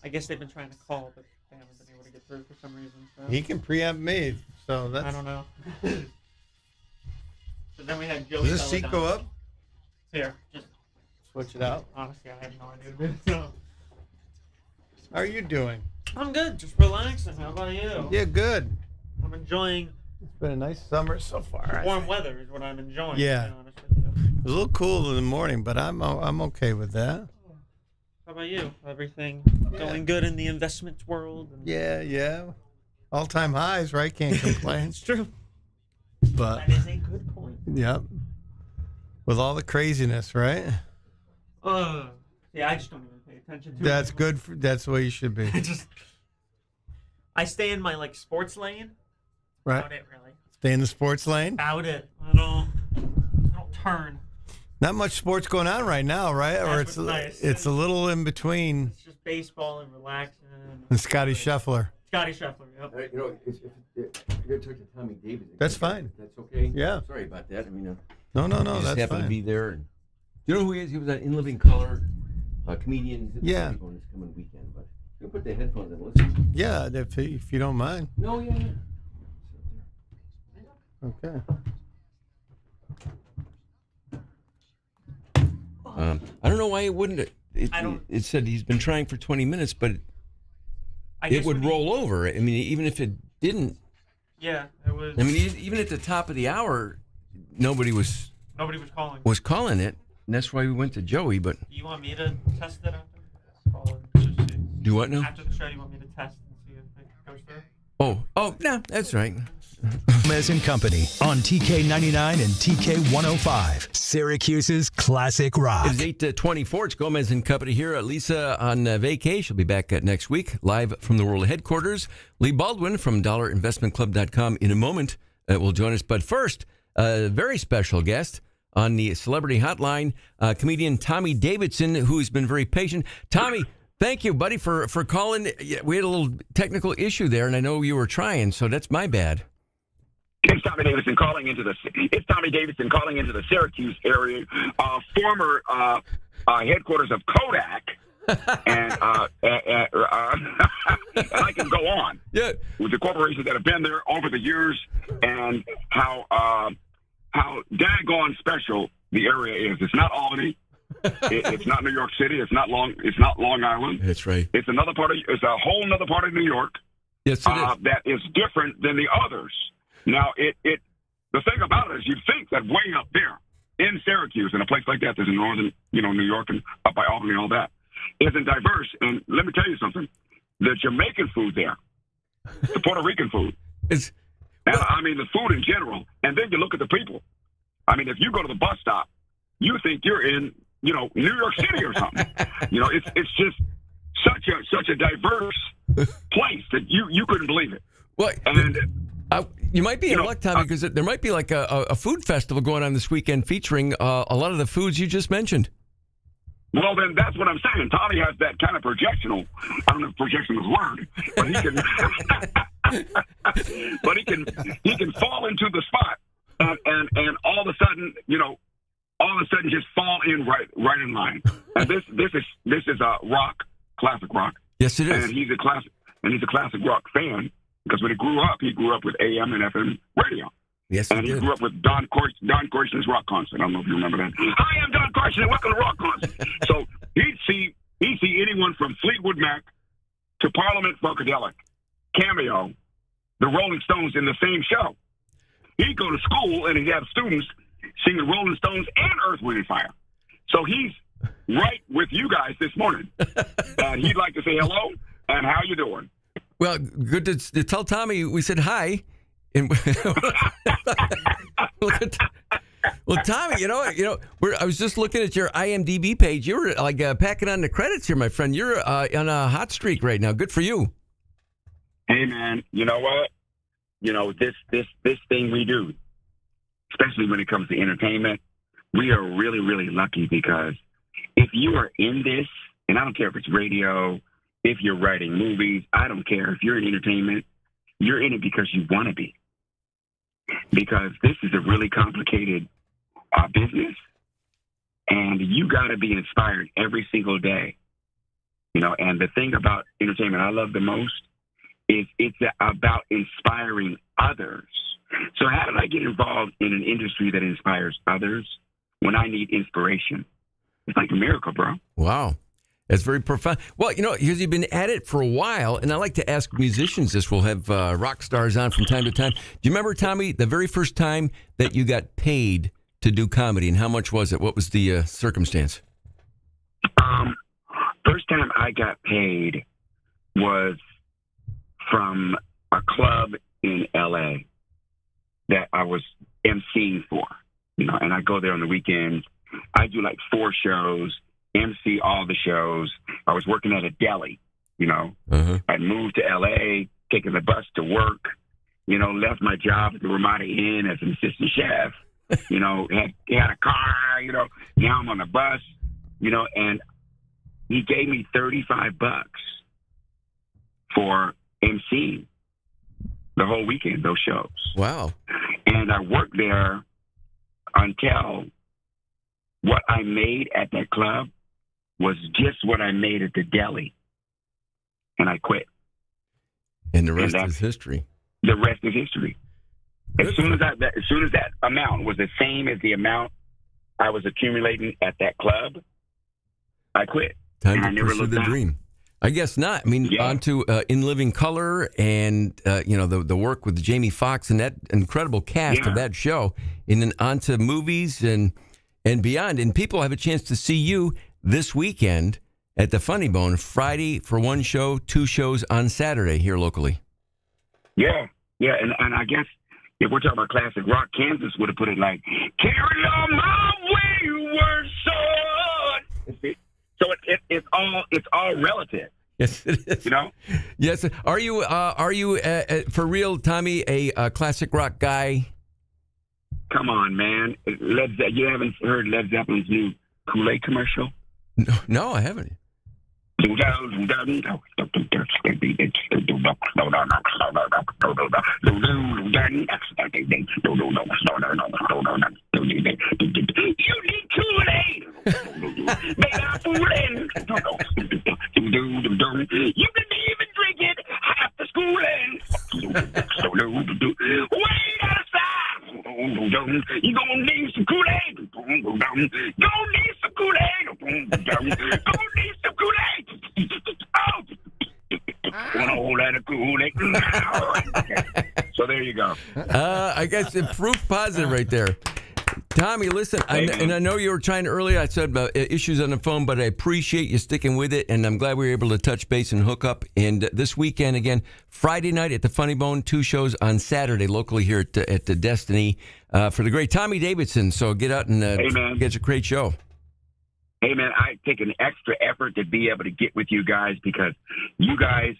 I guess they've been trying to call, but they haven't been able to get through for some reason. So. He can preempt me, so that's. I don't know. But then we had Joey. Does this seat go up? Here, just switch it out. Honestly, I have no idea. So How are you doing? I'm good. Just relaxing. How about you? Yeah, good. I'm enjoying. It's been a nice summer so far. Warm weather is what I'm enjoying. Yeah. To be honest with you. It was a little cool in the morning, but I'm okay with that. How about you? Everything going good in the investment world? Yeah. All-time highs, right? Can't complain. It's true. But That is a good point. yep. With all the craziness, right? Yeah, I just don't even pay attention to it. That's good. That's the way you should be. I stay in my sports lane. Right. About it, really. Stay in the sports lane. About it. I don't turn. Not much sports going on right now, right? Or That's what's nice. it's a little in between. It's just baseball and relaxing. And Scotty Scheffler. Scotty Scheffler, yep. You know, if you're going to talk to Tommy Davidson. That's fine. That's okay? Yeah. Sorry about that. I mean, No, he just that's happened fine. to be there. And, you know who he is? He was on In Living Color, comedian. Yeah. On this coming weekend, but you put the headphones in. Listen. Yeah, if you don't mind. No, yeah. Okay. I don't know why it wouldn't. It said he's been trying for 20 minutes, but it would roll over. I mean, even if it didn't. Yeah, it was. I mean, even at the top of the hour, nobody was calling. Was calling it, and that's why we went to Joey. But Do you want me to test it after? Do what now? After the show, you want me to test and see if it goes through? Oh, no, that's right. Gomez and Company on TK99 and TK105, Syracuse's classic rock. It's 8:24. It's Gomez and Company here. Lisa on vacay. She'll be back next week, live from the world headquarters. Lee Baldwin from dollarinvestmentclub.com in a moment will join us. But first, a very special guest on the Celebrity Hotline, comedian Tommy Davidson, who's been very patient. Tommy, thank you, buddy, for calling. We had a little technical issue there, and I know you were trying, so that's my bad. It's Tommy Davidson calling into the Syracuse area, former headquarters of Kodak, and I can go on. Yeah, with the corporations that have been there over the years, and how daggone special the area is. It's not Albany. It's not New York City. It's not Long Island. That's right. It's a whole other part of New York. Yes, it is. That is different than the others. Now, the thing about it is, you'd think that way up there in Syracuse, in a place like that, that's in northern, New York and up by Albany and all that, isn't diverse. And let me tell you something: the Jamaican food there, the Puerto Rican food, I mean, the food in general, and then you look at the people. I mean, if you go to the bus stop, you think you're in, New York City or something. It's just such a diverse place that you couldn't believe it. What? And you might be in luck, Tommy, because there might be like a food festival going on this weekend featuring a lot of the foods you just mentioned. Well, then that's what I'm saying. Tommy has that kind of projectional. I don't know if projection is a word, but he can fall into the spot and all of a sudden, just fall in right in line. And this is a classic rock. Yes, it is. And he's a classic rock fan. Because when he grew up with AM and FM radio. Yes, and he grew up with Don Corsh's rock concert. I don't know if you remember that. Hi, I'm Don Corsh, and welcome to rock concert. So he'd see anyone from Fleetwood Mac to Parliament Funkadelic, Cameo, the Rolling Stones in the same show. He'd go to school and he'd have students sing the Rolling Stones and Earth, Wind and Fire. So he's right with you guys this morning, and he'd like to say hello and how you doing. Well, good to tell Tommy we said hi. And well, Tommy, I was just looking at your IMDb page. You were like packing on the credits here, my friend. You're on a hot streak right now. Good for you. Hey, man, you know what? This thing we do, especially when it comes to entertainment, we are really, really lucky because if you are in this, and I don't care if it's radio, if you're writing movies, I don't care. If you're in entertainment, you're in it because you want to be. Because this is a really complicated business, and you got to be inspired every single day. And the thing about entertainment I love the most is it's about inspiring others. So how did I get involved in an industry that inspires others when I need inspiration? It's like a miracle, bro. Wow. That's very profound. Well, because you've been at it for a while, and I like to ask musicians this. We'll have rock stars on from time to time. Do you remember, Tommy, the very first time that you got paid to do comedy, and how much was it? What was the circumstance? First time I got paid was from a club in L.A. that I was emceeing for, and I go there on the weekends. I do like 4 shows, MC all the shows. I was working at a deli, I moved to L.A., taking the bus to work, left my job at the Ramada Inn as an assistant chef, had a car, now I'm on a bus, and he gave me $35 for MCing the whole weekend, those shows. Wow. And I worked there until what I made at that club was just what I made at the deli. And I quit. And the rest is history. The rest is history. As soon as that amount was the same as the amount I was accumulating at that club, I quit. Time to pursue the dream. I guess not. I mean, on to In Living Color and, the work with Jamie Foxx and that incredible cast of that show. And then on to movies and beyond. And people have a chance to see you this weekend at the Funny Bone, Friday for 1 show, 2 shows on Saturday here locally. Yeah. And I guess if we're talking about classic rock, Kansas would have put it like, carry on my wayward son. So it's all relative. Yes, it is. Yes. Are you for real, Tommy, a classic rock guy? Come on, man. You haven't heard Led Zeppelin's new Kool-Aid commercial? No, I haven't. You need Kool-Aid. They got fooling. You can even drink it after schooling. Wait outside. You gonna need some Kool-Aid. Gonna need some Kool-Aid. Gonna need some Kool-Aid. Oh. Want a whole lot of Kool-Aid. So there you go. I guess it's proof positive right there. Tommy, listen, and I know you were trying earlier. I said about issues on the phone, but I appreciate you sticking with it, and I'm glad we were able to touch base and hook up. And this weekend, again, Friday night at the Funny Bone, 2 shows on Saturday locally here at the Destiny for the great Tommy Davidson. So get out and get a great show. Hey, man, I take an extra effort to be able to get with you guys because you guys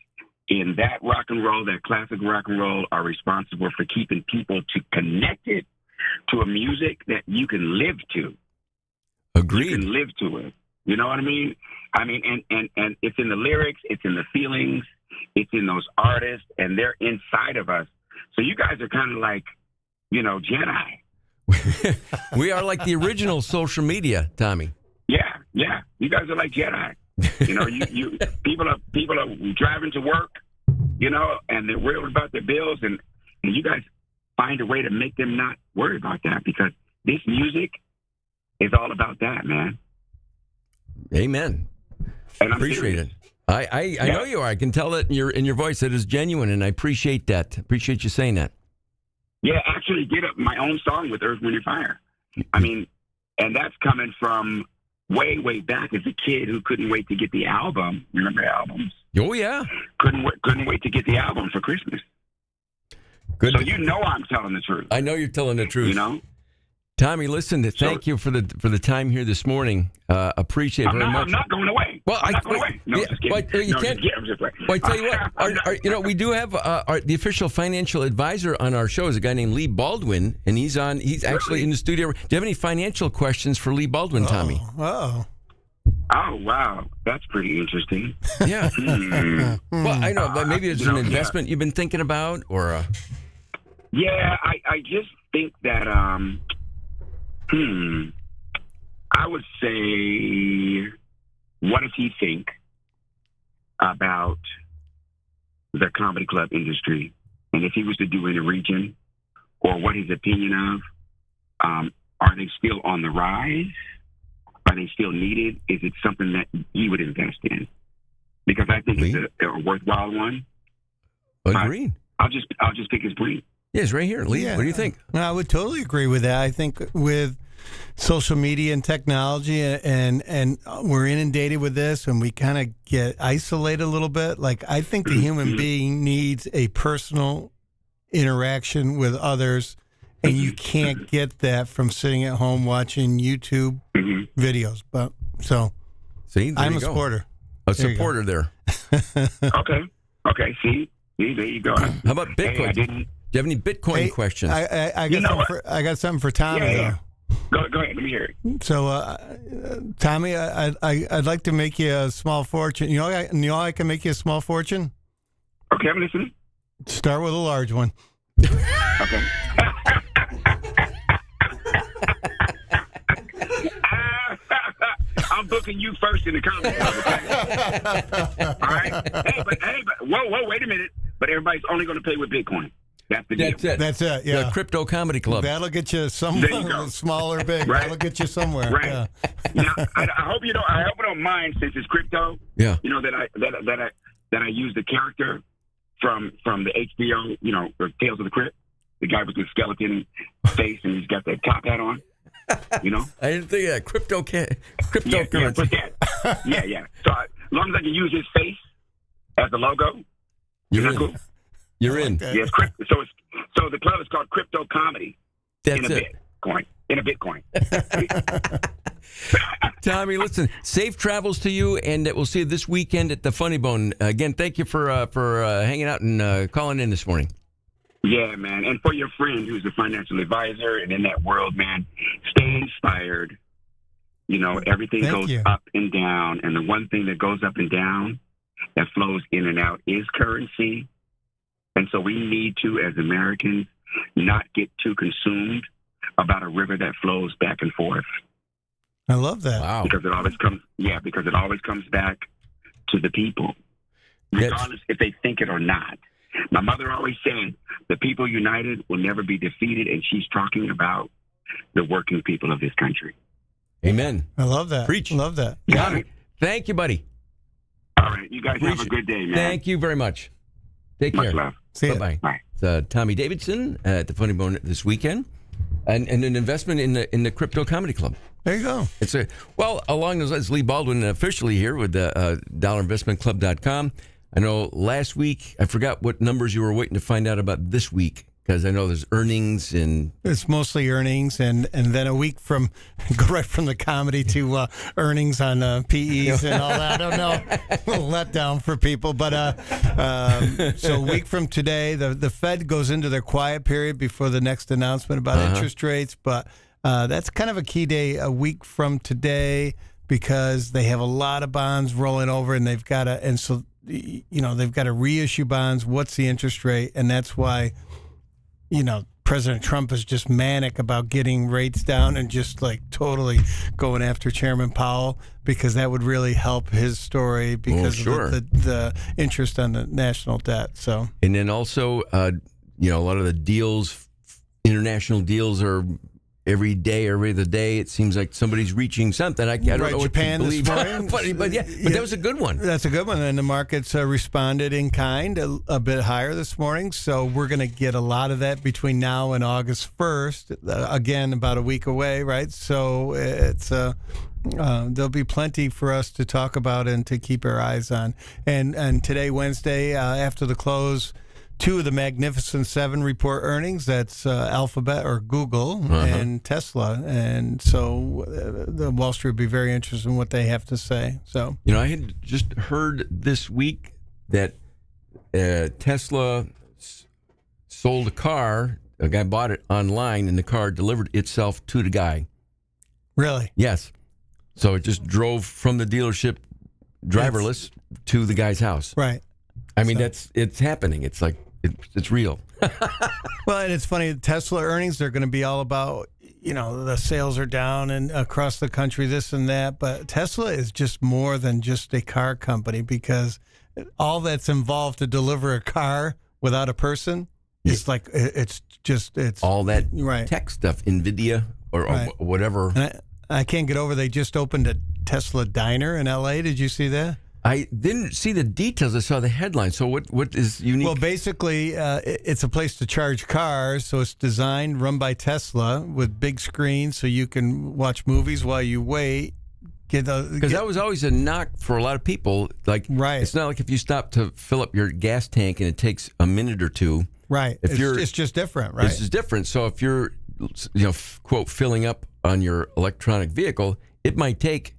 in that rock and roll, that classic rock and roll, are responsible for keeping people connected to a music that you can live to. Agreed. You can live to it. You know what I mean? And it's in the lyrics, it's in the feelings, it's in those artists, and they're inside of us. So you guys are kind of like, Jedi. We are like the original social media, Tommy. Yeah. You guys are like Jedi. You people are driving to work, and they're worried about their bills, and you guys find a way to make them not worry about that because this music is all about that, man. Amen. And I appreciate it. I know you are. I can tell that in your voice. It is genuine, and I appreciate that. Appreciate you saying that. Yeah, actually did my own song with Earth, Wind & Fire. I mean, and that's coming from way, way back as a kid who couldn't wait to get the album. Remember albums? Oh, yeah. Couldn't wait to get the album for Christmas. Good. So I'm telling the truth. I know you're telling the truth. Tommy, listen, thank you for the time here this morning. Appreciate it very much. I'm not going away. Well, I'm not going away. No, just kidding. You can't. I'm just playing. Well, I tell you what, we do have the official financial advisor on our show is a guy named Lee Baldwin, and he's actually in the studio. Do you have any financial questions for Lee Baldwin, Tommy? Oh, wow. That's pretty interesting. Yeah. Well, I know, but maybe it's an investment you've been thinking about, or... Yeah, I just think that... I would say, what does he think about the comedy club industry? And if he was to do in a region, or what his opinion of, are they still on the rise? are they still needed? Is it something that you would invest in? Because I think it's a worthwhile one. Agreed. I'll just pick his breed. Yeah, it's right here. Lee, what do you think? No, I would totally agree with that. I think with social media and technology, and we're inundated with this, and we kind of get isolated a little bit. Like, I think the human being needs a personal interaction with others, and you can't get that from sitting at home watching YouTube videos. But see, there I'm you a go. supporter. A supporter there. Okay. See, there you go. How about Bitcoin? Hey, do you have any Bitcoin questions? I got something for Tommy. Yeah. Go ahead. Let me hear it. So, Tommy, I'd like to make you a small fortune. You know, I can make you a small fortune. Okay, I'm listening. Start with a large one. Okay. I'm booking you first in the comedy club. Okay? All right. Hey, but whoa, wait a minute. But everybody's only going to pay with Bitcoin. That's the deal. That's it. Yeah. The Crypto Comedy Club. That'll get you somewhere, small or big. Right. That'll get you somewhere. Right. Yeah. Now, I hope you don't. I hope you don't mind, since it's crypto. Yeah. You know that I use the character from the HBO. You know, Tales of the Crypt. The guy with the skeleton face, and he's got that top hat on. You know. I didn't think of that. Cryptocurrency. Yeah. So as long as I can use his face as the logo, you're in. Cool? You're in. Yeah, so the club is called Crypto Comedy. That's In a Bitcoin. Tommy, listen, safe travels to you, and we'll see you this weekend at the Funny Bone. Again, thank you for hanging out and calling in this morning. Yeah, man. And for your friend who's a financial advisor and in that world, man, stay inspired. You know, everything goes up and down. And the one thing that goes up and down, that flows in and out, is currency. And so we need to, as Americans, not get too consumed about a river that flows back and forth. I love that. Wow. Because it always comes back to the people, regardless if they think it or not. My mother always said, the people united will never be defeated, and she's talking about the working people of this country. Amen. I love that. Preach. Love that. Yeah. Thank you, buddy. All right. You guys have a good day, man. Thank you very much. Take care. Much love. Bye-bye. Bye. It's Tommy Davidson at the Funny Bone this weekend, and an investment in the Crypto Comedy Club. There you go. It's along those lines, Lee Baldwin officially here with dollarinvestmentclub.com. I know last week, I forgot what numbers you were waiting to find out about this week, because I know there's earnings and... It's mostly earnings, and then a week from, go right from the comedy to earnings on PEs and all that. I don't know, a little letdown for people. But so a week from today, the Fed goes into their quiet period before the next announcement about interest rates. But that's kind of a key day a week from today, because they have a lot of bonds rolling over, and they've got to, and so, you know, they've got to reissue bonds. What's the interest rate? And that's why, you know, President Trump is just manic about getting rates down and just like totally going after Chairman Powell, because that would really help his story because of the interest on the national debt. So, and then also, you know, a lot of the deals, international deals, are every day, every other day. It seems like somebody's reaching something. I don't know Japan what to believe. this morning. but that was a good one. That's a good one. And the markets responded in kind, a bit higher this morning. So we're going to get a lot of that between now and August 1st. Again, about a week away, right? So it's there'll be plenty for us to talk about and to keep our eyes on. And today, Wednesday, after the close, two of the Magnificent Seven report earnings. That's Alphabet or Google and Tesla. And so the Wall Street will be very interested in what they have to say. So, you know, I had just heard this week that Tesla sold a car. A guy bought it online, and the car delivered itself to the guy. Really? Yes. So it just drove from the dealership driverless to the guy's house. Right. I mean, it's happening. It's like, it's real. Well, and it's funny, Tesla earnings, they're going to be all about, you know, the sales are down and across the country, this and that. But Tesla is just more than just a car company, because all that's involved to deliver a car without a person is like, it's all that right. tech stuff, NVIDIA or whatever. I can't get over. They just opened a Tesla diner in L.A. Did you see that? I didn't see the details. I saw the headline. So what is unique? Well, basically, it's a place to charge cars. So it's designed, run by Tesla, with big screens so you can watch movies while you wait. Because that was always a knock for a lot of people. Like, right. It's not like if you stop to fill up your gas tank and it takes a minute or two. Right. It's just different, right? It's just different. So if you're, quote, filling up on your electronic vehicle, it might take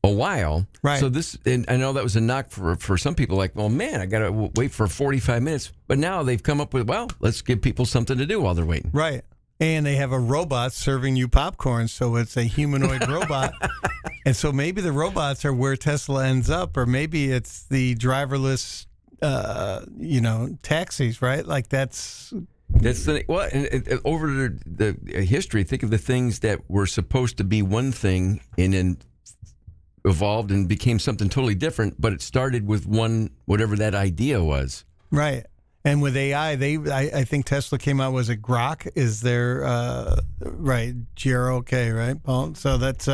a while. Right. So and I know that was a knock for some people, like, well, man, I got to wait for 45 minutes. But now they've come up with, well, let's give people something to do while they're waiting. Right. And they have a robot serving you popcorn, so it's a humanoid robot. And so maybe the robots are where Tesla ends up, or maybe it's the driverless, taxis, right? Like that's over the history. Think of the things that were supposed to be one thing and then evolved and became something totally different, but it started with whatever that idea was. Right. And with AI, I think Tesla came out, was it Grok? Is there, right, G-R-O-K, right, Paul? So that's,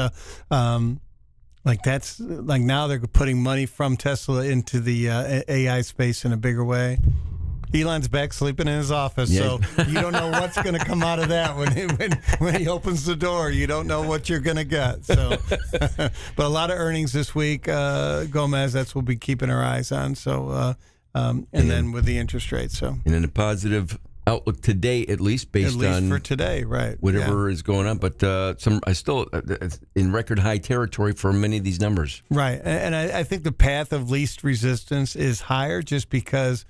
now they're putting money from Tesla into the AI space in a bigger way. Elon's back sleeping in his office, so you don't know what's going to come out of that when he opens the door. You don't know what you're going to get. So, but a lot of earnings this week, Gomez. That's what we'll be keeping our eyes on. So, and then with the interest rates. So, and then a positive outlook today, at least on for today, right? Whatever is going on, but I still in record high territory for many of these numbers. Right, and I think the path of least resistance is higher, just because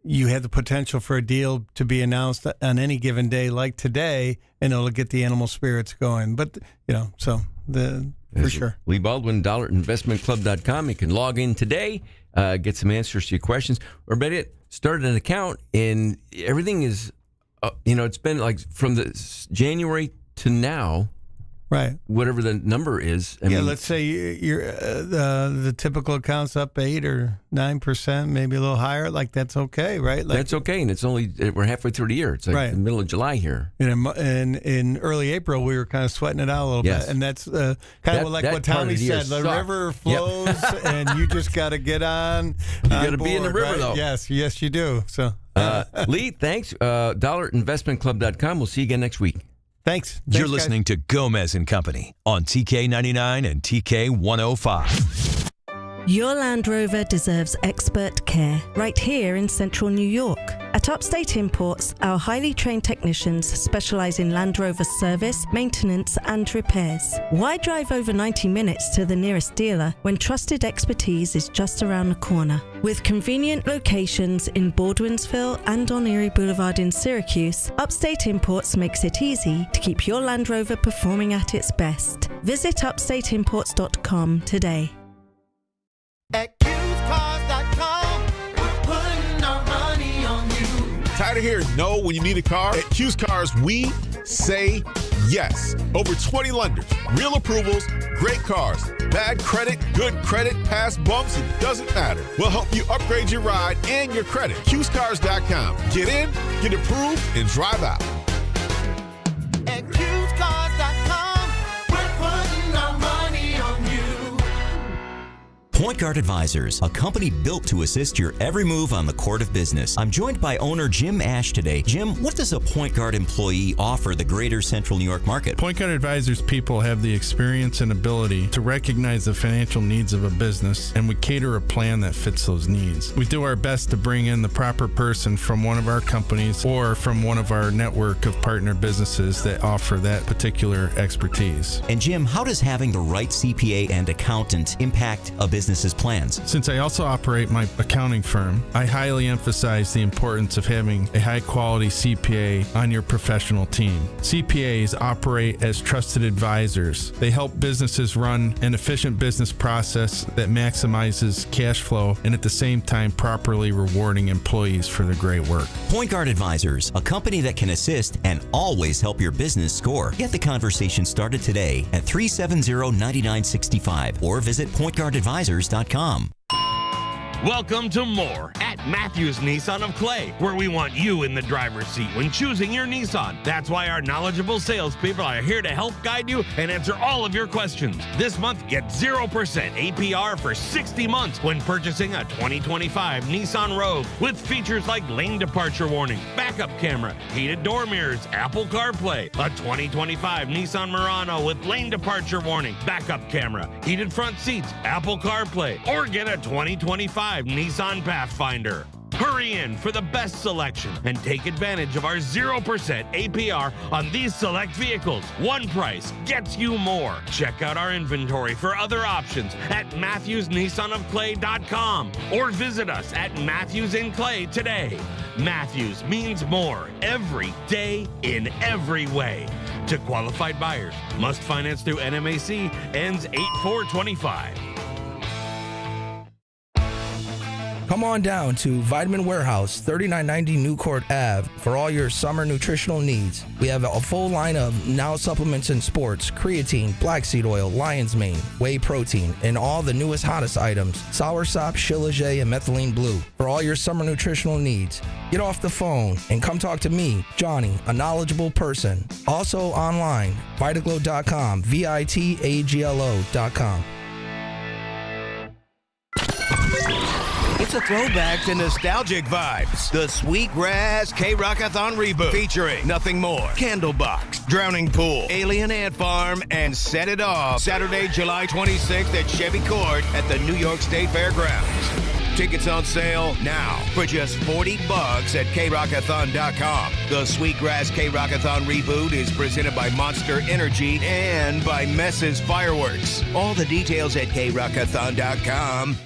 you have the potential for a deal to be announced on any given day, like today, and it'll get the animal spirits going. But, for sure. Lee Baldwin, dollarinvestmentclub.com. You can log in today, get some answers to your questions, or better yet, start an account, and everything is, it's been like from the January to now. Right. Whatever the number is. I mean, let's say you're the typical account's up 8 or 9%, maybe a little higher. Like, that's okay, right? Like, that's okay, and we're halfway through the year. It's like the middle of July here. And in early April, we were kind of sweating it out a little bit, and that's kind of like what Tommy said. The river flows, and you just got to get on. You got to be in the river, though. Yes, you do. So, Lee, thanks. dollarinvestmentclub.com. We'll see you again next week. Thanks. You're listening to Gomez and Company on TK99 and TK105. Your Land Rover deserves expert care right here in central New York. At Upstate Imports, our highly trained technicians specialize in Land Rover service, maintenance, and repairs. Why drive over 90 minutes to the nearest dealer when trusted expertise is just around the corner? With convenient locations in Baldwinsville and on Erie Boulevard in Syracuse, Upstate Imports makes it easy to keep your Land Rover performing at its best. Visit upstateimports.com today. At QSCars.com, we're putting our money on you. Tired of hearing no when you need a car? At QSCars, we say yes. Over 20 lenders, real approvals, great cars, bad credit, good credit, past bumps, it doesn't matter. We'll help you upgrade your ride and your credit. QSCars.com. Get in, get approved, and drive out. At QSCars.com, we're putting our money on you. Point Guard Advisors, a company built to assist your every move on the court of business. I'm joined by owner Jim Ash today. Jim, what does a Point Guard employee offer the greater central New York market? Point Guard Advisors people have the experience and ability to recognize the financial needs of a business, and we cater a plan that fits those needs. We do our best to bring in the proper person from one of our companies or from one of our network of partner businesses that offer that particular expertise. And Jim, how does having the right CPA and accountant impact a business's plans? Since I also operate my accounting firm, I highly emphasize the importance of having a high-quality CPA on your professional team. CPAs operate as trusted advisors. They help businesses run an efficient business process that maximizes cash flow and at the same time properly rewarding employees for their great work. Point Guard Advisors, a company that can assist and always help your business score. Get the conversation started today at 370-9965 or visit pointguardadvisors.com. Welcome to more at Matthews Nissan of Clay, where we want you in the driver's seat when choosing your Nissan. That's why our knowledgeable salespeople are here to help guide you and answer all of your questions. This month, get 0% APR for 60 months when purchasing a 2025 Nissan Rogue with features like lane departure warning, backup camera, heated door mirrors, Apple CarPlay, a 2025 Nissan Murano with lane departure warning, backup camera, heated front seats, Apple CarPlay, or get a 2025 Nissan Pathfinder. Hurry in for the best selection and take advantage of our 0% APR on these select vehicles. One price gets you more. Check out our inventory for other options at MatthewsNissanofClay.com or visit us at Matthews in Clay today. Matthews means more every day in every way. To qualified buyers, must finance through NMAC, ends 8/4/25. Come on down to Vitamin Warehouse, 3990 Newcourt Ave, for all your summer nutritional needs. We have a full line of Now supplements and sports, creatine, black seed oil, lion's mane, whey protein, and all the newest, hottest items, soursop, shilajit, and methylene blue, for all your summer nutritional needs. Get off the phone and come talk to me, Johnny, a knowledgeable person. Also online, Vitaglo.com, VITAGLO.com. It's a throwback to nostalgic vibes. The Sweetgrass K-Rockathon reboot featuring nothing more, Candlebox, Drowning Pool, Alien Ant Farm, and Set It Off. Saturday, July 26th at Chevy Court at the New York State Fairgrounds. Tickets on sale now for just $40 at krockathon.com. The Sweetgrass K-Rockathon reboot is presented by Monster Energy and by Mess's Fireworks. All the details at krockathon.com.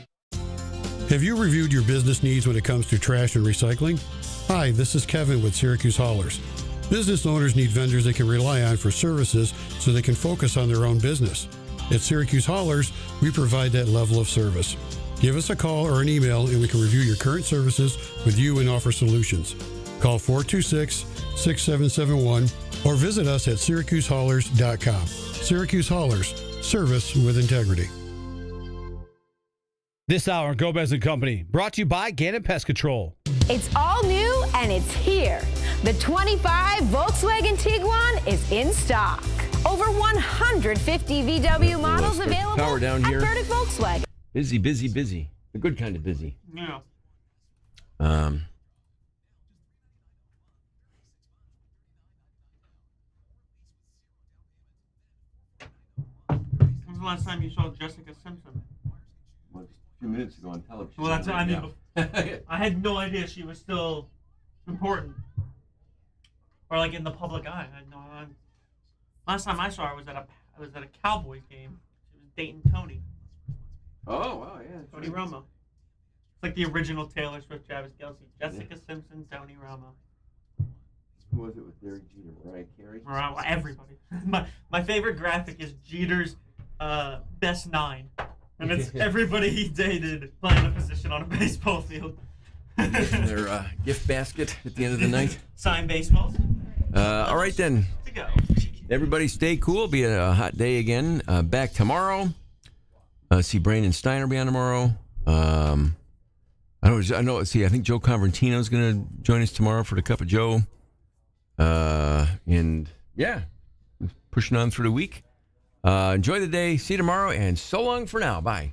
Have you reviewed your business needs when it comes to trash and recycling? Hi, this is Kevin with Syracuse Haulers. Business owners need vendors they can rely on for services so they can focus on their own business. At Syracuse Haulers, we provide that level of service. Give us a call or an email and we can review your current services with you and offer solutions. Call 426-6771 or visit us at syracusehaulers.com. Syracuse Haulers, service with integrity. This hour, Gomez & Company, brought to you by Gannon Pest Control. It's all new and it's here. The 25 Volkswagen Tiguan is in stock. Over 150 VW models available power down at here. Burdick Volkswagen. Busy. The good kind of busy. Yeah. Um, When was the last time you saw Jessica Simpson? 2 minutes ago on television. Well, that's I mean, I had no idea she was still important, or like in the public eye. I had no. Last time I saw her was at a Cowboys game. She was dating Tony. Oh wow, yeah. Tony Romo. It's like the original Taylor Swift, Travis Kelce, Jessica Simpson, Tony Romo. Who was it with Derek Jeter? Mariah Carey? Everybody. my favorite graphic is Jeter's best nine. And it's everybody he dated playing a position on a baseball field. Their gift basket at the end of the night. Signed baseballs. All right, then. To go. Everybody stay cool. Be a hot day again. Back tomorrow. See Brandon Steiner be on tomorrow. I know. See, I think Joe Convertino's going to join us tomorrow for the Cup of Joe. And yeah, pushing on through the week. Enjoy the day. See you tomorrow. And so long for now. Bye.